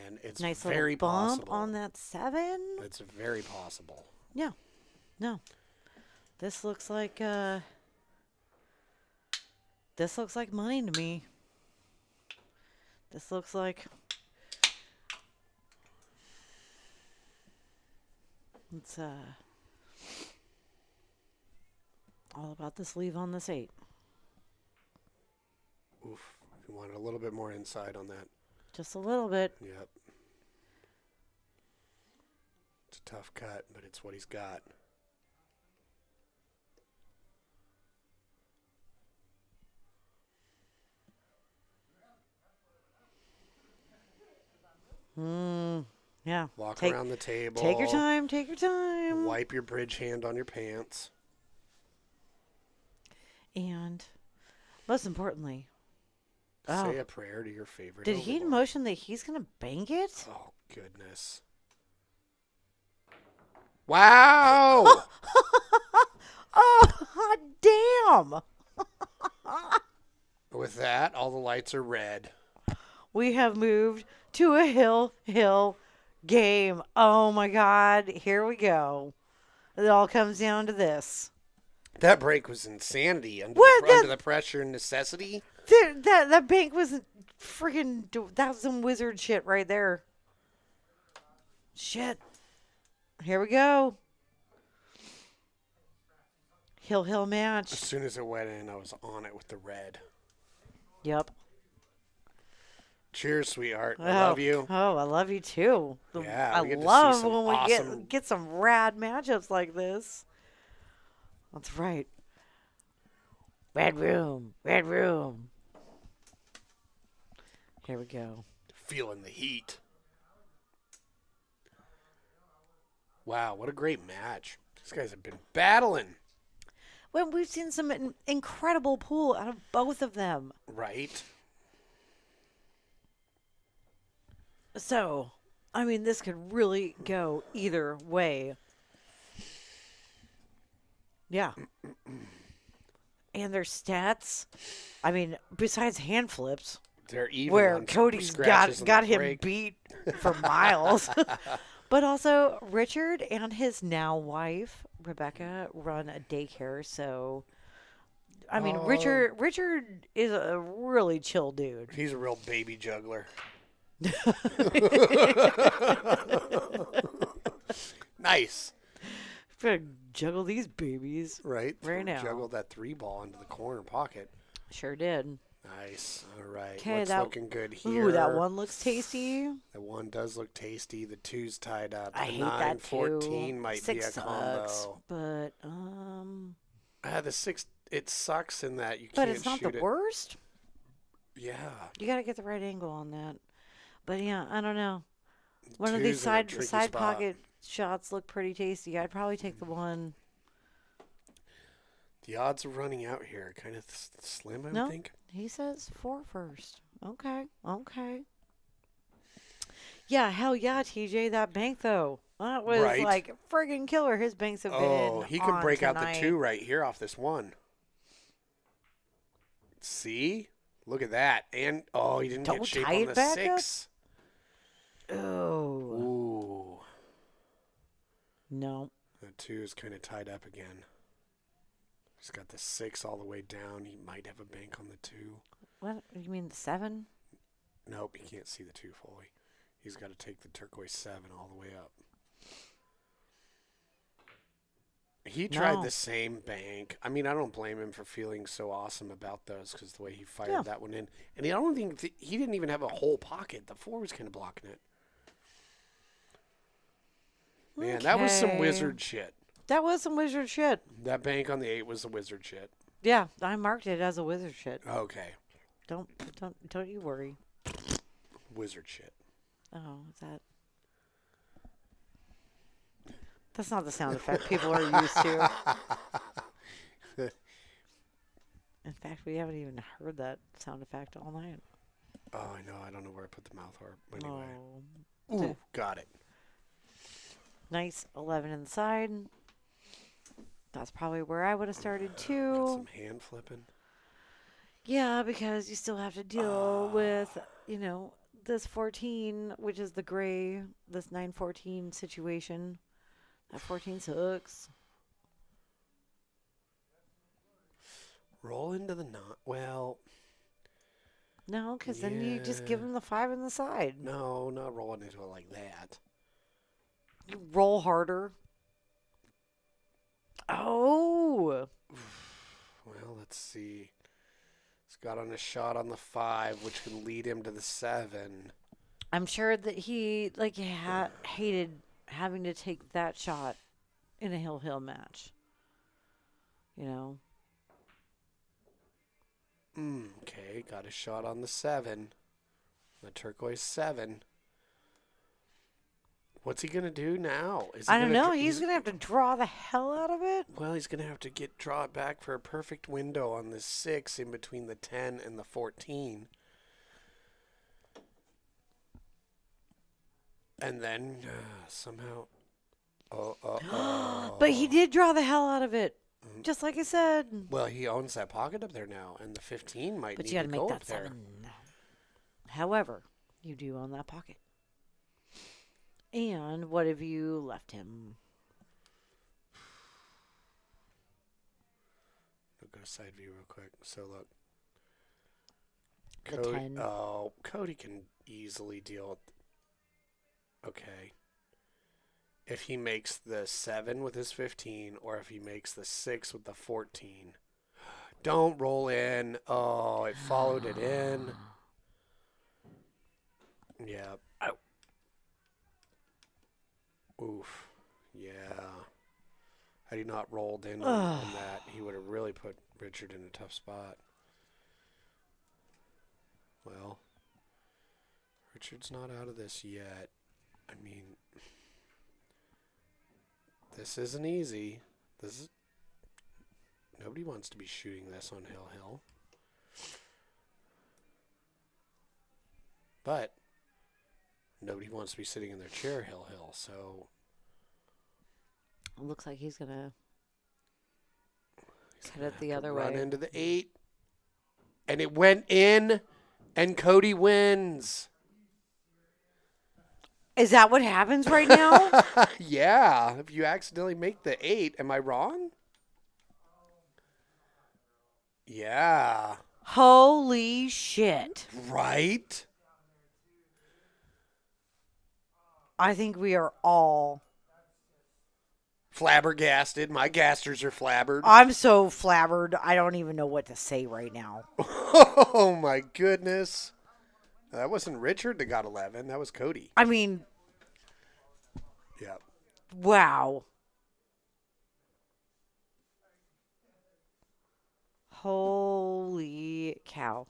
And it's Nice very little bump possible. on that 7. It's very possible. Yeah. No. This looks like money to me. This looks like it's all about this leave on this 8. Oof. You want a little bit more inside on that. Just a little bit. Yep. It's a tough cut, but it's what he's got. Yeah. Walk around the table. Take your time. Take your time. Wipe your bridge hand on your pants. And most importantly, Say a prayer to your favorite. did he overlord. motion that he's gonna bank it? Oh, goodness. Wow! Oh, damn! With that, all the lights are red. We have moved to a hill game. Oh my God! Here we go. It all comes down to this. That break was insanity under, What? under the pressure and necessity. That bank was freaking. That was some wizard shit right there. Shit. Here we go. Hill As match. soon as it went in, I was on it with the red. Yep. Cheers, sweetheart. I love you. Oh, I love you too. Yeah, I we get to see love some when we awesome. get some rad matchups like this. That's right. Red room. Red room. Here we go. Feeling the heat. Wow, what a great match. These guys have been battling. Well, we've seen some incredible pool out of both of them. Right? So, I mean, this could really go either way. Yeah. And their stats, I mean, besides hand flips, They're even where on Cody's scratches got on the him break. beat for miles. But also, Richard and his now wife, Rebecca, run a daycare. So, I mean, Oh. Richard is a really chill dude. He's a real baby juggler. Nice. Better juggle these babies. Right? Right now. Juggled that 3-ball into the corner pocket. Sure did. Nice. All right. 'Kay, What's that- looking good here? Ooh, that one looks tasty. That one does look tasty. The 2's tied up. I The hate that 9-14 too. might Six be a combo. sucks, but The 6, it sucks in that you but can't it's not shoot the it. worst. Yeah. You got to get the right angle on that. But yeah, I don't know. One of 2's these in a tricky side spot. pocket shots look pretty tasty. I'd probably take the one. The odds of running out here are kind of slim, I No. would think. He says 4 first. Okay. Yeah, hell yeah, TJ. That bank though, that was Right. like friggin' killer. His banks have been. Oh, he can on break out tonight. the 2 right here off this 1. See? Look at that. And, oh, he didn't Don't get shape tie on it the back up? 6. Oh Ooh. no. The 2 is kind of tied up again. He's got the 6 all the way down. He might have a bank on the 2. What you mean the 7? Nope, he can't see the 2 fully. He's got to take the turquoise 7 all the way up. He tried No. the same bank. I mean, I don't blame him for feeling so awesome about those because the way he fired Yeah. that one in. And I don't think he didn't even have a whole pocket. The 4 was kind of blocking it. Man, that was some Okay. wizard shit. That was some wizard shit. That bank on the 8 was the wizard shit. Yeah, I marked it as a wizard shit. Okay. Don't you worry. Wizard shit. Oh, is that? That's not the sound effect people are used to. In fact, we haven't even heard that sound effect all night. Oh, I know. I don't know where I put the mouth harp. Anyway. Oh. Ooh, got it. Nice 11 inside. That's probably where I would have started Got too. some hand flipping. Yeah, because you still have to deal with, this 14, which is the gray, this 9-14 situation. That 14 sucks. Roll into the knot. Well, No, because then you just give Yeah. him the 5 in the side. no, not rolling into it like that. You roll harder. Oh. Well, let's see. He's got on a shot on the 5, which can lead him to the 7. I'm sure that he hated having to take that shot in a hill match. Okay, got a shot on the 7. The turquoise 7. What's he going to do now? Is he I don't gonna know. dr- He's going to have to draw the hell out of it. Well, he's going to have to draw it back for a perfect window on the 6 in between the 10 and the 14. And then somehow... But he did draw the hell out of it. Just like I said. Well, he owns that pocket up there now, and the 15 might But need you got to to make go that up there. 7. However, you do own that pocket. And what have you left him? I'll go to side view real quick. So look, the Cody, 10. oh, Cody can easily deal with. Okay. If he makes the 7 with his 15, or if he makes the 6 with the 14. Don't roll in. Oh, it followed it in. Yeah. Oh. Oof. Yeah. Had he not rolled in Ugh. on that, he would have really put Richard in a tough spot. Well, Richard's not out of this yet. I mean, this isn't easy. This is nobody wants to be shooting this on Hill Hill. But nobody wants to be sitting in their chair Hill Hill, so It looks like he's going to cut it the other run way. into the 8. And it went in, and Cody wins. Is that what happens right now? Yeah, if you accidentally make the 8, am I wrong? Yeah. Holy shit. Right? I think we are all. Flabbergasted. My gasters are flabbered. I'm so flabbered. I don't even know what to say right now. Oh, my goodness. That wasn't Richard that got 11. That was Cody. I mean, Yeah. wow. Holy cow.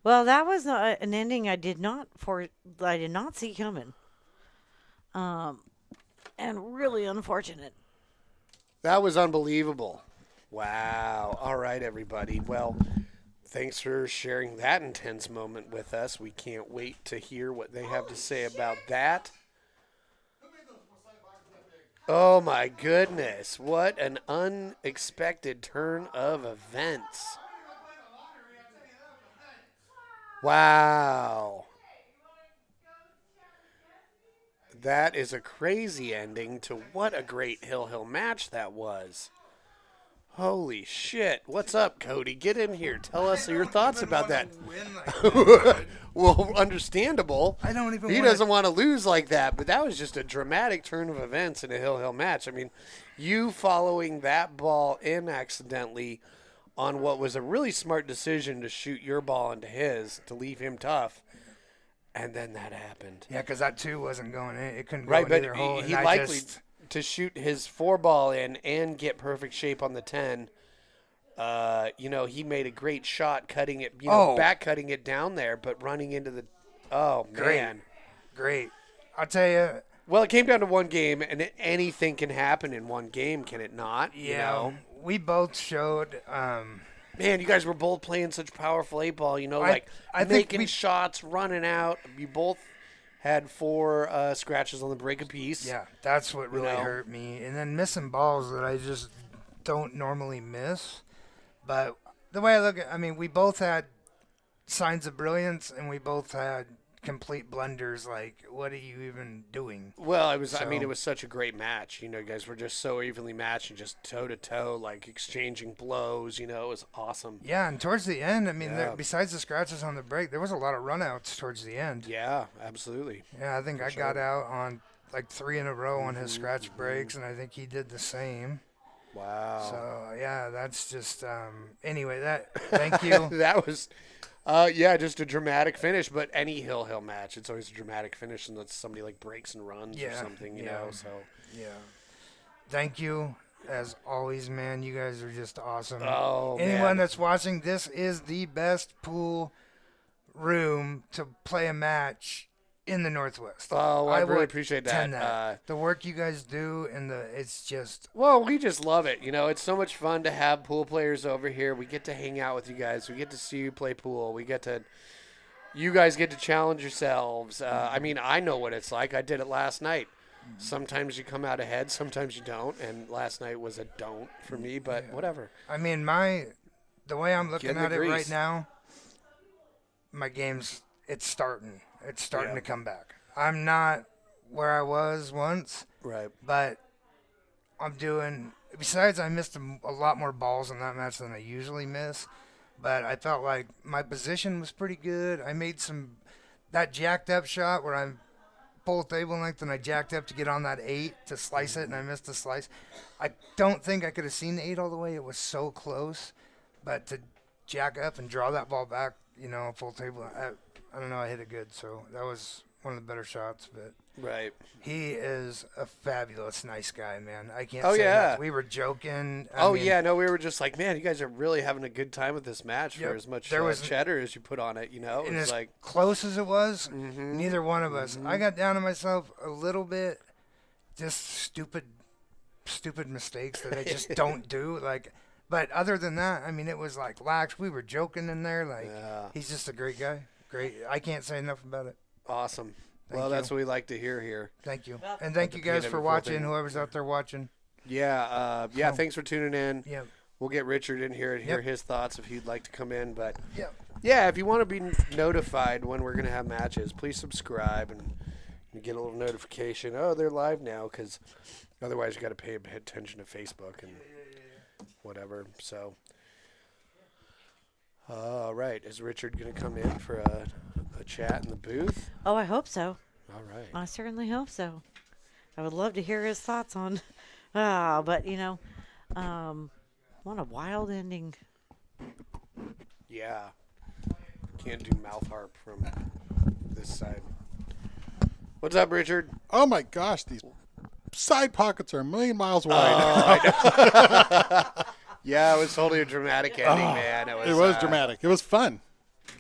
Well, that was an ending I did not see coming. And really unfortunate. That was unbelievable. Wow. All right, everybody. Well, thanks for sharing that intense moment with us. We can't wait to hear what they have to say about that. Oh, my goodness. What an unexpected turn of events. Wow. That is a crazy ending to what a great Hill Hill match that was. Holy shit. What's up, Cody? Get in here. Tell us your thoughts about that. Well, understandable. I don't even He wanna- doesn't want to lose like that, but that was just a dramatic turn of events in a Hill Hill match. I mean, you following that ball in accidentally on what was a really smart decision to shoot your ball into his to leave him tough, and then that happened. Yeah, because that 2 wasn't going in. It couldn't go Right, in but either hole. he and I likely just, to shoot his 4 ball in and get perfect shape on the 10. He made a great shot cutting it, back cutting it down there, but running into the. Oh, Great. man. great. I'll tell you, Well, it came down to one game, and anything can happen in one game, can it not? yeah, we both showed. Man, you guys were both playing such powerful 8-ball, I think making we- shots, running out. You both had 4 scratches on the break apiece. Yeah, that's what really know? hurt me. And then missing balls that I just don't normally miss. But the way I look at, I mean, we both had signs of brilliance, and we both had complete blunders. Like, what are you even doing? Well, it was. So- it was such a great match. You guys were just so evenly matched and just toe to toe, like exchanging blows. It was awesome. Yeah, and towards the end, I mean, Yeah. besides the scratches on the break, there was a lot of runouts towards the end. Yeah, absolutely. Yeah, I think I sure. got out on like 3 in a row on his scratch breaks, and I think he did the same. Wow. So yeah, that's just anyway. Thank you. That was, just a dramatic finish. But any Hill Hill match, it's always a dramatic finish unless somebody like breaks and runs or Yeah, something. yeah. So. Yeah, thank you as always, man. You guys are just awesome. Oh, Anyone man. that's watching, this is the best pool room to play a match in the Northwest. Oh, I really would appreciate tend that. The work you guys do and it's just Well, we just love it. It's so much fun to have pool players over here. We get to hang out with you guys. We get to see you play pool. You guys get to challenge yourselves. I know what it's like. I did it last night. Sometimes you come out ahead, sometimes you don't. And last night was a don't for me, but whatever. I mean, the way I'm looking Get in the at it grease. right now, my game's it's starting Yeah. to come back. I'm not where I was once, Right. but I'm doing. Besides, I missed a lot more balls in that match than I usually miss. but I felt like my position was pretty good. I made that jacked up shot where I'm full table length and I jacked up to get on that 8 to slice it, and I missed the slice. I don't think I could have seen the 8 all the way. It was so close, but to jack up and draw that ball back, full table, I don't know, I hit it good. So that was one of the better shots, but Right. he is a fabulous, nice guy, man. I can't Oh, say yeah. enough. We were joking. Yeah, no, we were just like, man, you guys are really having a good time with this match Yep. for as much There was- cheddar as you put on it, And It's as like, close as it was, mhm. neither one of us. I got down on myself a little bit, just stupid mistakes that I just don't do. But other than that, I mean, it was like lax. We were joking in there. Yeah. He's just a great guy. Great. I can't say enough about it. Awesome. Thank Well, that's you. what we like to hear here. Thank you. Well, And thank the you guys peanut for before watching, thing. whoever's out there watching. Yeah, thanks for tuning in. Yeah. We'll get Richard in here and hear Yep. his thoughts if he'd like to come in. But Yeah. yeah, if you want to be notified when we're going to have matches, please subscribe and you get a little notification. Oh, they're live now, because otherwise you got to pay attention to Facebook and whatever. So, all right, is Richard going to come in for a chat in the booth? Oh, I hope so. All right. I certainly hope so. I would love to hear his thoughts on. But what a wild ending. Yeah. Can't do mouth harp from this side. What's up, Richard? Oh my gosh, these side pockets are a million miles wide. Yeah, it was totally a dramatic ending, man. It was dramatic. It was fun.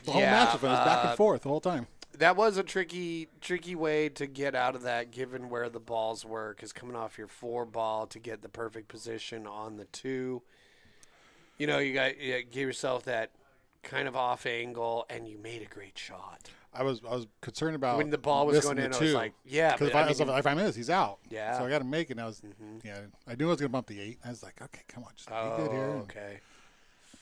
The whole yeah, match was fun. It was back and forth the whole time. That was a tricky way to get out of that, given where the balls were, because coming off your 4 ball to get the perfect position on the 2, you gave yourself that kind of off angle, and you made a great shot. I was concerned about When the ball was missing going in, the I was 2. like, yeah. Because if I miss, he's out. Yeah. So I got to make it. And I was, I knew I was going to bump the 8. I was like, okay, come on, just be good here. And, Okay.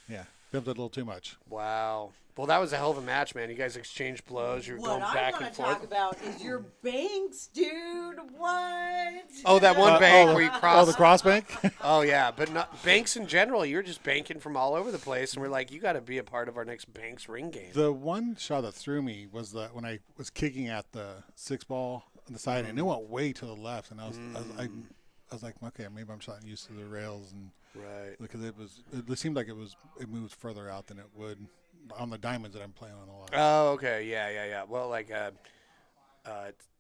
yeah, bumped it a little too much. Wow. Well, that was a hell of a match, man. You guys exchanged blows. You were going back and forth. about is your banks, dude. What? Oh, that one bank oh, where you Oh, crossed. the cross bank? Oh, yeah. But not banks in general. You're just banking from all over the place. And we're like, you got to be a part of our next banks ring game. The one shot that threw me was when I was kicking at the 6 ball on the side, and it went way to the left. And I was like, okay, maybe I'm not used to the rails. And Right. because it seemed like it moved further out than it would on the diamonds that I'm playing on a lot. Oh, okay. Yeah. Well, like,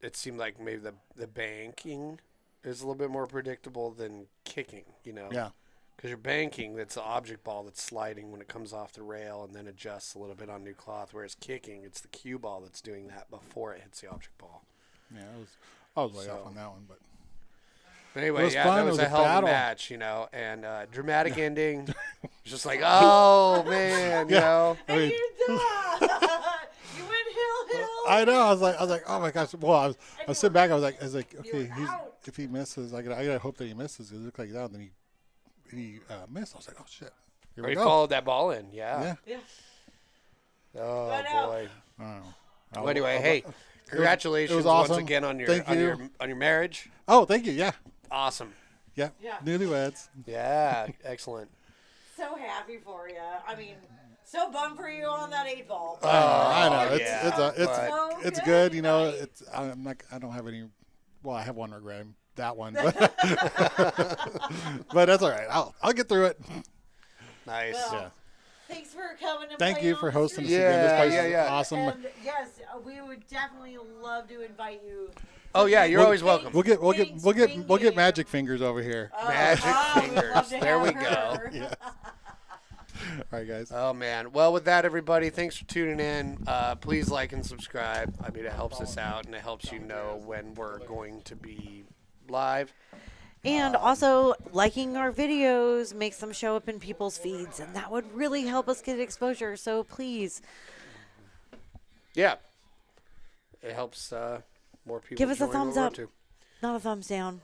it seemed like maybe the banking is a little bit more predictable than kicking, Yeah. Because you're banking, that's the object ball that's sliding when it comes off the rail and then adjusts a little bit on new cloth, whereas kicking, it's the cue ball that's doing that before it hits the object ball. Yeah, I was way So- off on that one, but But anyway, It was yeah, fun. that It was was a a hell of a battle. match, and dramatic ending. Just like, oh, man, I mean, You went hill. I know. I was like, oh my gosh. Well, I was sitting back. I was like, okay, out. if he misses, I gotta hope that he misses. It looked like that. And then he missed. I was like, oh shit. Here Or we he go. followed that ball in, yeah. Yeah. Yeah. Oh, I know. boy. I don't know. Well, anyway, hey, congratulations it was awesome. once again on your Thank on you. your on your marriage. Oh, thank you. Yeah. Awesome. Yeah. Yeah. Newlyweds. Yeah, excellent. So happy for you. I mean, so bummed for you on that 8 ball. I know. yeah, It's but- good. Right. I don't have any. Well, I have one regret. That one. But, but that's all right. I'll get through it. Nice. Well, Yeah. Thanks for coming and Thank playing you on for the hosting us street. again. This Yeah, place yeah, is yeah. awesome. And yes, we would definitely love to invite you. Oh yeah, you're We'll- always welcome. We'll get Thanks, magic fingers over here. Magic we'd love fingers. to There have we her. go. Yeah. All right, guys. Oh man. Well, with that, everybody, thanks for tuning in. Please like and subscribe. I mean, it helps us out and it helps you know when we're going to be live. And also, liking our videos makes them show up in people's feeds, and that would really help us get exposure. So please Yeah. It helps more people give us a join what thumbs we're up, to. not a thumbs down.